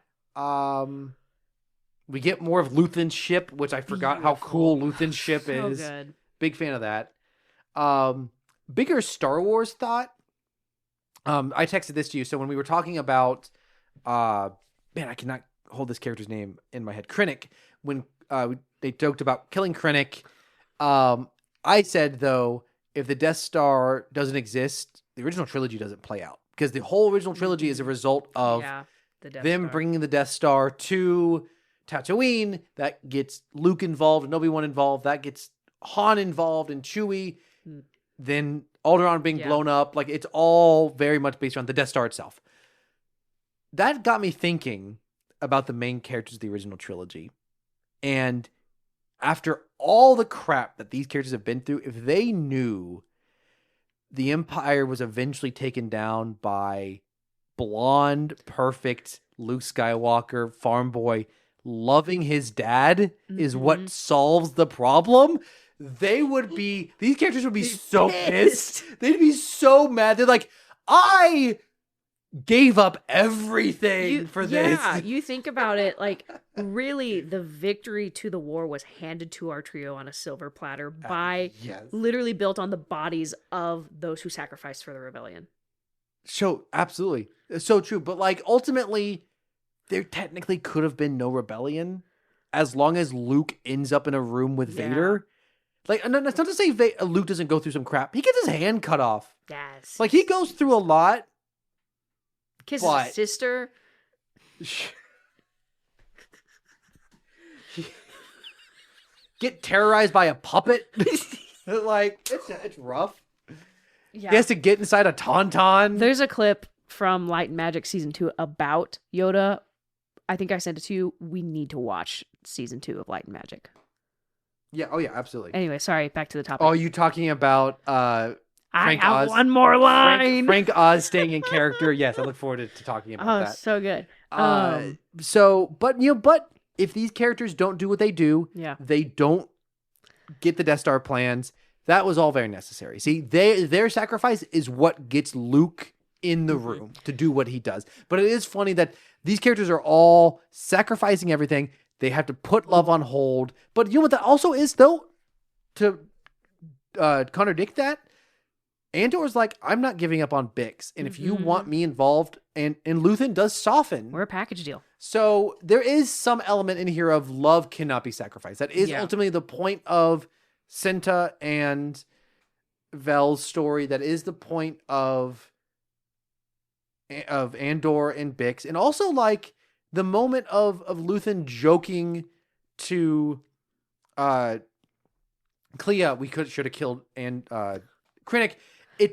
We get more of Luthen's ship, which I forgot how cool Luthen's ship is.
Good.
Big fan of that. Bigger Star Wars thought. I texted this to you. So when we were talking about, I cannot hold this character's name in my head. Krennic. When they joked about killing Krennic, I said though, if the Death Star doesn't exist, the original trilogy doesn't play out because the whole original trilogy is a result of them bringing the Death Star to Tatooine. That gets Luke involved and Obi-Wan involved. That gets Han involved and Chewie. Then Alderaan being blown up. Like, it's all very much based on the Death Star itself. That got me thinking about the main characters of the original trilogy. And after all the crap that these characters have been through, if they knew the Empire was eventually taken down by blonde, perfect Luke Skywalker, farm boy, loving his dad is what solves the problem, these characters would be so pissed. They'd be so mad. They're like, I gave up everything for this.
Yeah, you think about it, like, really, the victory to the war was handed to our trio on a silver platter by literally built on the bodies of those who sacrificed for the rebellion.
So, absolutely. So true. But, like, ultimately, there technically could have been no rebellion as long as Luke ends up in a room with Vader. Like, that's not to say Luke doesn't go through some crap. He gets his hand cut off.
Yes.
Like, he goes through a lot.
Kisses his sister.
Get terrorized by a puppet. Like, it's rough.
Yeah.
He has to get inside a tauntaun.
There's a clip from Light and Magic Season 2 about Yoda. I think I sent it to you. We need to watch Season 2 of Light and Magic.
Yeah. Oh, yeah, absolutely.
Anyway, sorry. Back to the topic.
Oh, you talking about Frank
I have
Oz?
one more line.
Frank Oz staying in character. Yes, I look forward to talking about that.
Oh, so good.
But if these characters don't do what they do, they don't get the Death Star plans. That was all very necessary. See, their sacrifice is what gets Luke in the room to do what he does. But it is funny that these characters are all sacrificing everything. They have to put love on hold. But you know what that also is, though? To contradict that, Andor's like, I'm not giving up on Bix. And if you want me involved, and Luthen does soften.
We're a package deal.
So there is some element in here of love cannot be sacrificed. That is ultimately the point of Cinta and Vel's story. That is the point of Andor and Bix. And also, like, the moment of Luthen joking to Clea, we should have killed Krennic.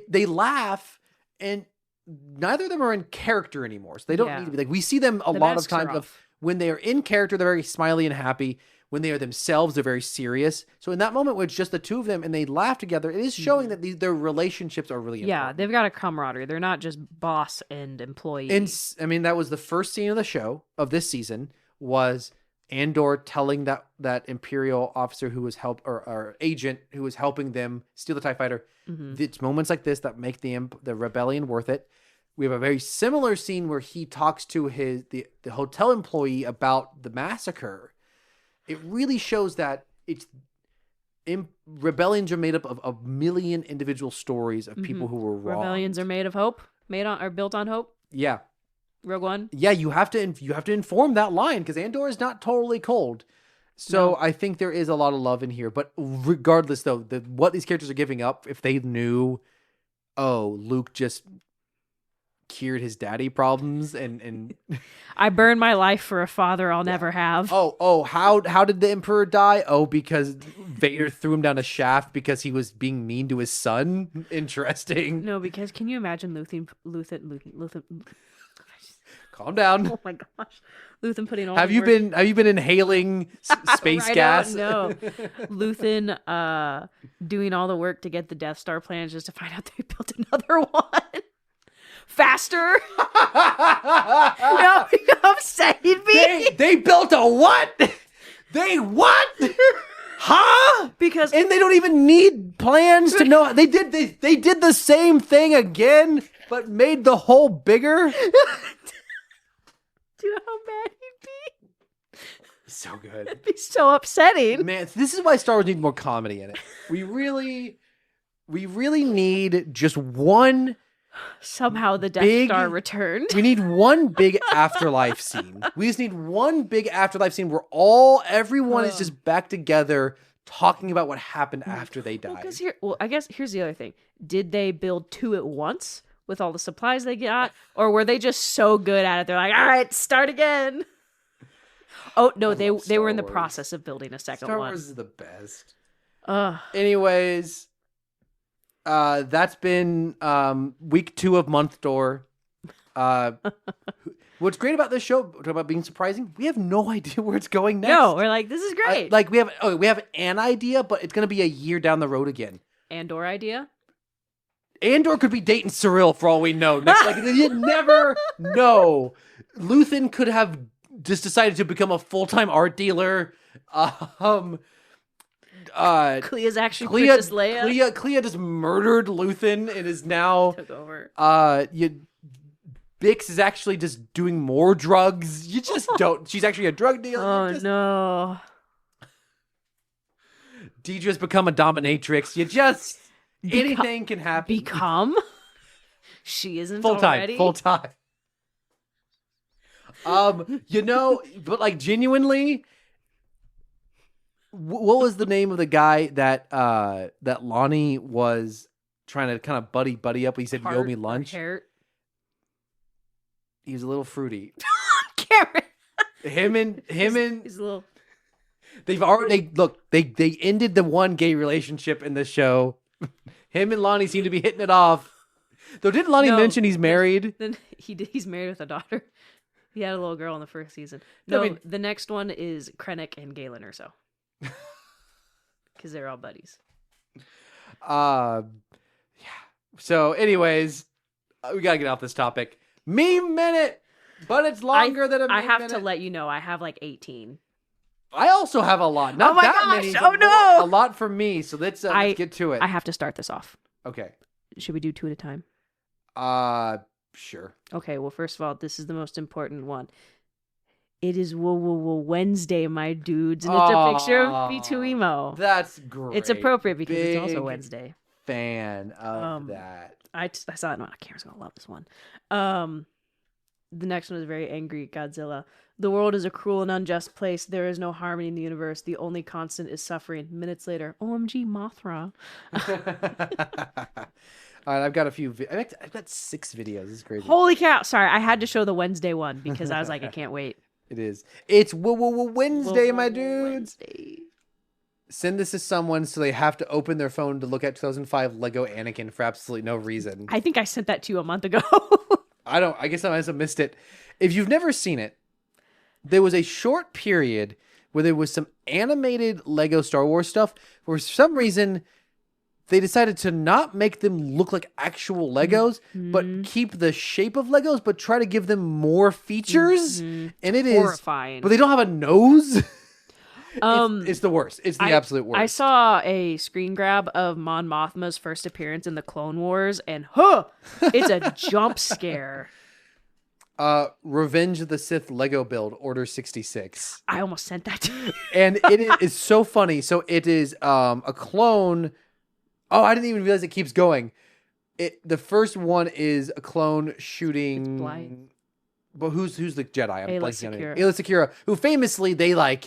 They laugh, and neither of them are in character anymore. So they don't need to be like, we see them a lot of times of when they are in character, they're very smiley and happy. when they are themselves, they're very serious. So in that moment where it's just the two of them and they laugh together, it is showing that their relationships are really important.
Yeah, they've got a camaraderie. They're not just boss and employee.
And I mean, that was the first scene of the show of this season was Andor telling that Imperial officer who was or agent who was helping them steal the TIE fighter. It's moments like this that make the rebellion worth it. We have a very similar scene where he talks to the hotel employee about the massacre. It really shows that rebellions are made up of a million individual stories of people who were wrong.
Rebellions are made of hope, built on hope.
Yeah.
Rogue One.
Yeah, you have to inform that line because Andor is not totally cold. So
No.
I think there is a lot of love in here. But regardless, though, what these characters are giving up, if they knew, Luke just cured his daddy problems and
I burned my life for a father I'll never have.
how did the Emperor die? Because Vader threw him down a shaft because he was being mean to his son. Interesting.
No, because can you imagine Luthen
Calm down.
oh my gosh. Luthen putting all
Have
the
you
work-
been inhaling space
Right
gas?
out? No. Luthen doing all the work to get the Death Star plans just to find out they built another one. Faster. No, you're upsetting me.
They built a what? They what? Huh?
Because
And they don't even need plans to know. They did the same thing again, but made the hole bigger.
do you know how mad he'd be?
So good.
It'd be so upsetting.
Man, this is why Star Wars needs more comedy in it. We really need just one.
Somehow the Death
Big-
Star returned.
We need one big afterlife scene. We just need one big afterlife scene where everyone is just back together talking about what happened after they died.
I guess here's the other thing. Did they build two at once with all the supplies they got? Or were they just so good at it? They're like, all right, start again. Oh, no, they were in the
Wars.
process of building a second
Star
one.
Wars is the best.
Ugh.
Anyways, that's been week 2 of Month Door. What's great about this show, talking about being surprising, we have no idea where it's going next.
No, we're like, this is great.
We have an idea, but it's going to be a year down the road again.
Andor idea?
Andor could be dating Cyril for all we know. You never know. Luthen could have just decided to become a full-time art dealer.
Clea's actually Princess Leia.
Clea just murdered Luthen and is now
Took over.
Bix is actually just doing more drugs. You just don't. She's actually a drug dealer.
Oh, no.
Deidre's become a dominatrix. Anything can happen.
Become? She isn't
Full
already?
time. But like genuinely, what was the name of the guy that Lonnie was trying to kind of buddy up? He said, "You owe me lunch." He was a little fruity.
Cameron.
Him and
He's a little.
they ended the one gay relationship in the show. Him and Lonnie seem to be hitting it off. Though didn't Lonnie mention he's married?
Then he's married with a daughter. He had a little girl in the first season. No,
I mean,
the next one is Krennic and Galen Erso. Because they're all buddies.
Yeah. So, anyways, we gotta get off this topic. Meme minute, but it's longer than a meme
I have
minute.
to let you know, I have like 18.
I also have a lot. Not
Oh my
that
gosh,
many.
oh
but
no!
a lot for me. So let's get to it.
I have to start this off.
Okay.
Should we do 2 at a time?
Sure.
Okay, well, first of all, this is the most important one. It is Wednesday, my dudes, and it's a picture of B2 Emo.
That's great.
It's appropriate because it's also
Big
Wednesday.
Fan of that.
I saw it. No, Cameron's gonna love this one. The next one is very angry. Godzilla. The world is a cruel and unjust place. There is no harmony in the universe. The only constant is suffering. Minutes later, OMG Mothra.
All right, I've got a few. I've got 6 videos. This is crazy.
Holy cow! Sorry, I had to show the Wednesday one because I was like, I can't wait.
It is. It's Wednesday, my dudes.
Wednesday.
Send this to someone so they have to open their phone to look at 2005 Lego Anakin for absolutely no reason.
I think I sent that to you a month ago.
I guess I must have missed it. If you've never seen it, there was a short period where there was some animated Lego Star Wars stuff. For some reason, they decided to not make them look like actual Legos, but keep the shape of Legos, but try to give them more features. And it is
horrifying.
But they don't have a nose. It's the worst. It's the absolute worst.
I saw a screen grab of Mon Mothma's first appearance in the Clone Wars, and it's a jump scare.
Revenge of the Sith Lego build, Order 66.
I almost sent that to you.
And it is so funny. So it is a clone. Oh, I didn't even realize it keeps going. The first one is a clone shooting.
It's blind.
But who's the Jedi? I'm
Ayla
blanking on it.
Secura.
Ayla Secura, who famously they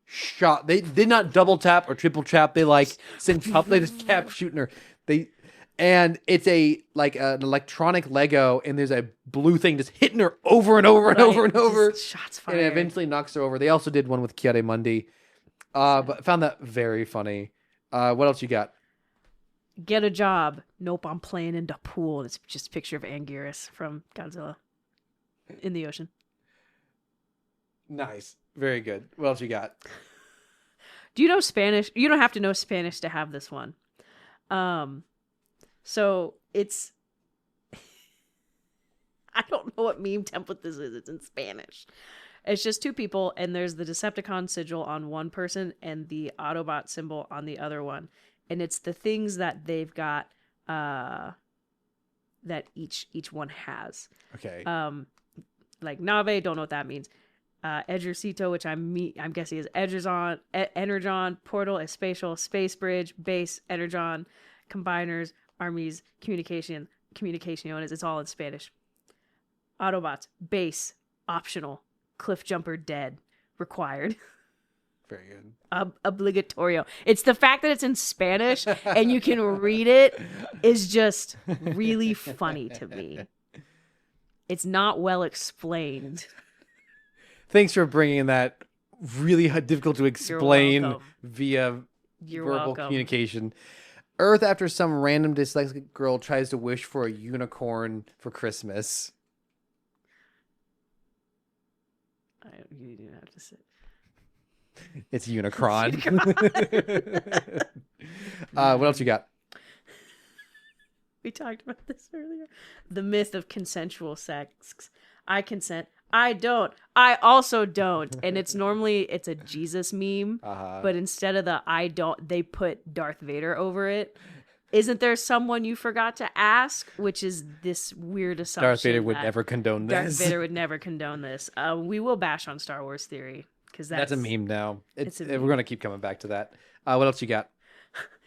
shot. They did not double tap or triple tap. They synced up. They just kept shooting her. And it's an electronic Lego, and there's a blue thing just hitting her over and over and over and over.
Shots fired.
And it eventually knocks her over. They also did one with Kiare Mundi. But I found that very funny. What else you got?
Get a job. Nope, I'm playing in the pool. It's just a picture of Anguirus from Godzilla in the ocean.
Nice. Very good. What else you got?
Do you know Spanish? You don't have to know Spanish to have this one. So it's I don't know what meme template this is. It's in Spanish. It's just two people, and there's the Decepticon sigil on one person and the Autobot symbol on the other one. And it's the things that they've got that each one has.
Okay.
Like Nave, don't know what that means. Edgercito, which I'm guessing is Edgerzon, Energon, Portal, Spatial, Space Bridge, Base, Energon, Combiners, Armies, Communications. It's all in Spanish. Autobots, Base, optional. Cliff Jumper, dead. Required.
Very good.
Obligatorio. It's the fact that it's in Spanish and you can read it is just really funny to me. It's not well explained.
Thanks for bringing that really difficult to explain via
You're
verbal
welcome.
communication. Earth, after some random dyslexic girl tries to wish for a unicorn for Christmas.
You didn't have to sit.
It's Unicron. What else you got?
We talked about this earlier. The myth of consensual sex. I consent. I don't. I also don't. And it's a Jesus meme, but instead of the I don't, they put Darth Vader over it. Isn't there someone you forgot to ask? Which is this weird assumption.
Darth Vader would never condone this.
Darth Vader would never condone this. We will bash on Star Wars theory because
that's a meme now.
It's a
We're
meme.
going to keep coming back to that. What else you got?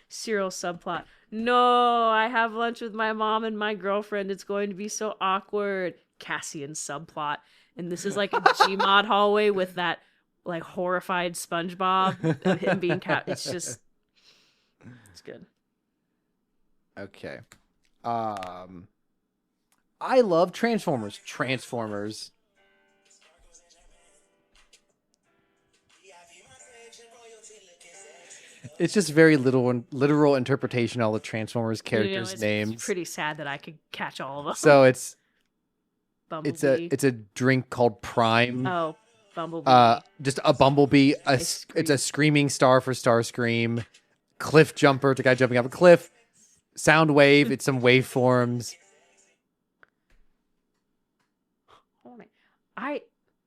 Serial subplot. No, I have lunch with my mom and my girlfriend. It's going to be so awkward. Cassian subplot. And this is like a Gmod hallway with that like horrified SpongeBob of him being it's good.
Okay. I love Transformers. It's just very literal interpretation of all the Transformers characters' names.
It's pretty sad that I could catch all of them.
So it's
Bumblebee.
it's a drink called Prime.
Oh, Bumblebee.
Just a bumblebee.
It's
a screaming star for Starscream. Cliff jumper, the guy jumping off a cliff. Sound wave. It's some waveforms.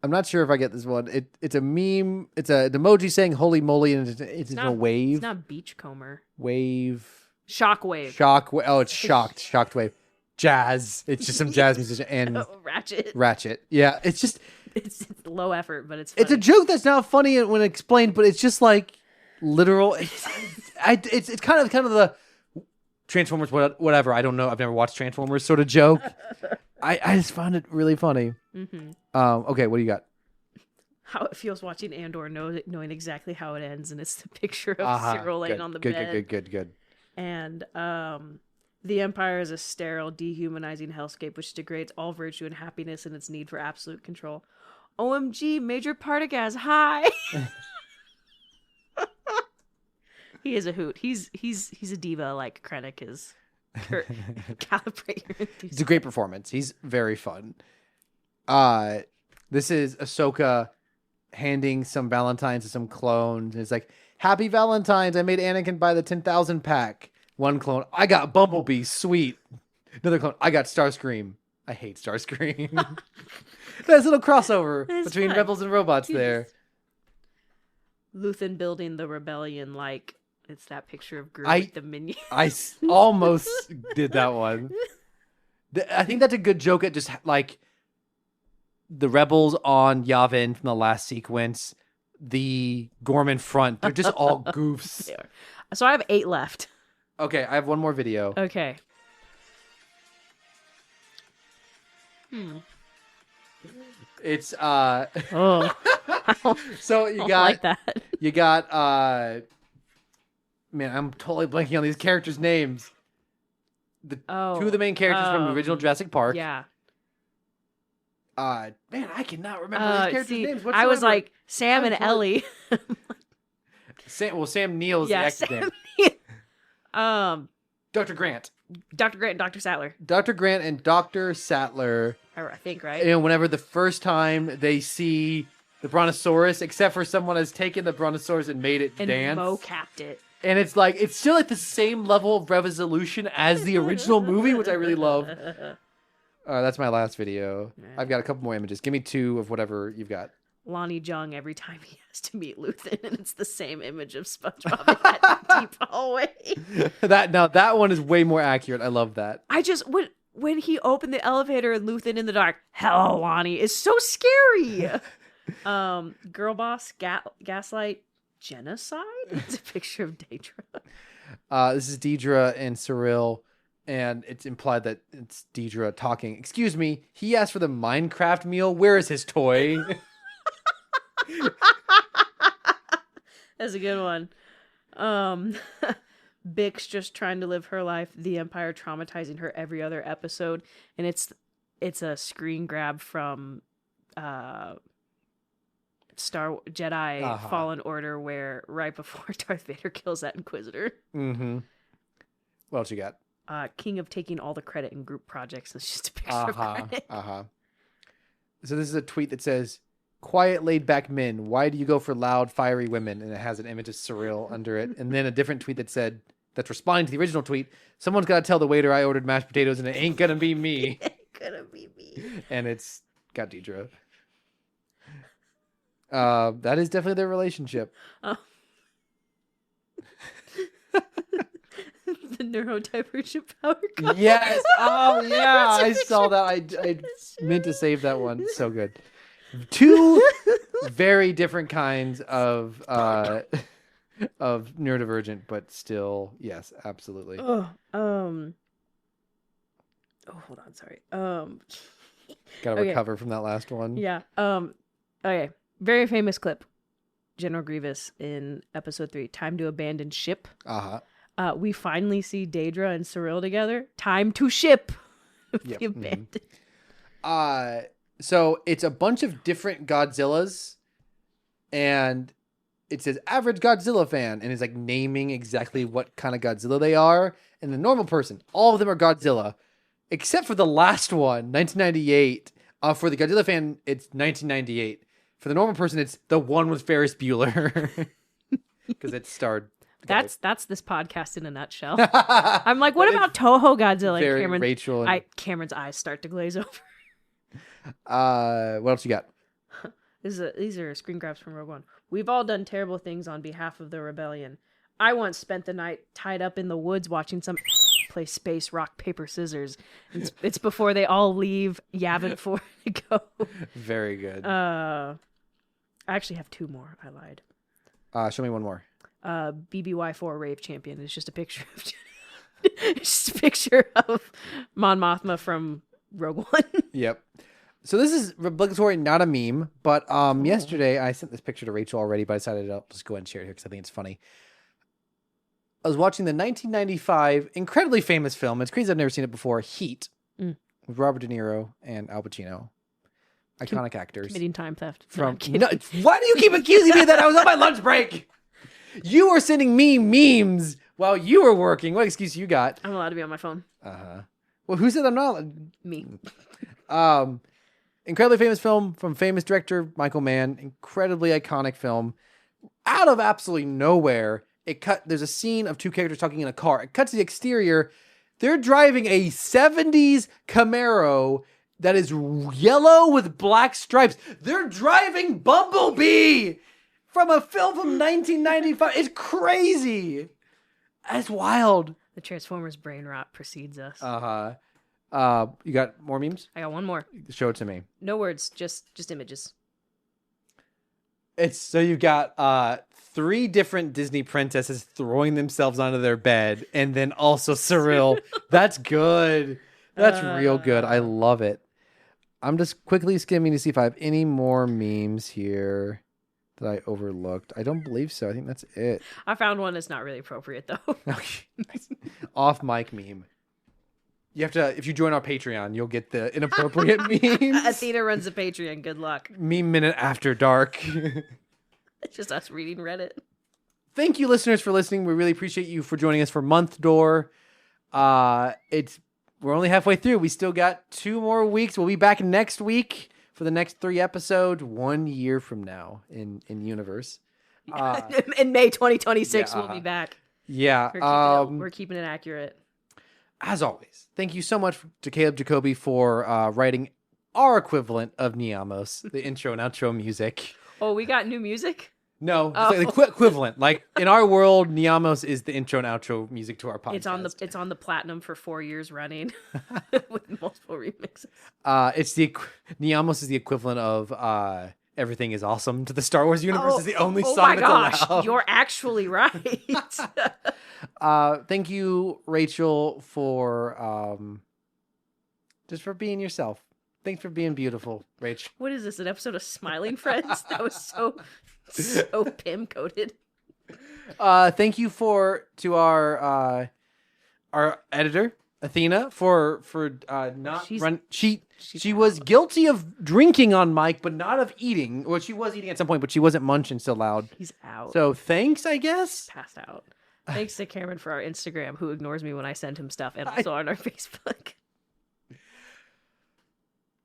I'm not sure if I get this one. It's a meme. It's an emoji saying "Holy moly!" and it's a wave.
It's not Beachcomber.
Wave.
Shockwave.
Oh, it's shocked. Shocked wave. Jazz. It's just some jazz musician and Ratchet. Yeah, it's
low effort, but it's funny.
It's a joke that's not funny when explained, but it's just like literal. It's kind of the Transformers, whatever. I don't know. I've never watched Transformers sort of joke. I just found it really funny.
Mm-hmm.
Okay, what do you got?
How it feels watching Andor, knowing exactly how it ends, and it's the picture of Cyril laying on the bed.
Good.
And the Empire is a sterile, dehumanizing hellscape which degrades all virtue and happiness in its need for absolute control. OMG, Major Partagas, hi! He is a hoot. He's a diva like Krennic is. Calibrate your enthusiasm.
It's a great performance. He's very fun. This is Ahsoka handing some Valentines to some clones. And it's like, Happy Valentine's. I made Anakin buy the 10,000 pack. One clone, I got Bumblebee. Sweet. Another clone, I got Starscream. I hate Starscream. There's a little crossover between
fun.
Rebels and robots there.
Luthen building the rebellion like it's that picture of Groot with the minions.
I almost did that one. I think that's a good joke at just like the rebels on Yavin from the last sequence, the Gorman front. They're just all goofs.
So I have 8 left.
Okay, I have one more video.
Okay.
It's
Oh.
so you got
like that.
You got man, I'm totally blanking on these characters' names. Two of the main characters from the original Jurassic Park.
Yeah.
Man, I cannot remember these characters' names whatsoever.
I was like Sam and Ellie.
Sam Neill's the actor's name. Dr. Grant.
Dr. Grant and Dr. Sattler.
Dr. Grant and Dr. Sattler.
I think, right?
And whenever the first time they see the Brontosaurus, except for someone has taken the Brontosaurus and made it dance.
And mo-capped it.
And it's like, it's still at the same level of resolution as the original movie, which I really love. That's my last video. I've got a couple more images. Give me 2 of whatever you've got.
Lonnie Jung every time he has to meet Luthen, and it's the same image of SpongeBob in that deep hallway.
That one is way more accurate. I love that.
I just when he opened the elevator and Luthen in the dark, hello Lonnie, is so scary. Girl boss, gaslight, genocide. It's a picture of Daedra.
This is Deidre and Cyril, and it's implied that it's Deidre talking. Excuse me, he asked for the Minecraft meal. Where is his toy?
That's a good one. Bix just trying to live her life, the Empire traumatizing her every other episode, and it's a screen grab from Star Jedi Fallen Order, where right before Darth Vader kills that Inquisitor.
Mm-hmm. What else you got?
King of taking all the credit in group projects. It's just a picture of credit.
So this is a tweet that says, "Quiet, laid-back men. Why do you go for loud, fiery women?" And it has an image of Cyril under it. And then a different tweet that said, that's responding to the original tweet, "Someone's got to tell the waiter I ordered mashed potatoes and it ain't gonna be me."
It ain't gonna be me.
And it's got Deidre. That is definitely their relationship.
Oh. The neurodivergent power couple.
Yes. Oh, yeah. I saw that. I meant to save that one. So good. 2 very different kinds of neurodivergent, but still, yes, absolutely.
Oh, hold on. Sorry.
Gotta recover from that last one.
Yeah. Okay. Very famous clip. General Grievous in episode 3, Time to Abandon Ship. We finally see Daedra and Cyril together. Time to ship.
Yep.
The abandoned.
So it's a bunch of different Godzillas, and it says average Godzilla fan, and it's like naming exactly what kind of Godzilla they are. And the normal person, all of them are Godzilla, except for the last one, 1998. For the Godzilla fan, it's 1998. For the normal person, it's the one with Ferris Bueller, because it starred.
That's this podcast in a nutshell. I'm like, what about Toho Godzilla?
Very Rachel.
Cameron's eyes start to glaze over.
What else you got?
These are screen grabs from Rogue One. We've all done terrible things on behalf of the rebellion. I once spent the night tied up in the woods watching some play space, rock, paper, scissors. It's before they all leave Yavin 4 to go. Very good. I actually have 2 more. I lied.
Show me one more.
BBY4 Rave Champion. It's just a picture of it's just a picture of Mon Mothma from Rogue One. Yep.
So this is obligatory, not a meme, but yesterday I sent this picture to Rachel already, but I decided I'll just go ahead and share it here because I think it's funny. I was watching the 1995 incredibly famous film. It's crazy I've never seen it before. Heat, with Robert De Niro and Al Pacino. Iconic actors.
Committing time theft.
Why do you keep accusing me of that? I was on my lunch break. You were sending me memes while you were working. What excuse you got?
I'm allowed to be on my phone.
Well, who said I'm not?
Me.
incredibly famous film from famous director Michael Mann. Incredibly iconic film. Out of absolutely nowhere, there's a scene of two characters talking in a car. It cuts to the exterior. They're driving a 70s Camaro that is yellow with black stripes. They're driving Bumblebee from a film from 1995. It's crazy. It's wild.
The Transformers brain rot precedes us.
You got more memes?
I got one more.
Show it to me.
No words, just images.
It's so you've got 3 different Disney princesses throwing themselves onto their bed, and then also Cyril. That's good. That's real good. I love it. I'm just quickly skimming to see if I have any more memes here that I overlooked. I don't believe so. I think that's it.
I found one that's not really appropriate though.
Okay. Off mic meme. You have to, if you join our Patreon, you'll get the inappropriate memes.
Athena runs the Patreon. Good luck.
Meme Minute After Dark.
It's just us reading Reddit.
Thank you, listeners, for listening. We really appreciate you for joining us for Month Door. We're only halfway through. We still got 2 more weeks. We'll be back next week for the next 3 episodes, 1 year from now in universe.
In May 2026, we'll be back.
Yeah.
We're keeping it accurate.
As always, thank you so much to Caleb Jacoby for writing our equivalent of Niamos, the intro and outro music.
Oh, we got new music?
No, it's like the equivalent. Like in our world, Niamos is the intro and outro music to our podcast.
It's on the platinum for 4 years running with multiple remixes.
Niamos is the equivalent of Everything Is Awesome to the Star Wars universe. Is the only song
my
that's
gosh,
allowed.
you're actually right.
Thank you, Rachel, for just for being yourself. Thanks for being beautiful, Rach.
What is this? An episode of Smiling Friends? That was so Pim coded.
Thank you to our editor Athena for not run. She was guilty of drinking on mic, but not of eating. Well, she was eating at some point, but she wasn't munching so loud.
He's out.
So thanks, I guess.
Passed out. Thanks to Cameron for our Instagram, who ignores me when I send him stuff, and also on our Facebook.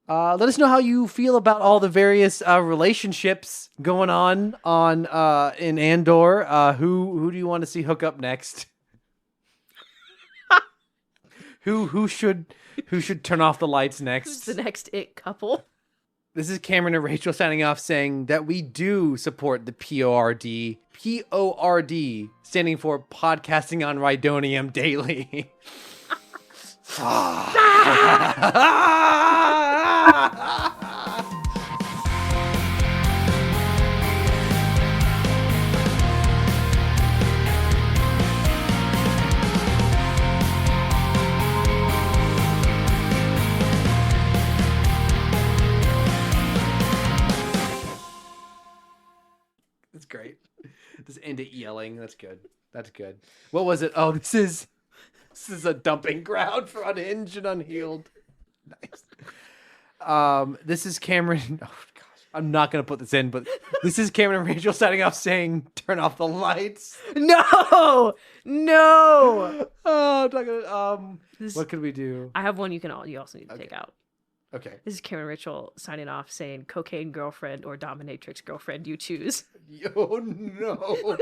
Let us know how you feel about all the various relationships going on in Andor. Who do you want to see hook up next? Who should turn off the lights next?
Who's the next it couple?
This is Cameron and Rachel signing off, saying that we do support the PORD. PORD, standing for Podcasting on Rhydonium Daily. That's great. Just end it yelling. That's good. That's good. What was it? Oh, this is a dumping ground for unhinged and unhealed. Nice. This is Cameron. Oh gosh, I'm not gonna put this in, but this is Cameron and Rachel signing off, saying, "Turn off the lights."
No.
Oh, I'm not gonna. What could we do?
I have one you also need to take out.
Okay.
This is Cameron Rachel signing off, saying, "Cocaine girlfriend or dominatrix girlfriend, you choose."
Oh no.